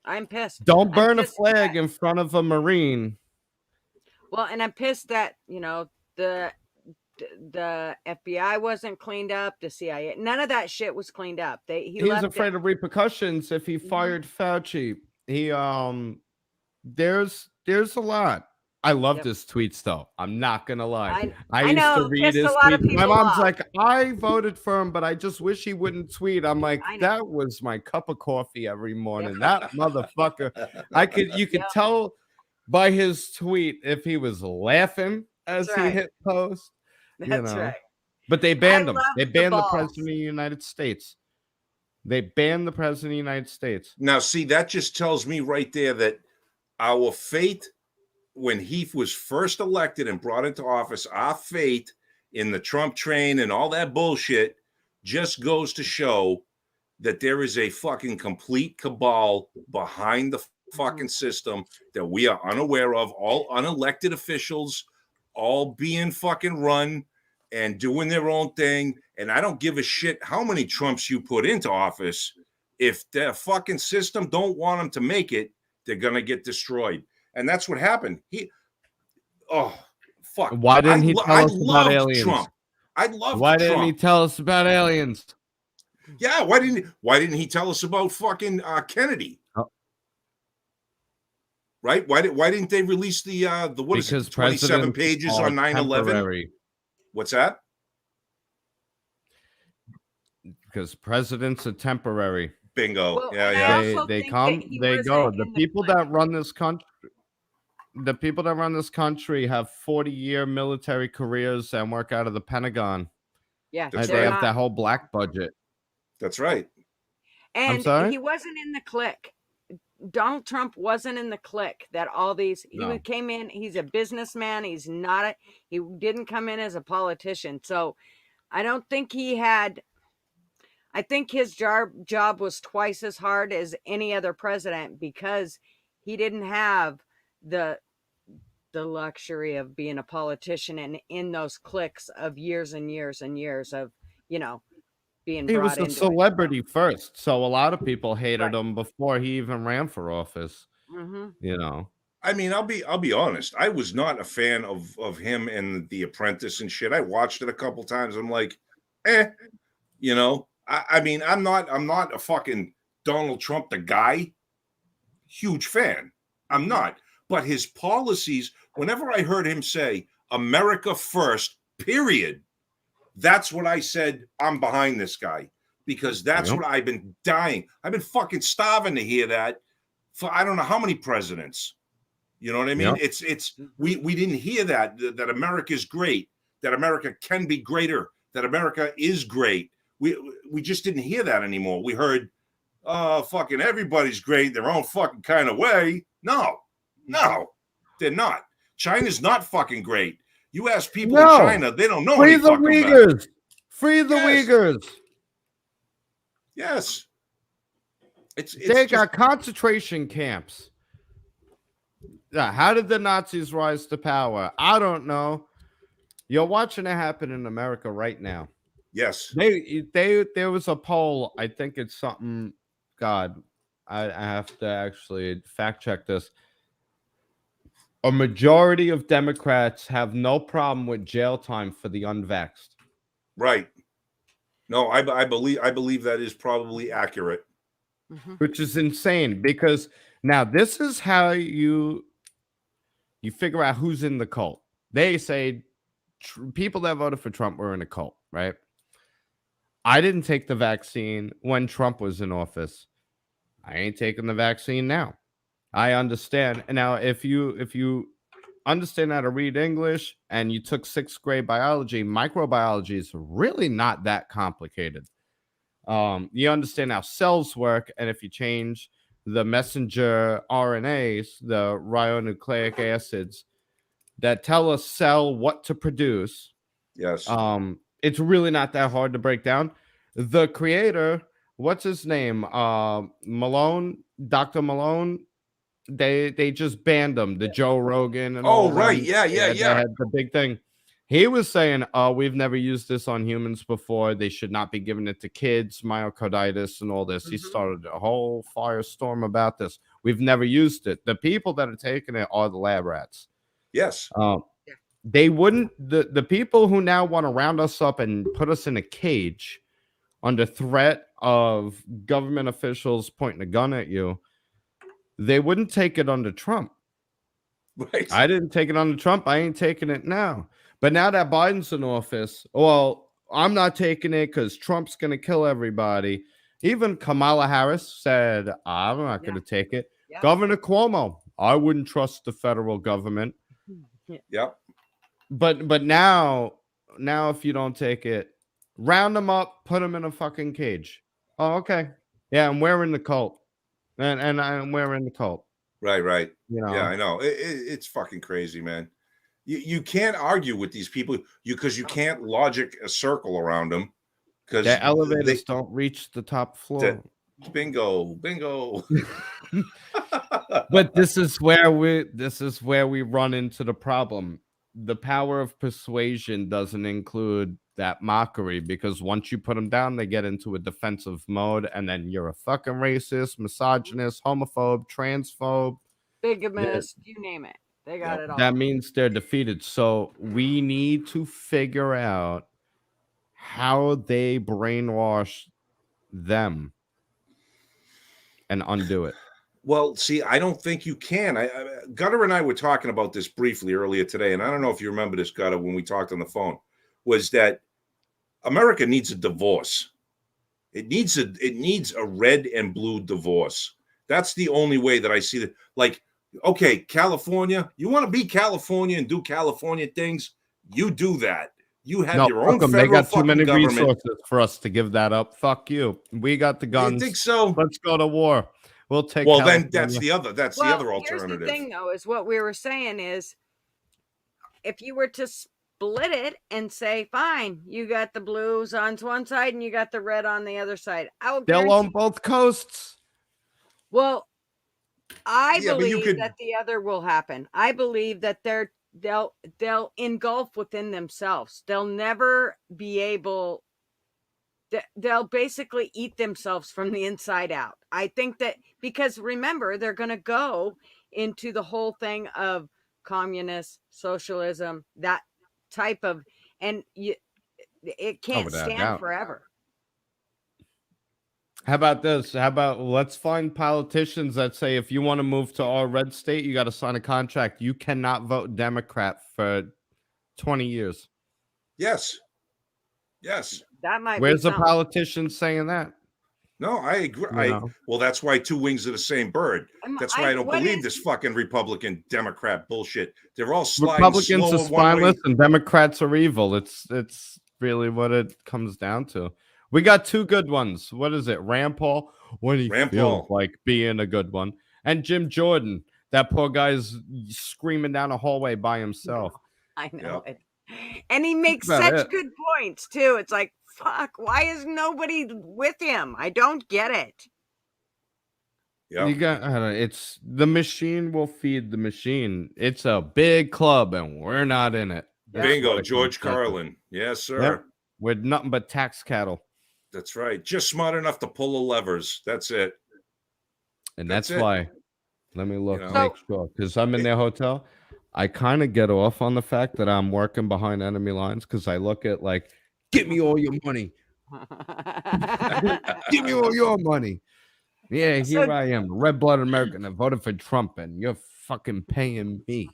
I'm pissed.
Don't burn a flag in front of a Marine.
Well, and I'm pissed that, you know, the FBI wasn't cleaned up, the CIA, none of that shit was cleaned up. He
was afraid of repercussions if he fired Fauci. There's a lot. I loved his tweets though. I'm not gonna lie. I used to read his tweets. My mom's like, I voted for him, but I just wish he wouldn't tweet. I'm like, that was my cup of coffee every morning. That motherfucker. You could tell by his tweet if he was laughing as he hit post.
That's right.
But they banned him. They banned the president of the United States. They banned the president of the United States.
Now, see, that just tells me right there that our faith, when he was first elected and brought into office, our faith in the Trump train and all that bullshit just goes to show that there is a fucking complete cabal behind the fucking system that we are unaware of, all unelected officials, all being fucking run and doing their own thing. And I don't give a shit how many Trumps you put into office. If the fucking system don't want them to make it, they're going to get destroyed. And that's what happened. Fuck.
Why didn't he tell us about aliens?
Trump. I love
Why
Trump.
didn't he tell us about aliens?
Yeah, why didn't he tell us about fucking Kennedy?
Oh.
Right? Why didn't they release the what is it? 27 pages on 9/11? What's that?
Because presidents are temporary.
Bingo.
Well,
yeah,
and
yeah.
I also
They
think
come,
that he
they
wasn't
go.
in
The
the
people
clique.
that run this country, the people that run this country have 40-year military careers and work out of the Pentagon.
Yeah,
That's
They
they're
have
not.
that whole black budget.
That's right.
And
sorry?
he wasn't in the clique. Donald Trump wasn't in the clique that all these
No.
he came in, he's a businessman, he didn't come in as a politician. So I don't think I think his job was twice as hard as any other president because he didn't have the luxury of being a politician and in those cliques of years and years and years of, being
He
brought
was a
into
celebrity first, so a lot of people hated
Right.
him before he even ran for office.
it.
I mean, I'll be honest. I was not a fan of him and The Apprentice and shit. I watched it a couple times. I'm like, I mean, I'm not a fucking Donald Trump the guy. Huge fan. I'm not. But his policies, whenever I heard him say America first, period, that's what I said. I'm behind this guy because that's what I've been dying. I've been fucking starving to hear that for I don't know how many presidents. You know what I mean?
Yep.
It's we didn't hear that America is great, that America can be greater, that America is great. We just didn't hear that anymore. We heard, fucking everybody's great their own fucking kind of way. No, they're not. China's not fucking great. You ask people in China, they don't know
Free
any
the
fucking
Uyghurs.
better.
Free the
Yes.
Uyghurs.
Yes. It's
They
just,
got concentration camps. Yeah, how did the Nazis rise to power? I don't know. You're watching it happen in America right now.
yes.
There was a poll. I think it's something. God, I have to actually fact check this. A majority of Democrats have no problem with jail time for the unvaxxed.
Right. No, I believe that is probably accurate.
Which is insane because now this is how you figure out who's in the cult. They say people that voted for Trump were in a cult, right? I didn't take the vaccine when Trump was in office. I ain't taking the vaccine now. I understand. And now if you understand how to read English and you took 6th grade biology, microbiology is really not that complicated. You understand how cells work, and if you change the messenger RNAs, the ribonucleic acids that tell a cell what to produce,
Yes.
it's really not that hard to break down. The creator, what's his name? Malone, Dr. Malone. They just banned him. The Joe Rogan and all
right.
them.
Yeah.
They had the big thing. He was saying, we've never used this on humans before. They should not be giving it to kids, myocarditis and all this. He started a whole firestorm about this. We've never used it. The people that are taking it are the lab rats.
Yes.
They wouldn't, the people who now want to round us up and put us in a cage under threat of government officials pointing a gun at you, they wouldn't take it under Trump.
Right.
I didn't take it under Trump. I ain't taking it now. But now that Biden's in office, well, I'm not taking it because Trump's going to kill everybody. Even Kamala Harris said, I'm not going to take it.
Yeah.
Governor Cuomo, I wouldn't trust the federal government.
Yep.
But now if you don't take it, round them up, put them in a fucking cage. Oh, okay. Yeah, I'm wearing the cult, and I'm wearing the cult.
Right.
You know.
Yeah, I know. It's fucking crazy, man. You can't argue with these people because you can't logic a circle around them because
The elevators don't reach the top floor.
Bingo.
But this is where we run into the problem. The power of persuasion doesn't include that mockery, because once you put them down, they get into a defensive mode, and then you're a fucking racist, misogynist, homophobe, transphobe,
Bigamist, you name it. They got it all.
that means they're defeated. So we need to figure out how they brainwash them and undo it.
Well, see, I don't think you can. Gutter and I were talking about this briefly earlier today, and I don't know if you remember this, Gutter, when we talked on the phone, was that America needs a divorce. It needs a red and blue divorce. That's the only way that I see that. Like, okay, California, you want to be California and do California things? You do that. You have your own federal
They got too many
government.
resources for us to give that up. Fuck you. We got the guns.
You think so?
Let's go to war. We'll take.
Well,
California.
then that's the other alternative.
Here's the thing, though, is what we were saying is, if you were to split it and say, fine, you got the blues on one side and you got the red on the other side,
they'll own both coasts.
Well, I believe that the other will happen. I believe that they'll engulf within themselves. They'll never be able. They'll basically eat themselves from the inside out. I think that, because remember, they're going to go into the whole thing of communist socialism, that type of, and it can't stand forever.
How about this? How about let's find politicians that say, if you want to move to our red state, you got to sign a contract. You cannot vote Democrat for 20 years.
Yes.
That might.
Where's the politician saying that?
No, I agree. Well, that's why two wings of the same bird. That's why I don't believe this fucking Republican Democrat bullshit. They're all sliding.
Republicans are spineless and Democrats are evil. It's really what it comes down to. We got two good ones. What is it? Rand Paul. What do you feel like being a good one? And Jim Jordan. That poor guy's screaming down a hallway by himself.
I know it. And he makes such good points too. It's like, fuck, why is nobody with him? I don't get it.
Yeah, it's the machine will feed the machine. It's a big club and we're not in it.
Bingo, George Carlin. Yes, sir. Yep.
We're nothing but tax cattle.
That's right. Just smart enough to pull the levers. That's it.
And that's why. Let me look, make sure, because I'm in their hotel. I kind of get off on the fact that I'm working behind enemy lines, because I look at like, give me all your money. Give me all your money. Yeah, here I am, red-blooded American. I voted for Trump, and you're fucking paying me.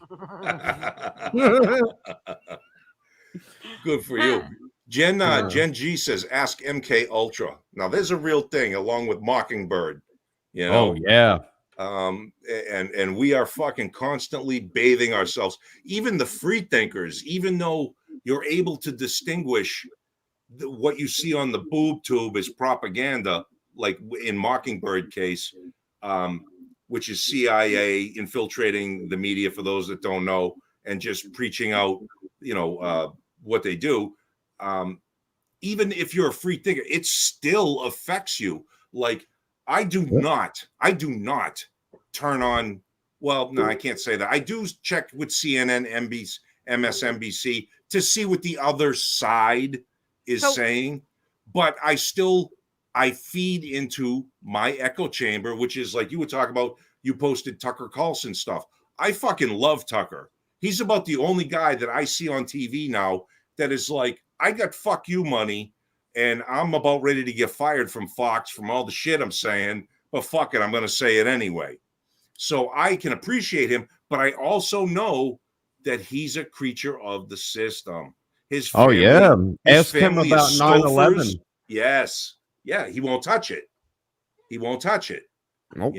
Good for you. Jen G says, ask MK Ultra. Now, there's a real thing along with Mockingbird. You know?
Oh, yeah.
And we are fucking constantly bathing ourselves. Even the free thinkers, even though you're able to distinguish what you see on the boob tube is propaganda, like in Mockingbird case, which is CIA infiltrating the media, for those that don't know, and just preaching out, what they do. Even if you're a free thinker, it still affects you. Like, I do not turn on. Well, no, I can't say that. I do check with CNN, NBC, MSNBC to see what the other side is saying, but I feed into my echo chamber, which is like you were talking about. You posted Tucker Carlson stuff. I fucking love Tucker. He's about the only guy that I see on TV now that is like, I got fuck you money, and I'm about ready to get fired from Fox from all the shit I'm saying, but fuck it, I'm going to say it anyway. So I can appreciate him, but I also know that he's a creature of the system. His family,
ask him about 9/11.
Yes. Yeah, he won't touch it.
Nope.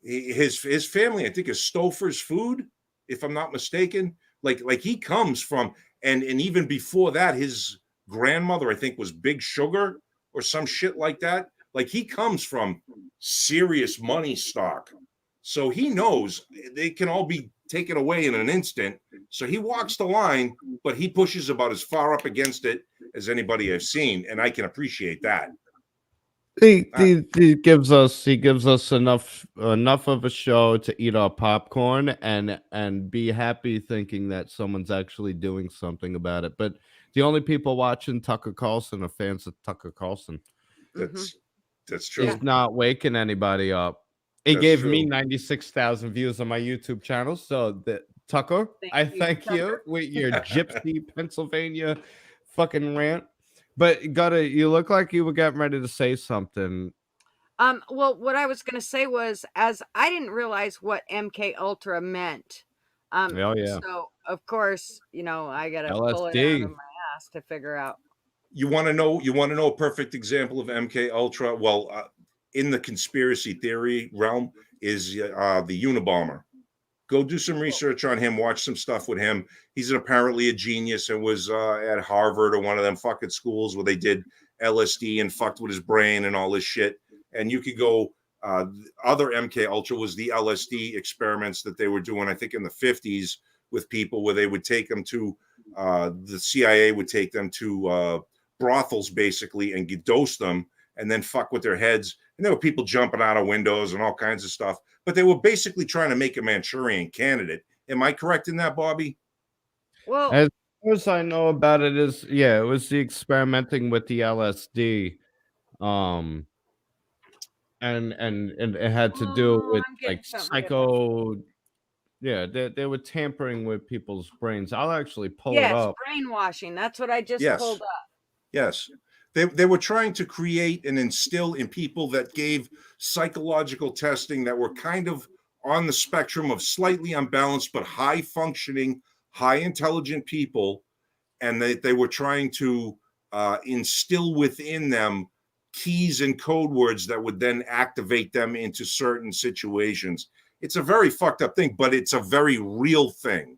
His family, I think, is Stouffer's Food, if I'm not mistaken. Like he comes from, and even before that, his grandmother, I think, was Big Sugar, or some shit like that. Like he comes from serious money stock. So he knows they can all be taken away in an instant. So he walks the line, but he pushes about as far up against it as anybody I've seen. And I can appreciate that.
He gives us enough of a show to eat our popcorn and be happy thinking that someone's actually doing something about it. But the only people watching Tucker Carlson are fans of Tucker Carlson.
That's true.
He's not waking anybody up. He
That's
gave me
true.
96,000 views on my YouTube channel. So Tucker, I thank you with your gypsy Pennsylvania fucking rant. But you look like you were getting ready to say something.
Well, what I was gonna say was, as I didn't realize what MK Ultra meant.
Oh yeah.
So of course, I gotta pull it out
LSD.
of my ass to figure out.
You want to know a perfect example of MK Ultra? Well, in the conspiracy theory realm is the Unabomber. Go do some research on him. Watch some stuff with him. He's apparently a genius and was at Harvard or one of them fucking schools where they did LSD and fucked with his brain and all this shit. And you could go. Other MK Ultra was the LSD experiments that they were doing, I think, in the 50s with people where they would take them to the CIA would take them to brothels basically and dose them and then fuck with their heads. And there were people jumping out of windows and all kinds of stuff. But they were basically trying to make a Manchurian candidate. Am I correct in that, Bobby?
Well,
as far as I know about it is, it was the experimenting with the LSD, and it had to do with like psycho. Yeah, they were tampering with people's brains. I'll actually pull it up.
Brainwashing. That's what I just pulled up.
Yes. They were trying to create and instill in people that gave psychological testing that were kind of on the spectrum of slightly unbalanced, but high functioning, high intelligent people. And they were trying to instill within them keys and code words that would then activate them into certain situations. It's a very fucked up thing, but it's a very real thing.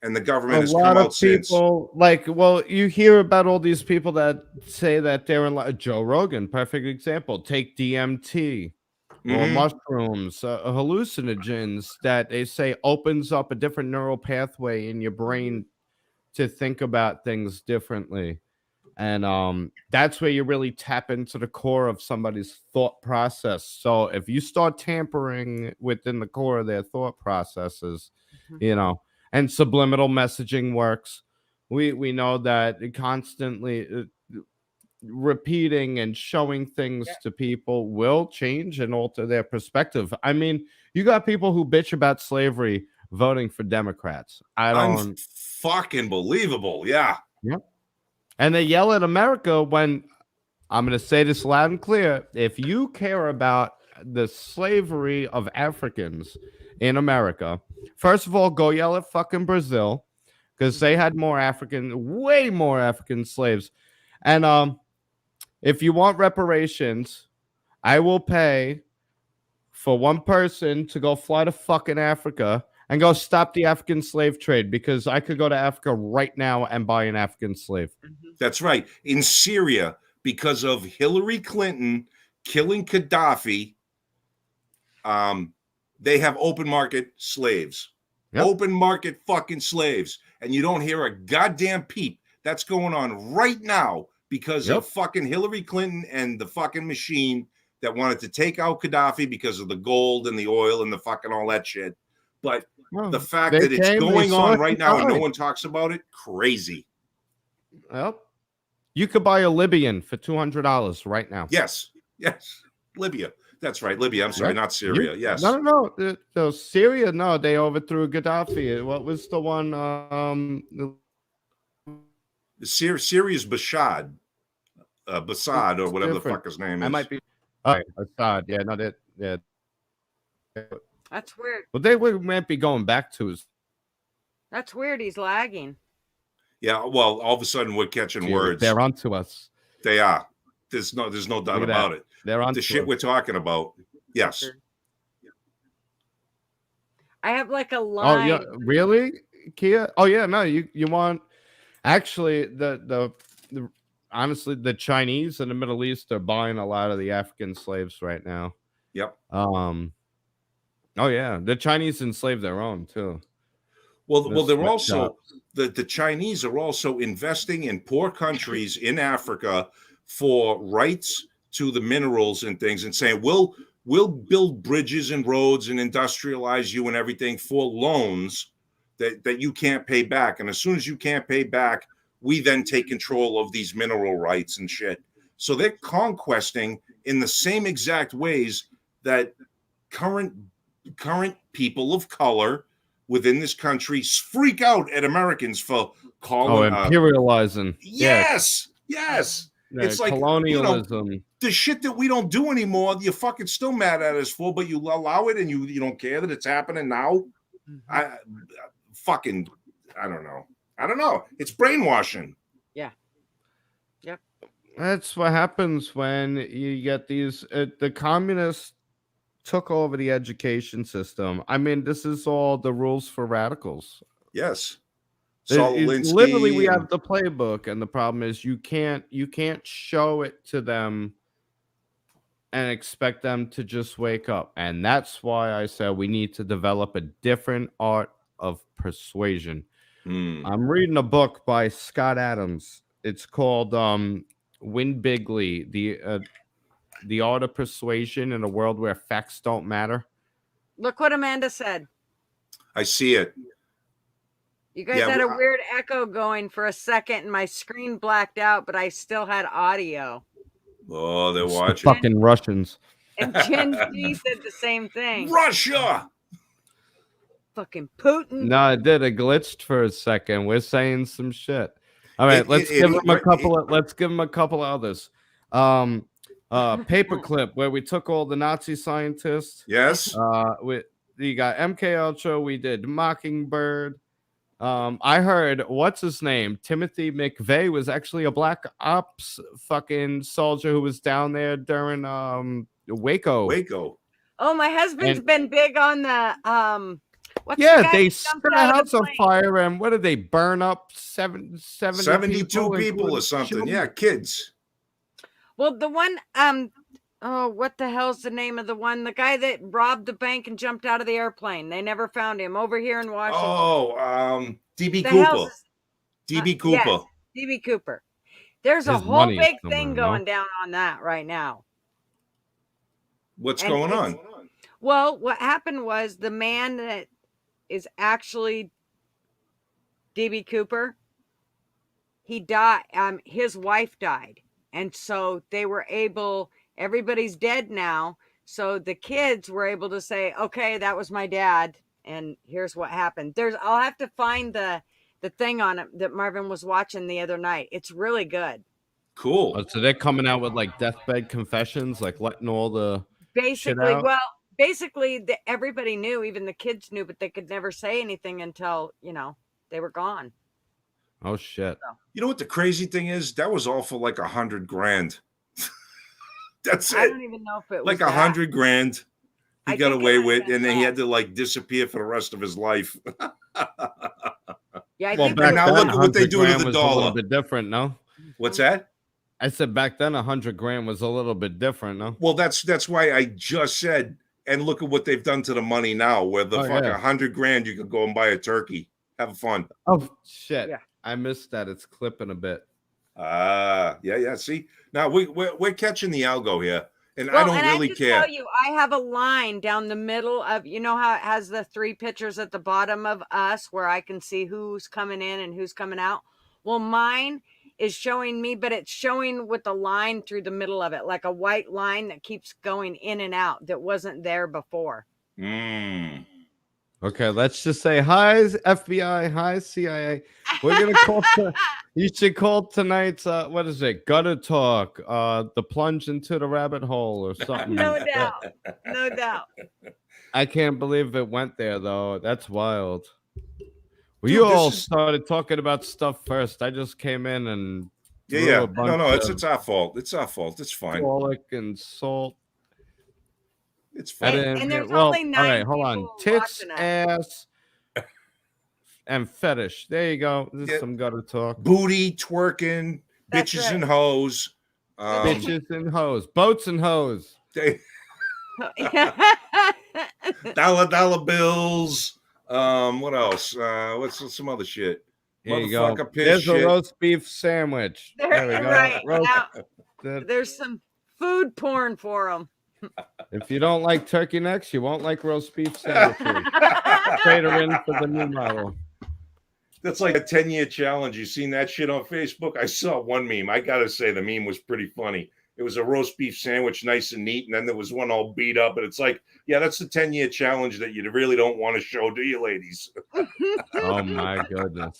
And the government has come out since.
You hear about all these people that say that they're in Joe Rogan, perfect example. Take DMT or mushrooms, hallucinogens that they say opens up a different neural pathway in your brain to think about things differently. And that's where you really tap into the core of somebody's thought process. So if you start tampering within the core of their thought processes, and subliminal messaging works. We know that constantly repeating and showing things to people will change and alter their perspective. I mean, you got people who bitch about slavery voting for Democrats.
Fucking believable. Yeah.
Yep. And they yell at America when, I'm going to say this loud and clear, if you care about the slavery of Africans in America, first of all, go yell at fucking Brazil because they had way more African slaves. And if you want reparations, I will pay for one person to go fly to fucking Africa and go stop the African slave trade, because I could go to Africa right now and buy an African slave.
That's right. In Syria, because of Hillary Clinton killing Gaddafi, they have open market slaves. Yep. Open market fucking slaves. And you don't hear a goddamn peep. That's going on right now because of fucking Hillary Clinton and the fucking machine that wanted to take out Gaddafi because of the gold and the oil and the fucking all that shit. But the fact that it's going on right now and no one talks about it, crazy.
Well, you could buy a Libyan for $200 right now.
Yes. Libya. That's right. Libya. I'm sorry, not Syria. Yes.
No. Syria, no. They overthrew Gaddafi. What was the one?
Syria's Bashar. Bassad or whatever the fuck his name is.
I might be. Assad. Yeah, no, yeah.
That's weird.
Well, they might be going back to his.
That's weird. He's lagging.
Yeah, well, all of a sudden we're catching words.
They're onto us.
They are. There's no doubt about it.
They're on
the shit we're talking about. Yes.
I have like a line.
Oh yeah, really, Kia? Oh yeah, no. You want actually the honestly, the Chinese in the Middle East are buying a lot of the African slaves right now.
Yep.
Oh yeah, the Chinese enslave their own too.
Well,
They're
they're
sweat
also
shops.
the Chinese are also investing in poor countries in Africa for rights to the minerals and things, and saying we'll build bridges and roads and industrialize you and everything for loans that you can't pay back. And as soon as you can't pay back, we then take control of these mineral rights and shit. So they're conquesting in the same exact ways that current people of color within this country freak out at Americans for calling
imperializing.
yes. It's like
colonialism.
The shit that we don't do anymore, you're fucking still mad at us for, but you allow it and you don't care that it's happening now. I don't know. It's brainwashing.
Yeah. Yep.
That's what happens when you get these. The communists took over the education system. I mean, this is all the rules for radicals.
Yes.
Literally, we have the playbook, and the problem is you can't show it to them and expect them to just wake up. And that's why I said we need to develop a different art of persuasion. I'm reading a book by Scott Adams. It's called Win Bigly, the art of persuasion in a world where facts don't matter.
Look what Amanda said.
I see it.
You guys had a weird echo going for a second, and my screen blacked out, but I still had audio.
Oh, they're watching.
The fucking Russians.
And Gen Z said the same thing.
Russia.
Fucking Putin.
No, it did. It glitched for a second. We're saying some shit. All right, let's give them a couple of others. Paperclip, where we took all the Nazi scientists.
Yes.
You got MK Ultra. We did Mockingbird. I heard what's his name? Timothy McVeigh was actually a black ops fucking soldier who was down there during Waco.
Oh, my husband's been big on the
they set a house on fire, and what did they burn up? 72
people or something. Children. Yeah, kids.
Well, the one what the hell's the name of the one? The guy that robbed the bank and jumped out of the airplane. They never found him over here in Washington.
Oh, DB Cooper. DB Cooper.
Yes, DB Cooper. There's a whole big thing going down on that right now.
What's going on?
Well, what happened was the man that is actually DB Cooper, he died. His wife died. And so they were able, everybody's dead now. So the kids were able to say, okay, that was my dad. And here's what happened. I'll have to find the thing on it that Marvin was watching the other night. It's really good.
Cool.
Oh, so they're coming out with like deathbed confessions, like letting all the
basically, everybody knew, even the kids knew, but they could never say anything until, they were gone.
Oh shit.
You know what the crazy thing is? That was all for like $100,000. That's it.
I don't even know if it was
like $100,000 he got away with, and then he had to like disappear for the rest of his life.
Yeah,
well, back now look at what they do to the dollar.
A little bit different, no?
What's that?
I said back then $100,000 was a little bit different, no?
Well, that's why I just said, and look at what they've done to the money now, where the $100,000 you could go and buy a turkey. Have fun.
Oh shit. Yeah. I missed that. It's clipping a bit.
Yeah. See, now we're catching the algo here, and I don't really care.
Tell you, I have a line down the middle of, how it has the 3 pictures at the bottom of us where I can see who's coming in and who's coming out. Well, mine is showing me, but it's showing with the line through the middle of it, like a white line that keeps going in and out that wasn't there before.
Okay, let's just say hi FBI, hi CIA. We're gonna call. You should call tonight's what is it? Gutter talk. The plunge into the rabbit hole or something.
No doubt.
I can't believe it went there though. That's wild. Well, you all started talking about stuff first. I just came in and
yeah. No, it's our fault. It's our fault. It's fine.
Garlic and salt.
It's fine.
And there's only 9
all right, hold on. Tits, ass, and fetish. There you go. This is some gutter talk.
Booty, twerking,
That's
bitches
right.
and hoes.
Bitches and hoes, boats and hoes.
Dollar bills. What else? What's some other shit?
Here you go.
Motherfucker piss
There's a
shit.
roast beef sandwich. There we go.
Right.
Roast-
Now,
the-
there's some food porn for them.
if you don't like turkey necks, you won't like roast beef sandwiches. Trade her in for the new model.
That's like a 10-year challenge. You seen that shit on Facebook? I saw one meme. I gotta say the meme was pretty funny. It was a roast beef sandwich, nice and neat, and then there was one all beat up. And it's like, yeah, that's the 10-year challenge that you really don't want to show, do you, ladies?
Oh my goodness.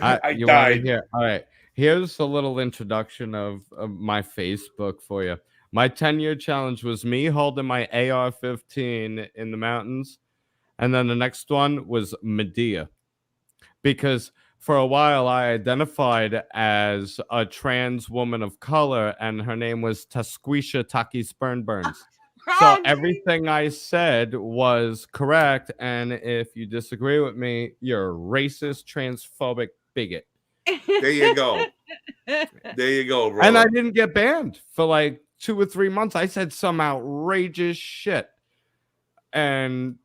I
you wanna
died.
hear? All right. Here's a little introduction of my Facebook for you. My 10-year challenge was me holding my AR-15 in the mountains. And then the next one was Medea. Because for a while I identified as a trans woman of color, and her name was Tasquisha Taki Spurnburns. So everything I said was correct, and if you disagree with me, you're a racist, transphobic bigot.
There you go. There you go, bro.
And I didn't get banned for like 2 or 3 months. I said some outrageous shit, and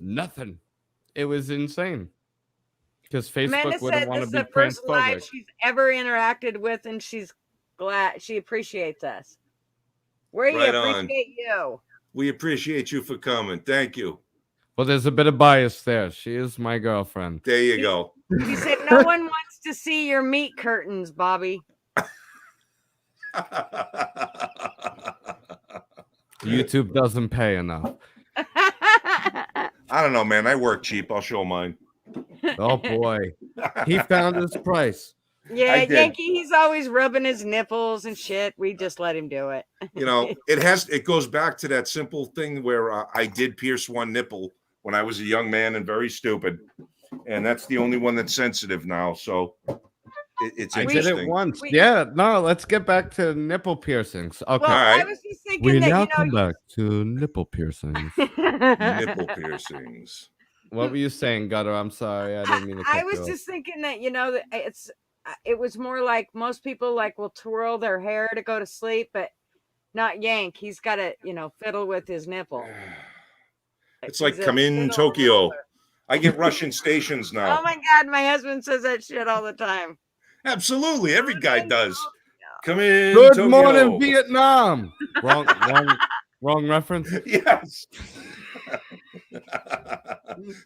nothing. It was insane. Because
Amanda
Facebook wouldn't
said
want
this
to
is
be
the first live
transphobic.
she's ever interacted with, and she's glad she appreciates us. We
Right on.
appreciate you.
We appreciate you for coming. Thank you.
Well, there's a bit of bias there. She is my girlfriend.
There you go.
He said no one wants to see your meat curtains, Bobby.
YouTube doesn't pay enough.
I don't know, man. I work cheap. I'll show mine.
Oh boy, he found his price.
Yeah,
I did.
Yankee, he's always rubbing his nipples and shit. We just let him do it.
You know, it goes back to that simple thing where I did pierce one nipple when I was a young man and very stupid, and that's the only one that's sensitive now. So it's
I
interesting.
did it once.
We-
Yeah, no, let's get back to nipple piercings. Okay.
Well,
Alright.
I was just thinking
We
that,
now
you
come back to nipple piercings.
Nipple piercings.
What were you saying, Gutter? I'm sorry, I didn't mean to cut
I was
you off.
just thinking that, that it was more like most people will twirl their hair to go to sleep, but not Yank. He's got to, fiddle with his nipple.
It's like
He's a
come in
fiddle
Tokyo.
fiddler.
I get Russian stations now.
Oh my God, my husband says that shit all the time.
Absolutely, every guy does. Come in.
Good
Tokyo.
morning, Vietnam. Wrong reference.
Yes.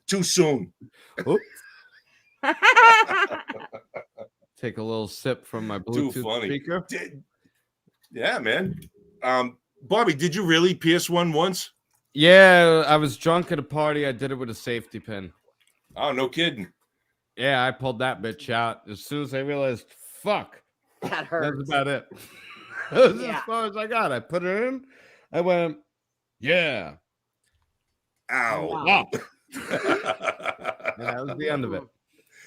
Too soon.
Oops. Take a little sip from my
Too
Bluetooth
funny.
speaker.
Yeah, man. Bobby, did you really pierce one once?
Yeah, I was drunk at a party. I did it with a safety pin.
Oh, no kidding.
Yeah, I pulled that bitch out as soon as I realized, fuck,
That
that's
hurts.
about it. That's
Yeah.
as far as I got. I put it in. I went, yeah.
Ow.
Wow.
And that was the end of it.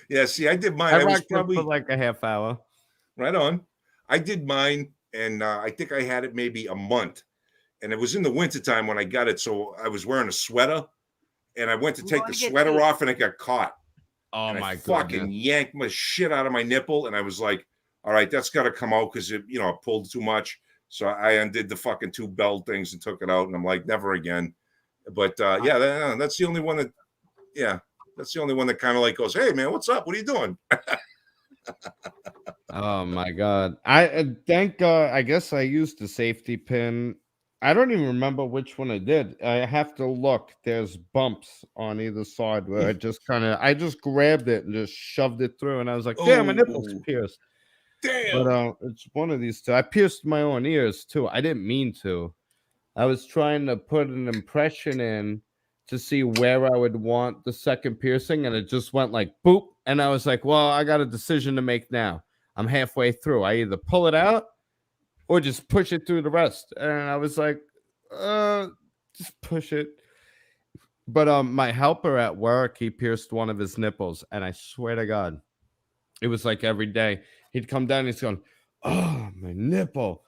Yeah, see, I did mine.
I
I was
rocked it
probably
for like a half hour.
right on. I did mine, and I think I had it maybe a month. And it was in the wintertime when I got it, so I was wearing a sweater, and I went to
You
take
wanna
the
get
sweater
deep.
off, and it got caught.
Oh
And
my
I
god.
fucking yanked my shit out of my nipple, and I was like, all right, that's got to come out because it pulled too much. So I undid the fucking 2 belt things and took it out, and I'm like, never again. But yeah, that's the only one that, that's the only one that kind of like goes, hey man, what's up? What are you doing?
Oh my god. I thank God. I guess I used the safety pin. I don't even remember which one I did. I have to look. There's bumps on either side where I just grabbed it and just shoved it through, and I was like, damn, my nipple's
Oh.
pierced.
Damn.
But it's one of these two. I pierced my own ears too. I didn't mean to. I was trying to put an impression in to see where I would want the second piercing, and it just went like boop. And I was like, well, I got a decision to make now. I'm halfway through. I either pull it out or just push it through the rest. And I was like, just push it. But my helper at work, he pierced one of his nipples, and I swear to God, it was like every day. He'd come down and he's going, oh, my nipple.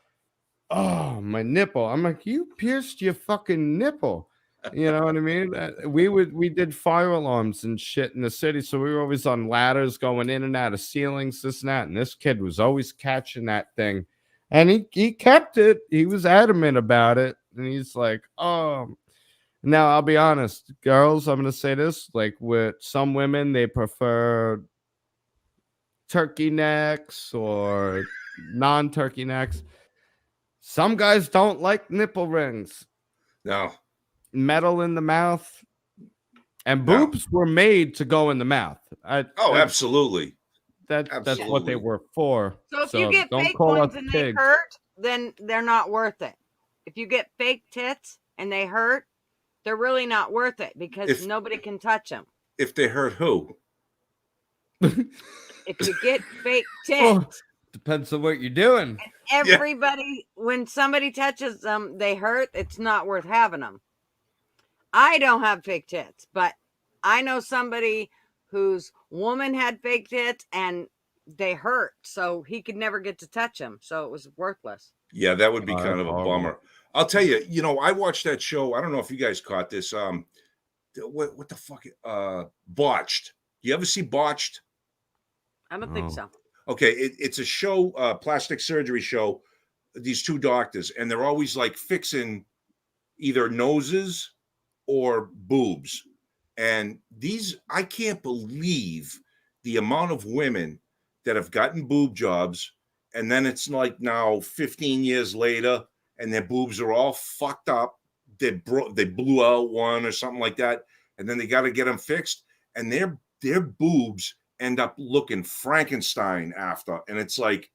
Oh, my nipple. I'm like, you pierced your fucking nipple. You know what I mean? We did fire alarms and shit in the city, so we were always on ladders going in and out of ceilings, this and that. And this kid was always catching that thing, and he kept it. He was adamant about it, and he's like, "Oh." Now I'll be honest, girls. I'm gonna say this: like with some women, they prefer turkey necks or non-turkey necks. Some guys don't like nipple rings.
No.
Metal in the mouth, and
No.
boobs were made to go in the mouth.
Absolutely.
That's what they
Absolutely.
were for.
So if you get
don't
fake
call
ones
us
and they
pigs.
hurt, then they're not worth it. If you get fake tits and they hurt, they're really not worth it because nobody can touch them.
If they hurt who?
If you get fake
Oh,
tits,
depends on what you're doing.
everybody, when somebody touches them, they hurt. It's not worth having them. I don't have fake tits, but I know somebody whose woman had fake tits and they hurt, so he could never get to touch them. So it was worthless.
Yeah, that would be kind
that's
of a
horrible.
bummer. I'll tell you, I watched that show. I don't know if you guys caught this. What the fuck? Botched. You ever see Botched?
I don't think so.
Okay, it's a show, plastic surgery show. These two doctors, and they're always like fixing either noses or boobs. And I can't believe the amount of women that have gotten boob jobs, and then it's like now 15 years later, and their boobs are all fucked up. They blew out one or something like that, and then they got to get them fixed, and their boobs end up looking Frankenstein after. And it's like,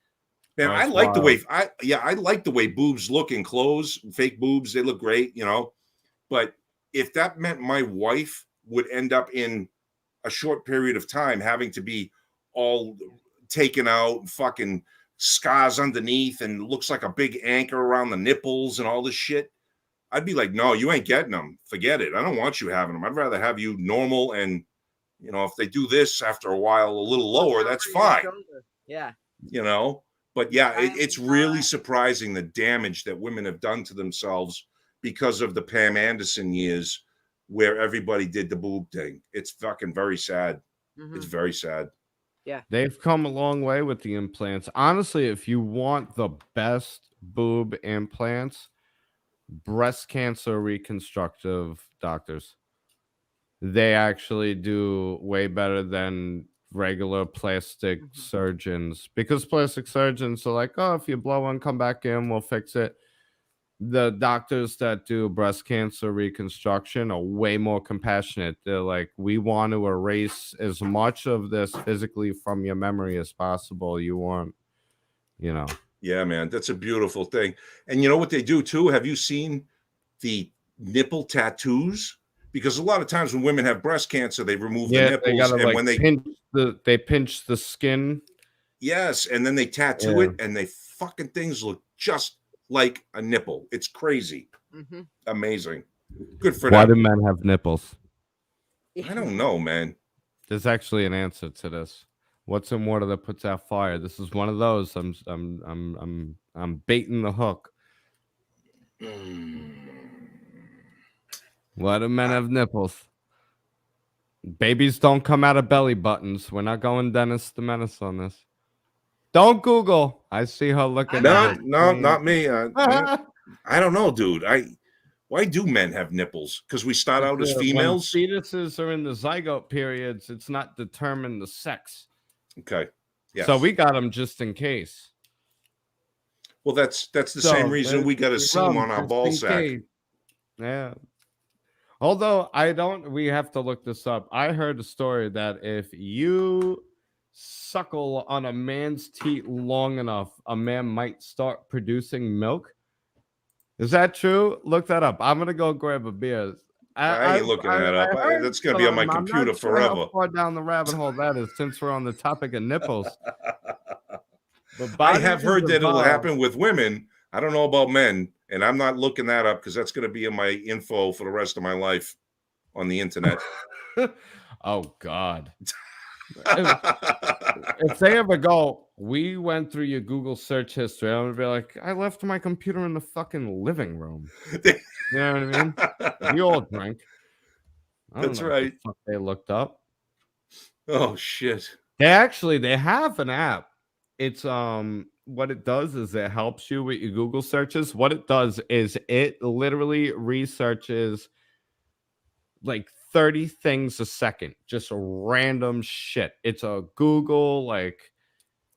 man, I like the way I like the way boobs look in clothes, fake boobs, they look great, But if that meant my wife would end up in a short period of time having to be all taken out, fucking scars underneath, and looks like a big anchor around the nipples and all this shit, I'd be like, no, you ain't getting them. Forget it. I don't want you having them. I'd rather have you normal. And, if they do this after a while, a little lower, that's fine.
Yeah.
But yeah, it's really surprising the damage that women have done to themselves because of the Pam Anderson years where everybody did the boob thing. It's fucking very sad. It's very sad.
Yeah.
They've come a long way with the implants. Honestly, if you want the best boob implants, breast cancer reconstructive doctors, they actually do way better than regular plastic surgeons, because plastic surgeons are like, oh, if you blow one, come back in, we'll fix it. The doctors that do breast cancer reconstruction are way more compassionate. They're like, we want to erase as much of this physically from your memory as possible. You want,
Yeah, man, that's a beautiful thing. And you know what they do too? Have you seen the nipple tattoos? Because a lot of times when women have breast cancer, they remove the nipples,
they gotta,
and
like,
when
they pinch the skin.
Yes, and then they tattoo it, and they fucking things look just like a nipple. It's crazy. Amazing. Good for them.
Why do men have nipples?
I don't know, man.
There's actually an answer to this. What's in water that puts out fire? This is one of those. I'm baiting the hook. Why do men have nipples? Babies don't come out of belly buttons. We're not going Dennis the Menace on this. Don't Google. I see her looking.
No, not me. I don't know, dude. Why do men have nipples? Because we start out as females.
When fetuses are in the zygote periods, it's not determined the sex.
Okay. Yes.
So we got them just in case.
Well, that's the same reason we got a seam on our ball sack.
Yeah. Although we have to look this up. I heard a story that if you suckle on a man's teat long enough, a man might start producing milk. Is that true? Look that up. I'm gonna go grab a beer.
I ain't looking that up. That's gonna be on my computer forever.
How far down the rabbit hole that is, since we're on the topic of nipples.
I have heard that it'll happen with women. I don't know about men, and I'm not looking that up because that's going to be in my info for the rest of my life on the internet.
Oh God. If they ever go, we went through your Google search history, I would be like, I left my computer in the fucking living room. You know what I mean? We all drink. I don't
That's
know what
right.
the fuck they looked up.
Oh shit.
They have an app. It's what it does is it helps you with your Google searches. What it does is it literally researches like 30 things a second, just random shit. It's a Google, like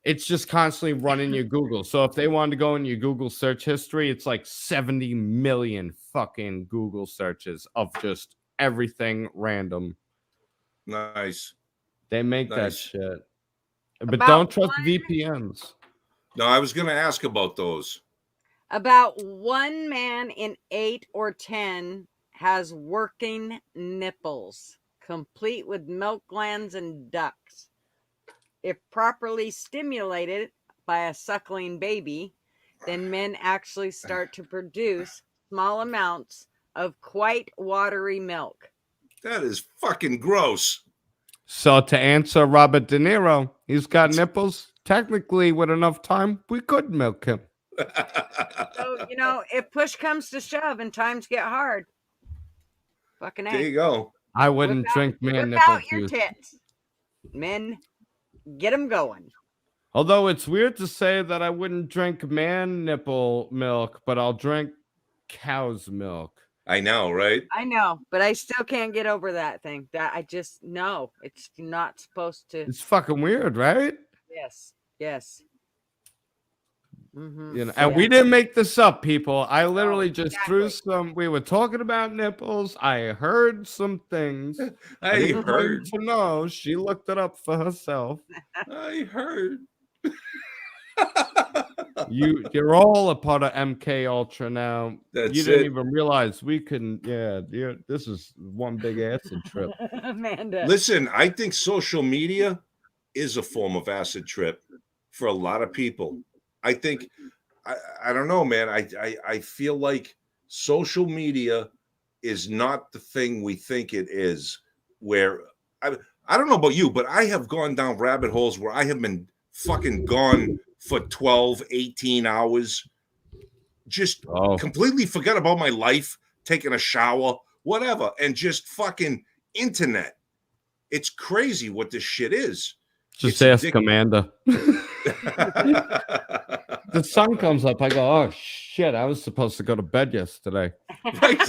it's just constantly running your Google. So if they wanted to go in your Google search history, it's like 70 million fucking Google searches of just everything random.
Nice.
They make that
Nice.
shit. But
About
don't trust
one-
VPNs.
No, I was gonna ask about those.
About 1 man in 8 or 10 has working nipples, complete with milk glands and ducts. If properly stimulated by a suckling baby, then men actually start to produce small amounts of quite watery milk.
That is fucking gross.
So to answer Robert De Niro, he's got nipples. Technically, with enough time, we could milk him.
So, if push comes to shove and times get hard, fucking
There you
A.
go.
I wouldn't
Whip out-
drink man
Whip
nipple
out your
juice.
tits. Men, get them going.
Although it's weird to say that I wouldn't drink man nipple milk, but I'll drink cow's milk.
I know, right?
I know, but I still can't get over that thing. That I just know it's not supposed to.
It's fucking weird, right?
Yes. Mm-hmm.
You know, and we didn't make this up, people. I literally just threw
exactly.
some. We were talking about nipples. I heard some things.
I
didn't claim
heard.
to know. She looked it up for herself.
I heard.
You're all a part of MK Ultra now.
That's
you didn't
it.
even realize we can. Yeah, this is one big acid trip.
Amanda.
Listen, I think social media is a form of acid trip for a lot of people. I think I don't know, man. I feel like social media is not the thing we think it is. Where I don't know about you, but I have gone down rabbit holes where I have been fucking gone for 12, 18 hours. Just completely forget about my life, taking a shower, whatever, and just fucking internet. It's crazy what this shit is.
Just
It's
ask Amanda. The sun comes up. I go, oh shit! I was supposed to go to bed yesterday.
Right.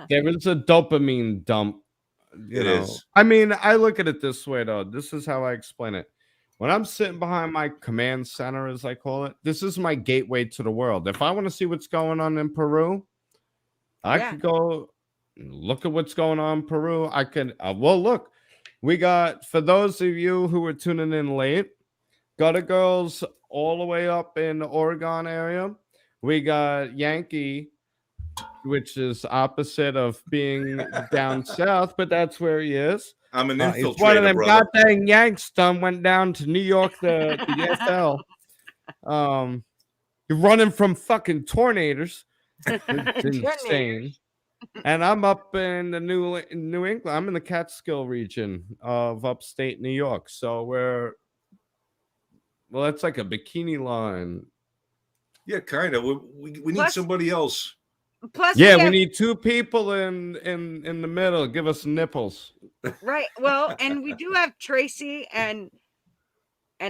There is a dopamine dump. You
It
know.
is.
I mean, I look at it this way though. This is how I explain it. When I'm sitting behind my command center, as I call it, this is my gateway to the world. If I want to see what's going on in Peru, I could go look at what's going on in Peru. I could, well, look, we got, for those of you who are tuning in late, Gutter Girls all the way up in the Oregon area. We got Yankee, which is opposite of being down south, but that's where he is.
I'm an
It's one of
infiltrator,
them
brother.
goddamn Yanks done went down to New York, the EFL. You're running from fucking tornadoes. It's insane. And I'm up in the New England. I'm in the Catskill region of upstate New York. So that's like a bikini line.
Yeah, kind of. We need
Plus-
somebody else.
Plus,
Yeah,
we
we
have-
need two people in the middle. Give us nipples.
right. Well, and we do have Tracy and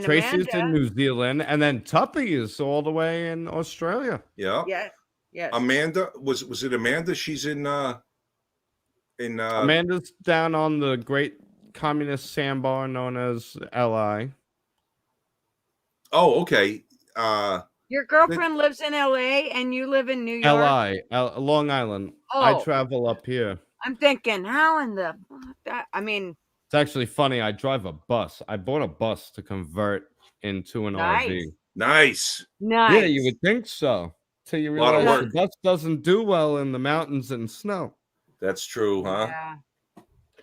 Tracy's
Amanda.
in New Zealand, and then Tuppy is all the way in Australia.
Yeah.
Yes.
Amanda was it Amanda? She's in
Amanda's down on the great communist sandbar known as LI.
Oh, okay.
Your girlfriend lives in LA and you live in New York.
LI, Long Island. I
Oh.
travel up here.
I'm thinking, how in the I mean,
It's actually funny. I drive a bus. I bought a bus to convert into an
Nice.
RV.
Nice.
nice.
Yeah, you would think so. Till you
Lot of
realize the
work.
bus doesn't do well in the mountains and snow.
That's true, huh?
Yeah.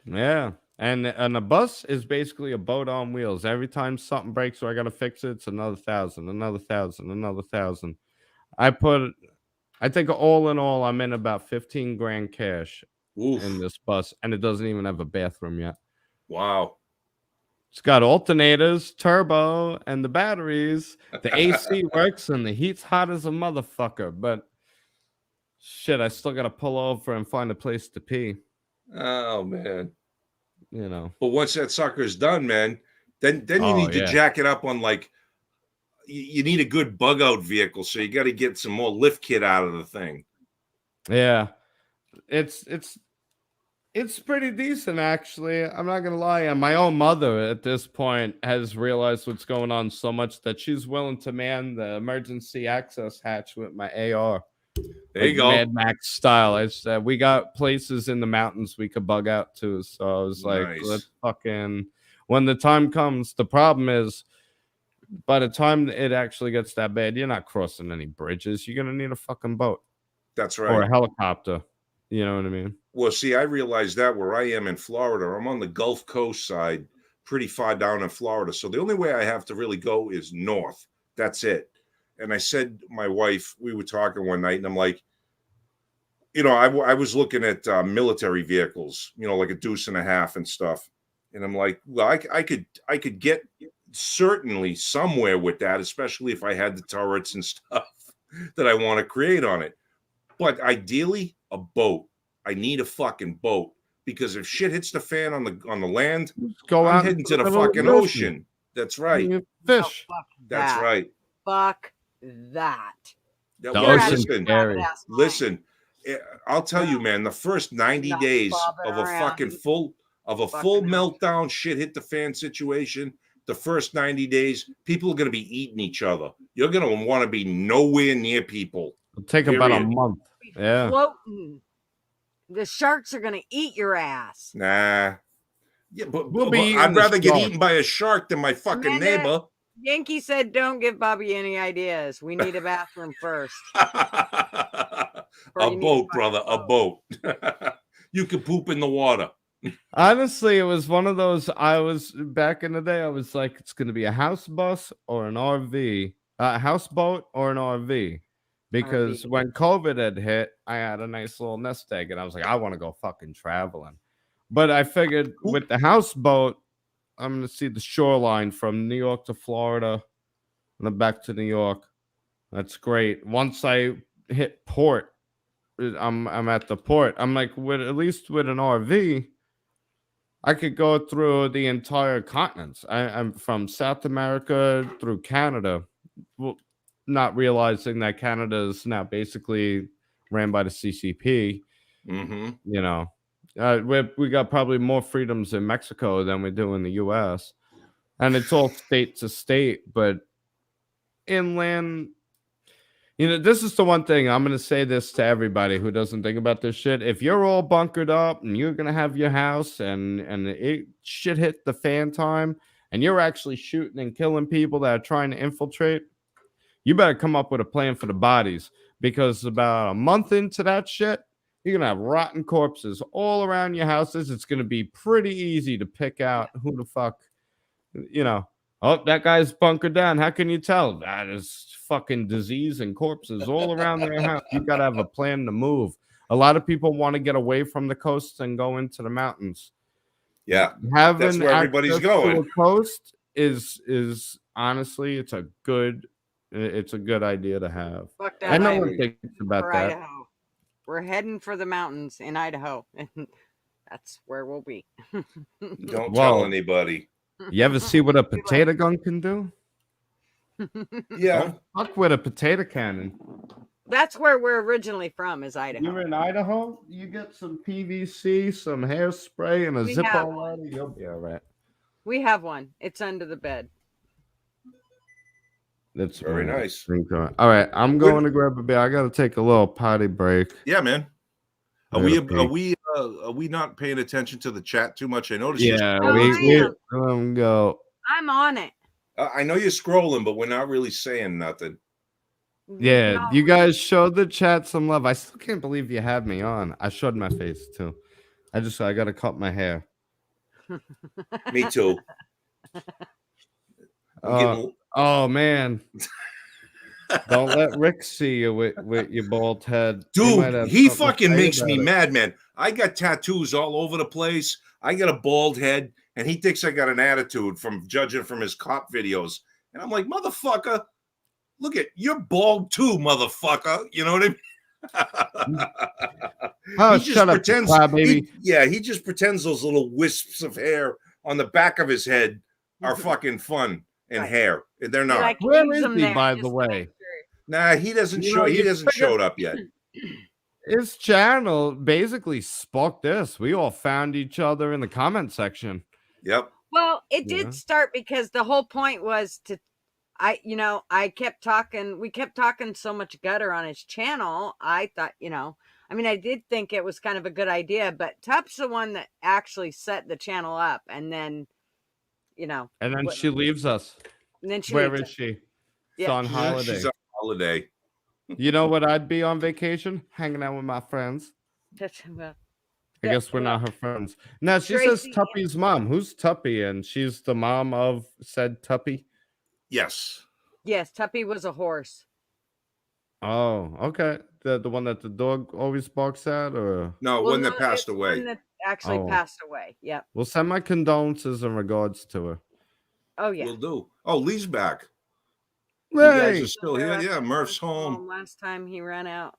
Yeah. And a bus is basically a boat on wheels. Every time something breaks or I gotta fix it, it's another 1,000, another 1,000, another 1,000. I think all in all, I'm in about 15 grand cash
Oof.
in this bus, and it doesn't even have a bathroom yet.
Wow.
It's got alternators, turbo, and the batteries. The AC works and the heat's hot as a motherfucker. But shit, I still gotta pull over and find a place to pee.
Oh man.
You know.
But once that sucker's done, man, then you need to jack it up on like you need a good bug out vehicle, so you got to get some more lift kit out of the thing.
Yeah, it's pretty decent actually. I'm not gonna lie. And my own mother at this point has realized what's going on so much that she's willing to man the emergency access hatch with my AR.
There you go,
Mad Max style. I said we got places in the mountains we could bug out to. So I was like,
Nice.
let's fucking. When the time comes, the problem is, by the time it actually gets that bad, you're not crossing any bridges. You're gonna need a fucking boat.
That's
Or
right.
a helicopter. You know what I mean?
Well, see, I realized that where I am in Florida, I'm on the Gulf Coast side, pretty far down in Florida. So the only way I have to really go is north. That's it. And I said, my wife, we were talking one night, and I'm like, you know, I was looking at military vehicles, you know, like a Deuce and a Half and stuff. And I'm like, well, I could get certainly somewhere with that, especially if I had the turrets and stuff that I want to create on it. But ideally, a boat. I need a fucking boat because if shit hits the fan on the land,
Go
I'm
out
heading to the
middle of
fucking ocean. That's right.
You
No,
fish.
fuck
That's
that.
right.
Fuck that.
That-
The
well,
ocean's
listen,
scary.
listen. I'll tell you, man. The first 90
Not
days
bobbing
of a
around.
fucking full
Fucking
meltdown, shit hit the fan situation. The first 90 days, people are going to be eating each other. You're going to want to be nowhere near people.
It'll take about a
Period.
month. Yeah.
Floating. The sharks are gonna eat your ass.
Nah. Yeah, but,
We'll
but
be eating
I'd
the
rather get
shark.
eaten by a shark than my fucking
Amanda-
neighbor.
Yankee said, "Don't give Bobby any ideas. We need a bathroom first."
A
Or you need
boat,
to
brother, a boat. You can poop in the water.
Honestly, it was one of those. I was back in the day. I was like, it's going to be a house bus or an RV, a houseboat or an RV, because
RV.
when COVID had hit, I had a nice little nest egg, and I was like, I want to go fucking traveling. But I figured with the houseboat, I'm going to see the shoreline from New York to Florida, and then back to New York. That's great. Once I hit port, I'm at the port. I'm like, at least with an RV, I could go through the entire continents. I'm from South America through Canada, well, not realizing that Canada is now basically ran by the CCP.
Mm-hmm.
You know, we got probably more freedoms in Mexico than we do in the U.S. And it's all state to state, but inland. You know, this is the one thing I'm going to say this to everybody who doesn't think about this shit. If you're all bunkered up and you're going to have your house and it shit hit the fan time and you're actually shooting and killing people that are trying to infiltrate, you better come up with a plan for the bodies, because about a month into that shit, you're going to have rotten corpses all around your houses. It's going to be pretty easy to pick out who the fuck, you know. Oh, that guy's bunkered down. How can you tell? That is fucking disease and corpses all around their house. You got to have a plan to move. A lot of people want to get away from the coast and go into the mountains.
Yeah,
Having
that's where everybody's
access
going.
to a coast is honestly, it's a good idea to have.
Fuck that.
I know
I'm
one thinks about
for
that.
Idaho. We're heading for the mountains in Idaho, and that's where we'll be.
Don't
Well,
tell anybody.
You ever see what a potato gun can do?
Yeah.
Don't fuck with a potato cannon.
That's where we're originally from, is Idaho.
You're in Idaho, you get some PVC, some hairspray, and a
We have
Zippo
one.
lighter, you'll be all right.
We have one. It's under the bed.
That's
Very nice.
All right, I'm going to grab a beer. I got to take a little potty break.
Yeah, man. Are
Yeah,
we not paying attention to the chat too much? I noticed.
Yeah,
Oh,
we
man.
let 'em go.
I'm on it.
I know you're scrolling, but we're not really saying nothing.
Yeah,
No,
you guys showed the chat some love. I still can't believe you had me on. I showed my face too. I got to cut my hair.
Me too. I'm getting-
Oh man. Don't let Rick see you with your bald head.
Dude, he fucking
makes
makes me mad, man. I got tattoos all over the place. I got a bald head, and he thinks I got an attitude from judging from his cop videos. And I'm like, motherfucker, look at you're bald too, motherfucker. You know what I mean?
Oh,
he just
shut up,
pretends,
baby.
he just pretends those little wisps of hair on the back of his head are fucking fun and
Right.
hair. They're
He,
not.
like,
Where
leaves
is
them
he,
there
by
just
the
to
way?
make sure.
Nah, he doesn't
You
show.
know,
He
you
hasn't
figure-
showed up yet.
His channel basically sparked this. We all found each other in the comment section.
Yep.
Well, it
Yeah.
did start because the whole point was to, I kept talking. We kept talking so much gutter on his channel. I thought, I mean, I did think it was kind of a good idea, but Tup's the one that actually set the channel up, and then,
And then
what-
she leaves us.
and then she
Where
leaves
is she? She's
Yeah.
on holiday.
She's on holiday.
You know what? I'd be on vacation, hanging out with my friends.
it. Well,
I
Yeah,
guess we're not her friends. Now she
Tracy,
says Tuppy's mom. Who's Tuppy? And she's the mom of said Tuppy.
Yes.
yes, Tuppy was a horse.
Oh, okay. The one that the dog always barks at, or
No,
Well,
one that
no,
passed
it's
away.
One that actually
Oh.
passed away. Yep.
we'll send my condolences in regards to her.
Oh yeah.
We'll do. Oh, Lee's back. You guys
Hey!
are still here. Yeah, Murph's home.
Last time he ran out,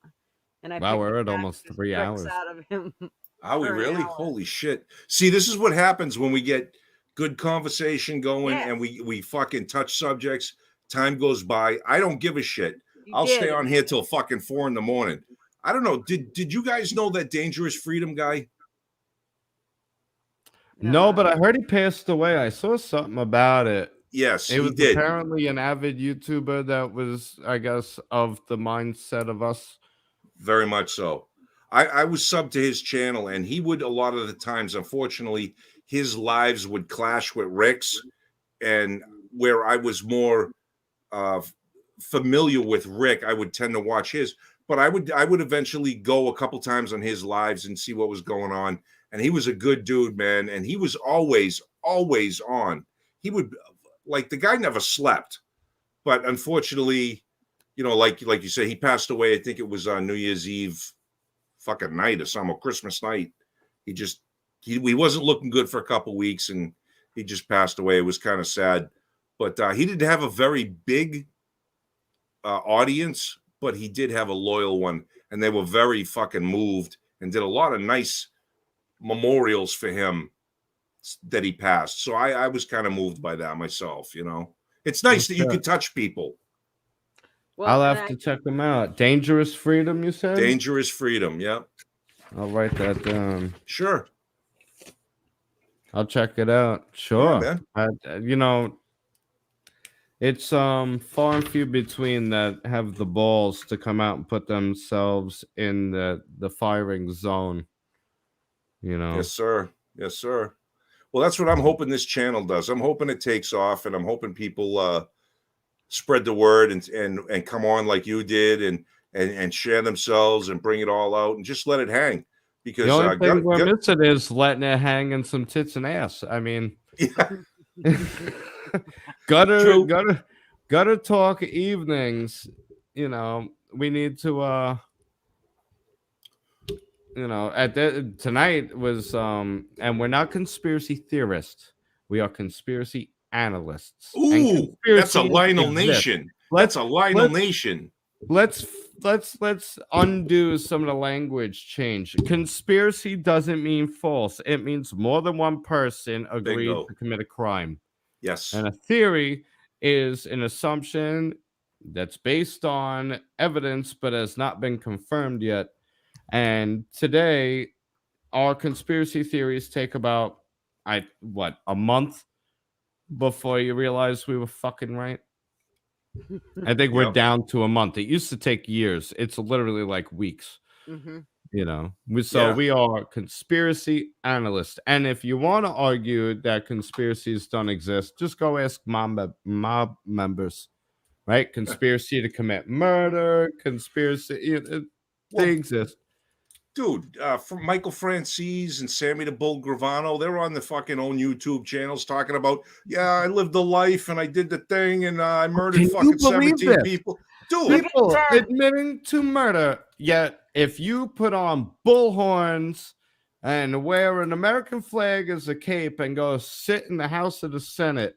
and I
Wow,
picked
we're
the
at almost
fastest
3
tricks
hours.
out of him.
Are we
for an
really?
hour.
Holy shit. See, this is what happens when we get good conversation going and we fucking touch subjects. Time goes by. I don't give a shit.
You
I'll stay
did.
on here till fucking 4 a.m. I don't know. Did you guys know that Dangerous Freedom guy?
No, but I heard he passed away. I saw something about it.
Yes,
It
he
was
did.
apparently an avid YouTuber that was, I guess, of the mindset of us.
Very much so. I was subbed to his channel, and he would a lot of the times, unfortunately, his lives would clash with Rick's, and where I was more familiar with Rick, I would tend to watch his. But I would eventually go a couple times on his lives and see what was going on. And he was a good dude, man, and he was always on. He would, like, the guy never slept, but unfortunately, like you said, he passed away. I think it was on New Year's Eve fucking night or something, or Christmas night. He wasn't looking good for a couple weeks, and he just passed away. It was kind of sad, but he didn't have a very big audience, but he did have a loyal one, and they were very fucking moved and did a lot of nice memorials for him that he passed. So I was kind of moved by that myself. It's nice that you
Okay.
can touch people.
Well,
I'll
and
have to check them out. Dangerous Freedom, you said?
Dangerous Freedom. Yep.
I'll write that down.
Sure.
I'll check it out. Sure.
man.
It's far and few between that have the balls to come out and put themselves in the firing zone.
Yes, sir. Yes, sir. Well, that's what I'm hoping this channel does. I'm hoping it takes off, and I'm hoping people spread the word and come on like you did and share themselves and bring it all out and just let it hang. Because
The only thing we're missing is letting it hang in some tits and ass. I mean,
True.
gutter talk evenings. We need to. Tonight was and we're not conspiracy theorists. We are conspiracy analysts. And
Ooh, that's a
conspiracies
Lionel
exist.
Nation. That's a Lionel
let's-
Nation.
Let's undo some of the language change. Conspiracy doesn't mean false. It means more than one person agreed
Bingo.
to commit a crime.
Yes.
And a theory is an assumption that's based on evidence but has not been confirmed yet. And today, our conspiracy theories take about a month before you realize we were fucking right. I think we're
Yep.
down to a month. It used to take years. It's literally like weeks.
Mhm.
So
Yeah.
we are conspiracy analysts. And if you want to argue that conspiracies don't exist, just go ask mob members, right? Conspiracy to commit murder, conspiracy, they exist.
Dude, from Michael Francis and Sammy the Bull Gravano, they're on the fucking own YouTube channels talking about, I lived the life and I did the thing and I murdered
Can you
fucking
believe
17
this?
people. Dude,
People
Sir.
admitting to murder. Yet if you put on bullhorns and wear an American flag as a cape and go sit in the House of the Senate.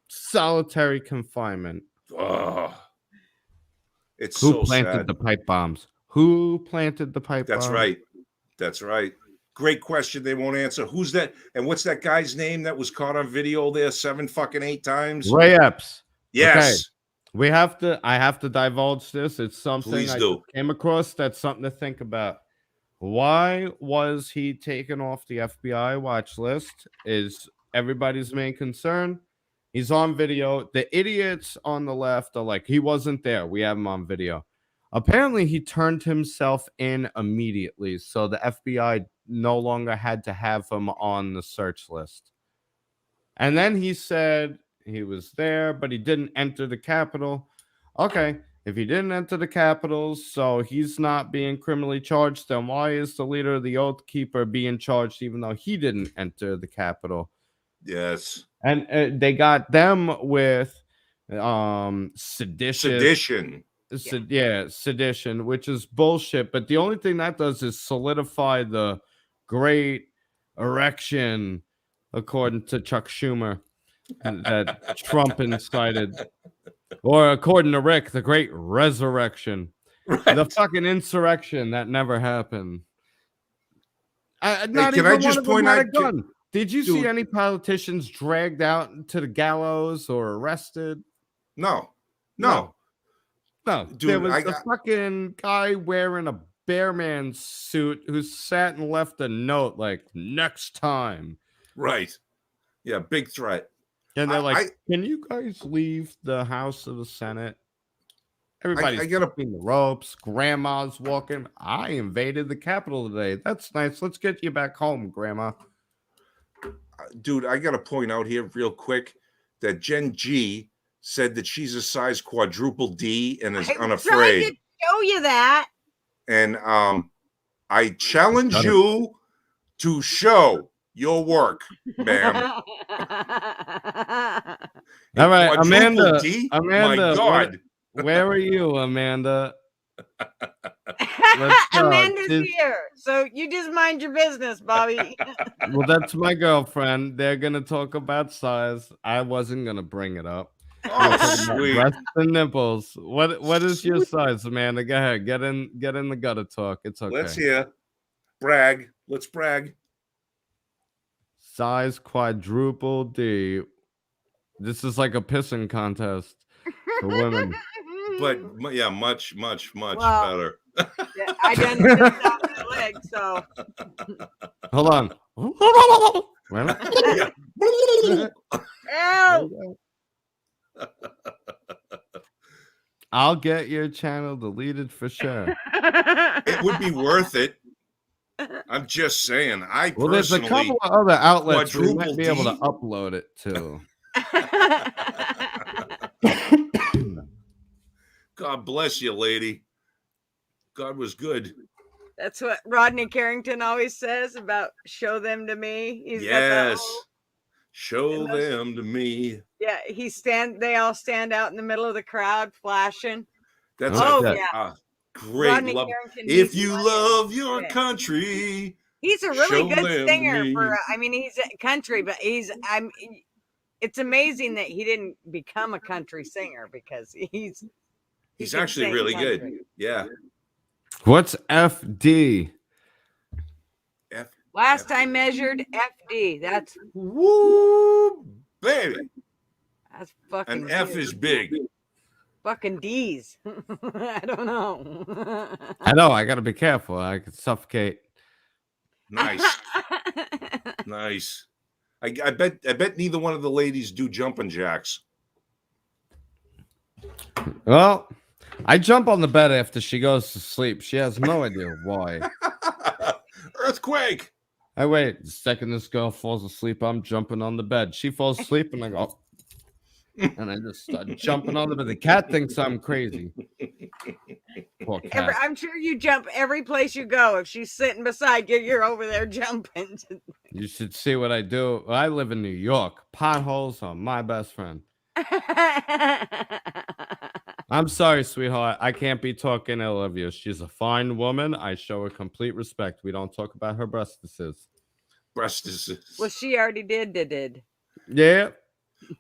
Solitary confinement.
Oh, it's
Who
so
planted
sad.
the pipe bombs? Who planted the pipe bombs?
That's right. That's right. Great question. They won't answer. Who's that? And what's that guy's name that was caught on video there 8 times?
Ray Epps.
Yes.
Okay. I have to divulge this. It's something
Please
I
do.
came across. That's something to think about. Why was he taken off the FBI watch list? Is everybody's main concern. He's on video. The idiots on the left are like, he wasn't there. We have him on video. Apparently, he turned himself in immediately. So the FBI no longer had to have him on the search list. And then he said he was there, but he didn't enter the Capitol. Okay, if he didn't enter the Capitol, so he's not being criminally charged, then why is the leader of the Oath Keeper being charged even though he didn't enter the Capitol?
Yes.
And they got them with sedition. Sedition, which is bullshit. But the only thing that does is solidify the great erection, according to Chuck Schumer, and that Trump incited. Or according to Rick, the great resurrection.
Right.
The fucking insurrection that never happened. Not
can
even
I
one
just
of them
point
had
out-
a gun. Did you see
Dude.
any politicians dragged out to the gallows or arrested?
No.
No,
Dude,
there was
I
a
got-
fucking guy wearing a Bearman suit who sat and left a note like, next time.
Right. Yeah, big threat.
And they're
I-
like, can you guys leave the House of the Senate? Everybody's
I gotta-
keeping the ropes. Grandma's walking. I invaded the Capitol today. That's nice. Let's get you back home, Grandma.
Dude, I got to point out here real quick that Jen G said that she's a size quadruple D and is
I was trying
unafraid.
to show you that.
And I challenge you to show your work, ma'am.
All right,
Quadruple
Amanda.
D?
Amanda,
My God.
Where are you, Amanda? Let's talk.
Amanda's
Did-
here, so you just mind your business, Bobby.
Well, that's my girlfriend. They're gonna talk about size. I wasn't gonna bring it up.
Oh, sweet.
Breasts and nipples. What is your size, Amanda? Go ahead. Get in the gutter talk. It's okay.
Let's hear. Brag. Let's brag.
Size quadruple D. This is like a pissing contest for women.
But yeah, much
Well,
better.
Yeah, I done this off my leg, so
Hold on. Well,
Ow!
I'll get your channel deleted for sure.
It would be worth it. I'm just saying. I
Well, there's a
personally.
couple of other outlets we might
quadruple
be able to
D.
upload it to.
God bless you, lady. God was good.
That's what Rodney Carrington always says about "show them to me." He's got that
Yes.
whole-
Show
and those-
them to me.
yeah, they all stand out in the middle of the crowd flashing.
That's
Oh,
a,
yeah.
great
Rodney
love.
Carrington,
If
he's
you
funny.
love your
Yeah.
country,
He's a really
show them
good
to
singer
me.
for. I mean, he's a country, but it's amazing that he didn't become a country singer because he's can
actually
sing
really
country.
good. Yeah.
What's FD?
Last I measured, FD. That's
Woo, baby.
fucking.
An F
good.
is big.
Fucking D's. I don't know.
I know. I got to be careful. I could suffocate.
Nice. Nice. I bet neither one of the ladies do jumping jacks.
Well, I jump on the bed after she goes to sleep. She has no idea why.
Earthquake.
I wait. The second this girl falls asleep, I'm jumping on the bed. She falls asleep, and I go, and I just start jumping on the bed. The cat thinks I'm crazy. Poor cat.
I'm sure you jump every place you go. If she's sitting beside you, you're over there jumping.
You should see what I do. I live in New York. Potholes are my best friend. I'm sorry, sweetheart. I can't be talking ill of you. She's a fine woman. I show her complete respect. We don't talk about her breastises.
Breastises.
Well, she already did.
Yeah.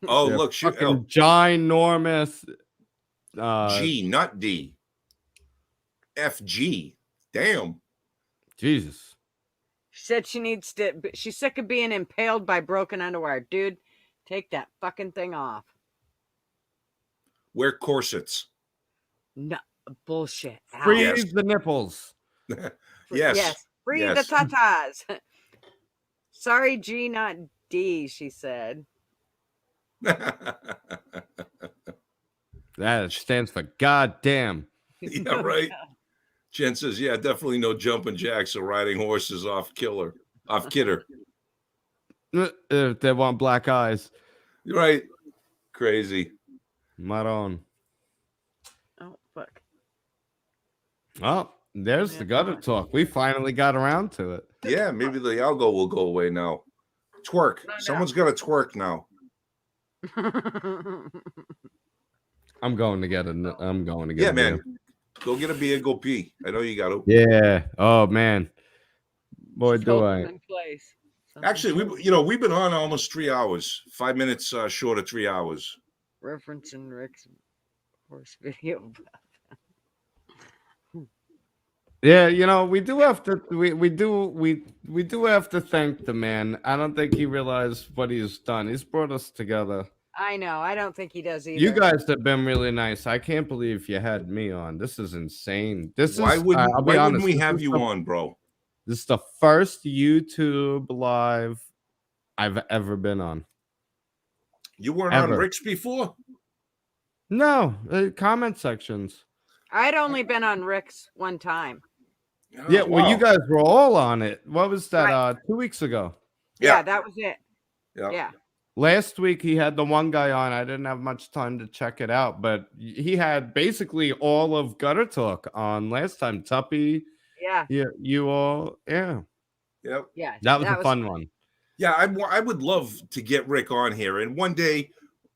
Oh,
They're
look, she,
fucking ginormous.
G, not D. FG. Damn.
Jesus.
She said she needs to. She's sick of being impaled by broken underwear, dude. Take that fucking thing off.
Wear corsets.
No bullshit. Ow.
Freeze
Yes.
the nipples.
Yes.
Free
Yes.
the tatas. Sorry, G, not D. She said.
That stands for goddamn.
Yeah, right. Jen says, yeah, definitely no jumping jacks or riding horses off Kidder.
If they want black eyes.
You're right. Crazy.
Maron.
Oh fuck.
Oh, there's the gutter talk. We finally got around to it.
Yeah, maybe the algo will go away now. Twerk. Someone's got to twerk now.
I'm going to get it. I'm going to get
Yeah,
a
man.
beer.
Go get a beer. Go pee. I know you got to.
Yeah. Oh man. Boy, do I.
Actually, we've been on almost 3 hours. 5 minutes short of 3 hours.
Referencing Rick's horse video.
Yeah, we do have to we do have to thank the man. I don't think he realized what he's done. He's brought us together.
I know. I don't think he does either.
You guys have been really nice. I can't believe you had me on. This is insane.
Why wouldn't we have you on, bro?
This is the first YouTube live I've ever been on.
You weren't on Rick's before?
No, comment sections.
I'd only been on Rick's one time.
Yeah, well,
wow.
you guys were all on it. What was that?
Right.
2 weeks ago.
Yeah, that was it.
Yeah.
Yeah.
Last week he had the one guy on. I didn't have much time to check it out, but he had basically all of Gutter Talk on last time. Tuppy,
Yeah.
you all, yeah.
Yep.
Yeah.
That was a fun one.
Yeah, I would love to get Rick on here, and one day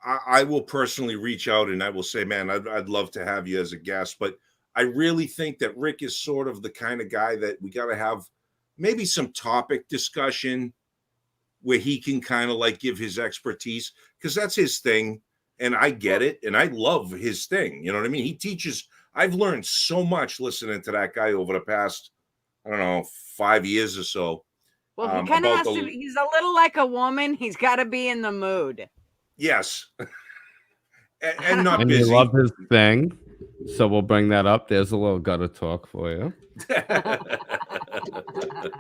I will personally reach out and I will say, man, I'd love to have you as a guest. But I really think that Rick is sort of the kind of guy that we got to have maybe some topic discussion where he can kind of like give his expertise, because that's his thing. And I get it. And I love his thing. You know what I mean? He teaches. I've learned so much listening to that guy over the past, I don't know, 5 years or so.
Well, he kind of has to. He's a little like a woman. He's got to be in the mood.
Yes. and not
and
busy.
You love his thing. So we'll bring that up. There's a little Gutter Talk for you.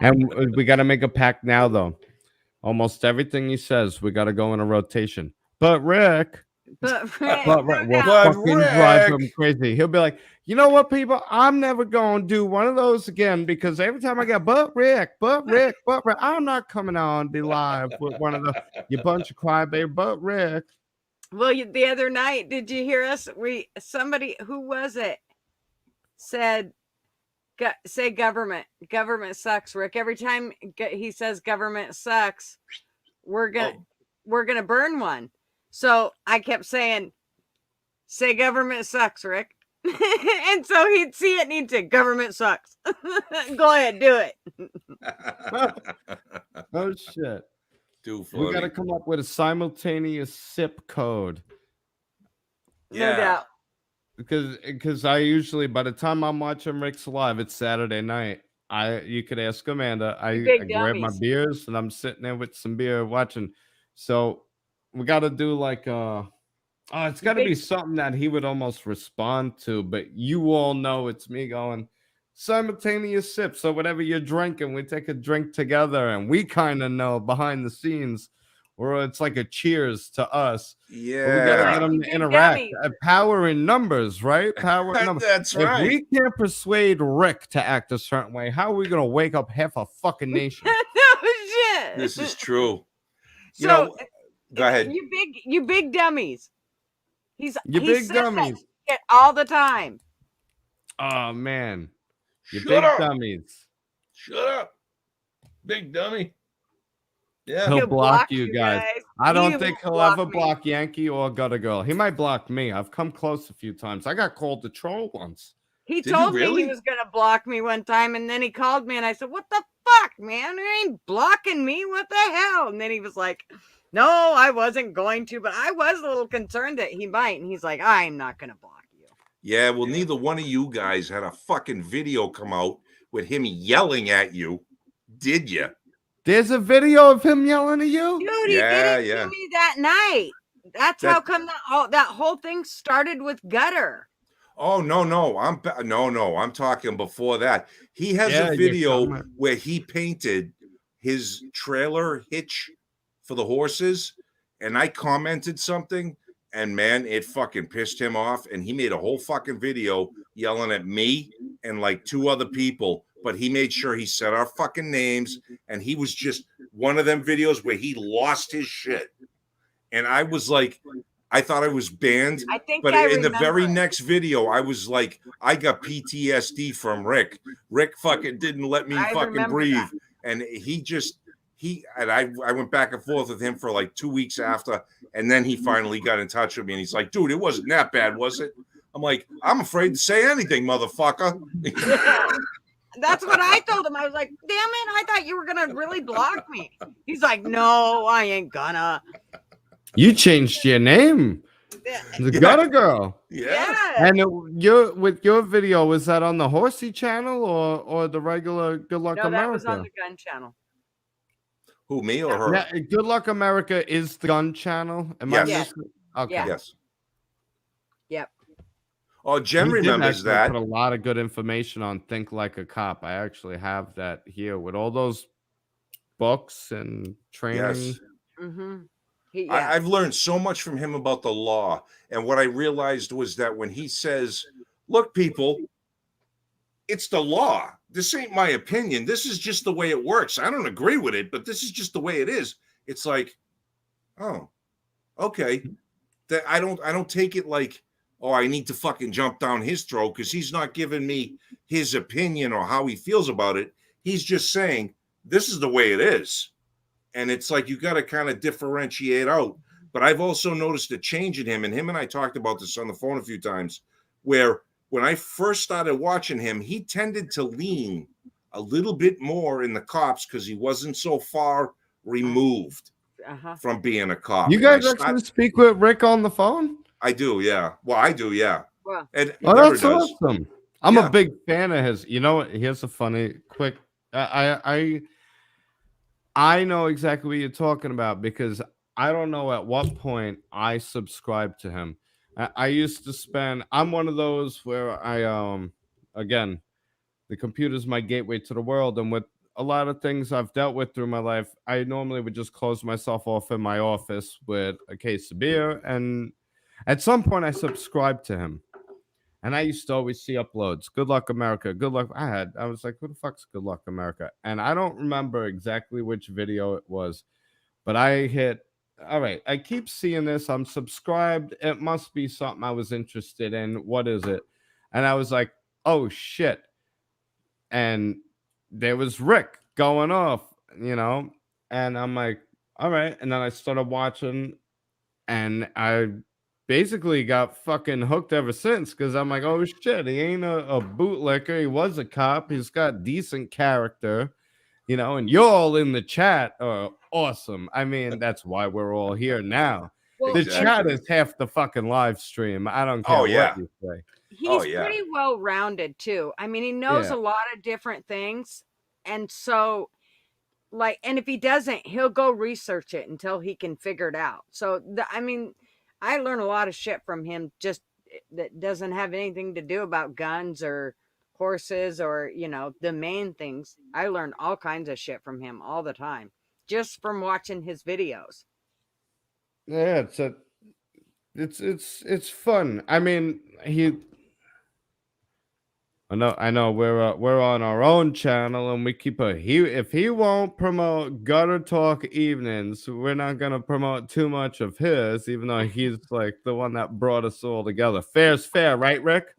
And we got to make a pact now, though. Almost everything he says, we got to go in a rotation. But Rick,
will
fucking drive him crazy. He'll be like, you know what, people? I'm never going to do one of those again, because every time I get, but Rick, I'm not coming on be live with one of you bunch of crybaby, but Rick.
Well, the other night, did you hear us? Somebody, who was it, said, say government sucks, Rick. Every time he says government sucks, we're gonna burn one. So I kept saying, say government sucks, Rick. And so he'd see it and he'd say, government sucks. Go ahead, do it.
Oh shit.
Too funny.
We got to come up with a simultaneous SIP code.
Yeah. No doubt.
Because I usually, by the time I'm watching Rick's live, it's Saturday night. You could ask Amanda. I grab my beers and I'm sitting there with some beer watching. So we got to do like it's got to be something that he would almost respond to. But you all know it's me going simultaneous sip. So whatever you're drinking, we take a drink together, and we kind of know behind the scenes, or it's like a cheers to us.
Yeah,
but we gotta get them to interact. Power in numbers, right? Power in numbers.
That's right.
If we can't persuade Rick to act a certain way, how are we gonna wake up half a fucking nation?
No shit.
This is true.
So
go ahead.
You big dummies. He
big dummies
all the time.
Oh man. You
Shut
big
up.
dummies.
Shut up, big dummy. Yeah,
He'll block you guys. I don't
He
think
will
he'll ever
me.
block Yankee or Gutter Girl. He might block me. I've come close a few times. I got called the troll once.
He
Did you
told me
really?
he was gonna block me one time, and then he called me, and I said, "What the fuck, man? You ain't blocking me. What the hell?" And then he was like, "No, I wasn't going to, but I was a little concerned that he might." And he's like, "I'm not gonna block you."
Yeah, well, neither one of you guys had a fucking video come out with him yelling at you, did you?
There's a video of him yelling at you?
Dude, he
Yeah,
did it
yeah.
to me that night. That's how come that whole thing started with Gutter.
Oh no, I'm talking before that. He has
Yeah,
a
you
video
comment.
where he painted his trailer hitch for the horses, and I commented something, and man, it fucking pissed him off, and he made a whole fucking video yelling at me and like 2 other people, but he made sure he said our fucking names, and he was just one of them videos where he lost his shit. And I was like, I thought I was banned,
I think
but
I
in the very
remember.
next video, I was like, I got PTSD from Rick. Rick fucking didn't let me
I
fucking
remember
breathe.
that.
And I went back and forth with him for like 2 weeks after, and then he finally got in touch with me, and he's like, dude, it wasn't that bad, was it? I'm like, I'm afraid to say anything, motherfucker.
That's what I told him. I was like, damn it, I thought you were gonna really block me. He's like, no, I ain't gonna.
You changed your name. The
Yeah.
Gutter Girl.
Yeah.
And with your video, was that on the Horsey channel or the regular Good Luck
No, that
America?
was on the gun channel.
Who, me or her?
Yeah, Good Luck America is the gun channel. Am I
Yes.
missing? Okay.
Yeah.
Yes.
Yep.
Oh, Jen
You did
remembers
actually
that.
Put a lot of good information on Think Like a Cop. I actually have that here with all those books and training.
Yes.
Mm-hmm.
I've learned so much from him about the law. And what I realized was that when he says, look, people, it's the law. This ain't my opinion. This is just the way it works. I don't agree with it, but this is just the way it is. It's like, oh, okay. That I don't take it like, oh, I need to fucking jump down his throat because he's not giving me his opinion or how he feels about it. He's just saying, this is the way it is. And it's like you got to kind of differentiate out. But I've also noticed a change in him. And him and I talked about this on the phone a few times, where when I first started watching him, he tended to lean a little bit more in the cops because he wasn't so far removed from being a cop.
You guys actually speak with Rick on the phone?
I do, yeah. Well, I do, yeah.
Well,
and
that's
does.
awesome. I'm a big fan of his. You know what? Here's a funny quick. I know exactly what you're talking about because I don't know at what point I subscribed to him. I used to spend. I'm one of those where again, the computer's my gateway to the world, and with a lot of things I've dealt with through my life, I normally would just close myself off in my office with a case of beer, and at some point I subscribed to him. And I used to always see uploads. Good Luck America. Good luck. I was like, who the fuck's Good Luck America? And I don't remember exactly which video it was, but I hit, all right, I keep seeing this. I'm subscribed. It must be something I was interested in. What is it? And I was like, oh shit. And there was Rick going off, you know, and I'm like, all right. And then I started watching, and I basically got fucking hooked ever since because I'm like, oh shit, he ain't a bootlicker. He was a cop. He's got decent character, you know, and you're all in the chat are awesome. I mean, that's why we're all here now.
Well,
the chat is half the fucking live stream. I don't care what you say.
He's pretty well rounded too. I mean, he knows a lot of different things. And so, like, and if he doesn't, he'll go research it until he can figure it out. So, I mean, I learn a lot of shit from him just that doesn't have anything to do about guns or horses or, you know, the main things. I learn all kinds of shit from him all the time just from watching his videos.
Yeah, it's fun. I mean, I know we're on our own channel and we keep if he won't promote Gutter Talk Evenings, we're not gonna promote too much of his, even though he's like the one that brought us all together. Fair's fair, right, Rick?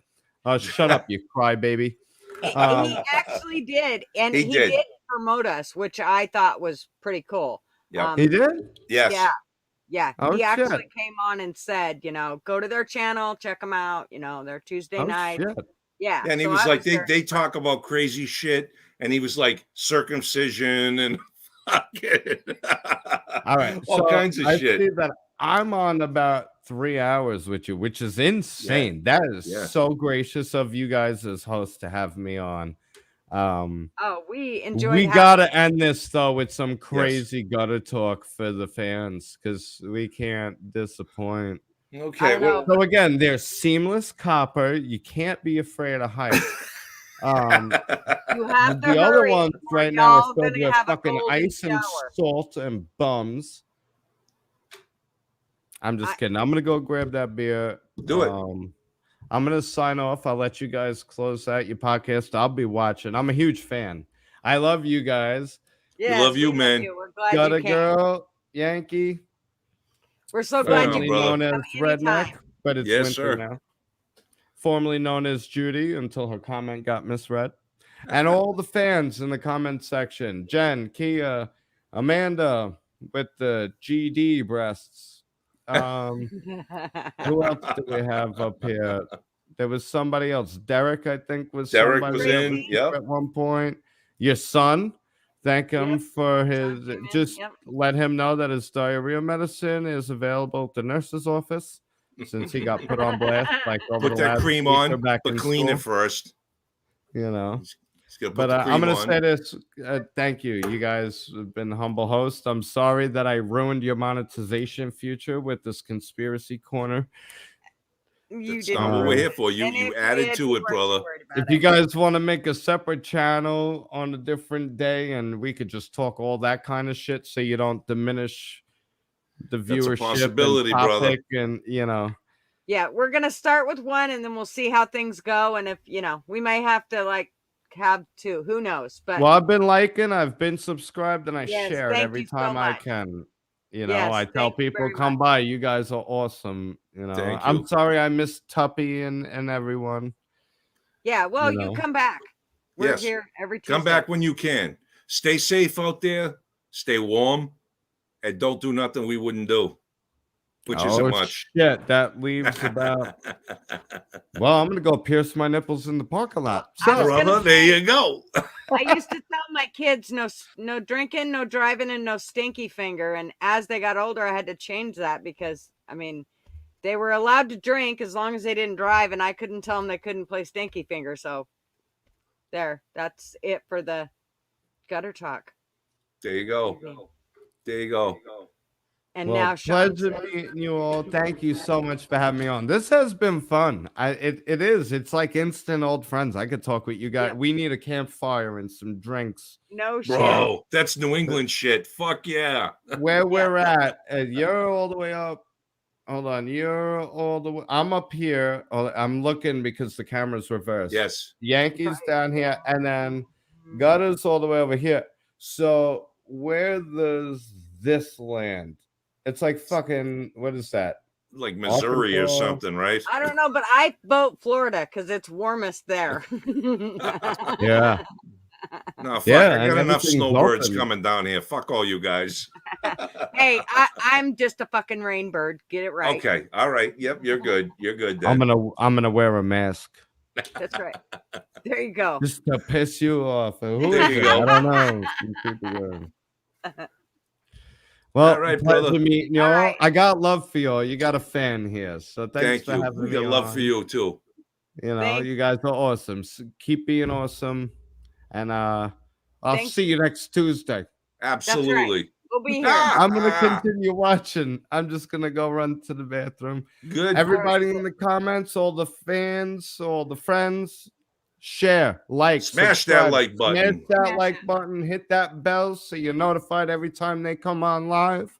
Shut up, you crybaby.
He actually did, and he did promote us, which I thought was pretty cool.
Yeah,
he did.
Yes.
Yeah. Yeah,
Oh,
he actually
shit.
came on and said, go to their channel, check them out. Their Tuesday
Oh,
night.
shit.
Yeah.
And he
so
was
I
like, they
very
talk about crazy shit, and he was like circumcision and fucking
All right.
all
So
kinds of
I
shit.
see that I'm on about 3 hours with you, which is insane. That is
Yeah.
so gracious of you guys as hosts to have me on.
we enjoyed
We
having
gotta end this though with some crazy gutter talk for the fans because we can't disappoint.
Okay.
I don't know.
So again, there's Seamless Copper. You can't be afraid of heights.
You have to
The other
hurry
ones
or
right now are
y'all
filled
gonna
with
have a
fucking
golden
ice and
shower.
salt and bums. I'm just kidding. I'm gonna go grab that beer.
Do it.
I'm gonna sign off. I'll let you guys close out your podcast. I'll be watching. I'm a huge fan. I love you guys.
Yes,
love you,
we
man.
We're glad
Got
you
a
came.
girl, Yankee.
We're so glad
on,
you
brother.
Formerly known as
came anytime.
Redneck, but it's
Yes,
winter
sir.
now. Formerly known as Judy until her comment got misread. And all the fans in the comment section: Jen, Kia, Amanda with the GD breasts. Who else do we have up here? There was somebody else. Derek, I think, was
Derek
somebody
was
that
in,
was
yep.
at one point. Your son, thank him
Yep.
for his.
Son came in,
Just
yep.
let him know that his diarrhea medicine is available at the nurse's office since he got put on blast. Like over
Put
the
that
last
cream
week
on,
or back
but
in
clean
school,
it first.
you know.
He's gonna put
But
the
I'm
cream
gonna
on.
say this. Thank you. You guys have been humble hosts. I'm sorry that I ruined your monetization future with this conspiracy corner.
You
That's
did.
not what we're here for. You
And if
added
did,
to
we
it,
weren't
brother.
worried about
If
it.
you guys want to make a separate channel on a different day and we could just talk all that kind of shit so you don't diminish the
That's a
viewership
possibility,
and
brother.
topic and
Yeah, we're gonna start with one, and then we'll see how things go. And if we may have to have two. Who knows? But
well, I've been liking, I've been subscribed, and I
Yes,
share it
thank
every
you so
time I
much.
can.
Yes,
I tell
thank you
people
very
come
much.
by. You guys are awesome.
Thank
I'm
you.
sorry I missed Tuppy and everyone.
Yeah, well, you
know.
come back. We're
Yes.
here every Tuesday.
Come back when you can. Stay safe out there. Stay warm, and don't do nothing we wouldn't do, which isn't much.
Shit, that leaves about. Well, I'm gonna go pierce my nipples in the parking lot.
I was
So,
gonna
Brother, there you go.
I used to tell my kids no drinking, no driving, and no stinky finger. And as they got older, I had to change that because they were allowed to drink as long as they didn't drive, and I couldn't tell them they couldn't play stinky finger. So that's it for the gutter talk.
There you go. There you go.
And
well,
now Sean
pleasure
says-
meeting you all. Thank you so much for having me on. This has been fun. It is. It's like instant old friends. I could talk with you guys.
Yeah.
We need a campfire and some drinks.
no shit.
Bro, that's New England shit. Fuck yeah.
Where we're at, you're all the way up. Hold on, you're all the way. I'm up here. Oh, I'm looking because the camera's reversed.
Yes.
Yankees down here, and then Gutters all the way over here. So where does this land? It's like fucking, what is that?
Like Missouri or
Arkansas.
something, right?
I don't know, but I vote Florida because it's warmest there.
Yeah.
No, fuck.
Yeah,
I
and
got enough
everything's
snowbirds
open.
coming down here. Fuck all you guys.
Hey, I'm just a fucking rain bird. Get it right.
Okay. All right. Yep. You're good. You're good then.
I'm gonna wear a mask
That's right. There you go.
just to piss you off. Who
There
is
you
it?
go.
I don't know. Some creepy guy. Well,
All right,
pleasure
brother.
meeting y'all.
All right.
I got love for y'all. You got a fan here, so thanks
Thank
for
you.
having
We
me
got love
on.
for you too.
Thank
You guys are awesome. Keep being awesome, and I'll
Thank
see you next Tuesday.
Absolutely.
We'll be here.
I'm gonna continue watching. I'm just gonna go run to the bathroom.
Good.
Everybody in the comments, all the fans, all the friends, share, like,
Smash that
subscribe.
like button.
Smash that
Smash
like
it.
button, hit that bell so you're notified every time they come on live.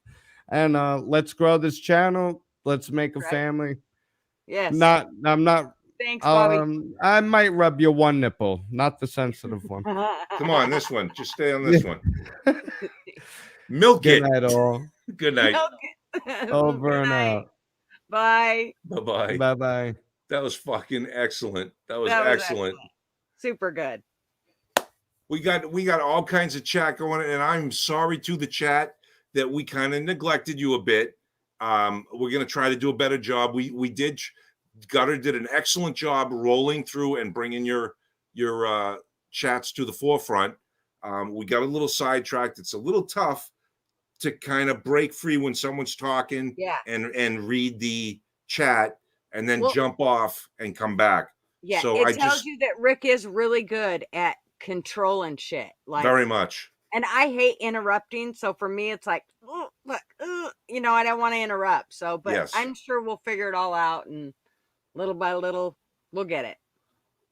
And let's grow this channel. Let's make a
Right.
family.
Yes.
I'm not.
Thanks, Bobby.
I might rub your one nipple, not the sensitive one.
Come on, this one. Just stay on this one. Milk
Good
it.
night, all.
Good night.
Over
Good
and
night.
out.
Bye.
Bye-bye.
Bye bye.
That was fucking excellent. That was
That was
excellent.
Super good.
We got all kinds of chat going, and I'm sorry to the chat that we kind of neglected you a bit. We're going to try to do a better job. We did. Gutter did an excellent job rolling through and bringing your chats to the forefront. We got a little sidetracked. It's a little tough to kind of break free when someone's talking and read the chat and then jump off and come back.
Yeah,
so
it tells you that Rick is really good at controlling shit. Like
very much.
And I hate interrupting. So for me, it's like, oh, look, you know, I don't want to interrupt. So, but
Yes.
I'm sure we'll figure it all out, and little by little, we'll get it.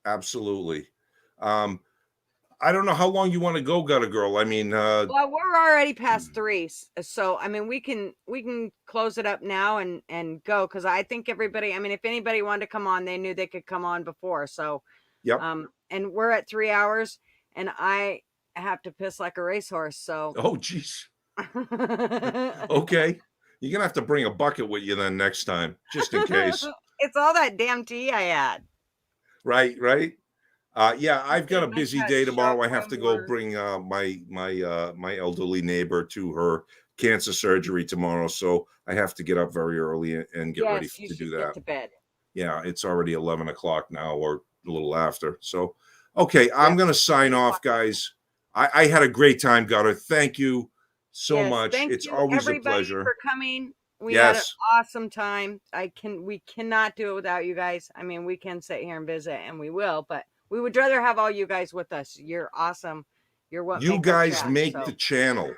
Absolutely. I don't know how long you want to go, Gutter Girl. I mean,
well, we're already past 3, so I mean, we can close it up now and go, because I think everybody. I mean, if anybody wanted to come on, they knew they could come on before. So,
yep.
And we're at 3 hours, and I have to piss like a racehorse. So,
oh, geez. Okay, you're gonna have to bring a bucket with you then next time, just in case.
It's all that damn tea I had.
Right. Yeah, I've got a busy day tomorrow. I have to go bring my elderly neighbor to her cancer surgery tomorrow, so I have to get up very early and get ready to do that.
Get to bed.
Yeah, it's already 11 o'clock now, or a little after. So, okay, I'm gonna sign off, guys. I had a great time, Gutter. Thank you so much. It's always a pleasure
for coming. We had an awesome time. We cannot do it without you guys. I mean, we can sit here and visit, and we will, but we would rather have all you guys with us. You're awesome. You're what
you guys make the channel.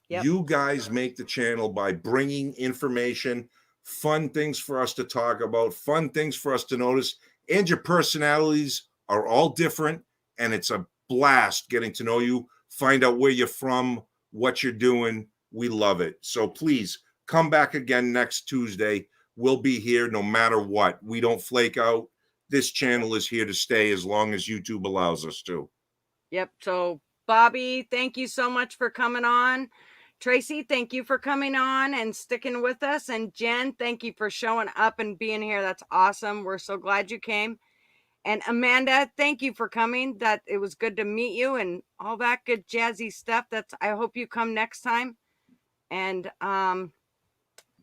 Yep.
You guys make the channel by bringing information, fun things for us to talk about, fun things for us to notice, and your personalities are all different, and it's a blast getting to know you, find out where you're from, what you're doing. We love it. So please come back again next Tuesday. We'll be here no matter what. We don't flake out. This channel is here to stay as long as YouTube allows us to.
Yep. So Bobby, thank you so much for coming on. Tracy, thank you for coming on and sticking with us. And Jen, thank you for showing up and being here. That's awesome. We're so glad you came. And Amanda, thank you for coming. That it was good to meet you and all that good jazzy stuff. I hope you come next time. And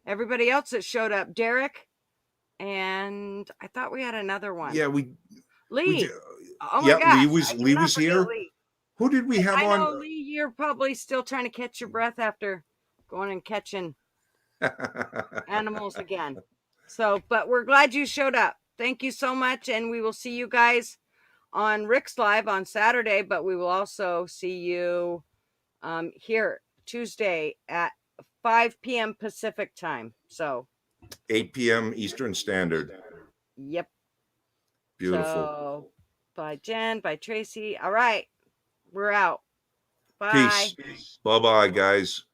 everybody else that showed up, Derek, and I thought we had another one.
Yeah,
Lee. Oh my gosh.
Lee was here.
Lee.
Who did we have on?
I know, Lee, you're probably still trying to catch your breath after going and catching animals again. So, but we're glad you showed up. Thank you so much. And we will see you guys on Rick's Live on Saturday, but we will also see you here Tuesday at 5 p.m. Pacific time. So
8 p.m. Eastern Standard.
Yep.
Beautiful.
So, bye, Jen. Bye, Tracy. All right. We're out. Bye.
Peace. Bye-bye, guys.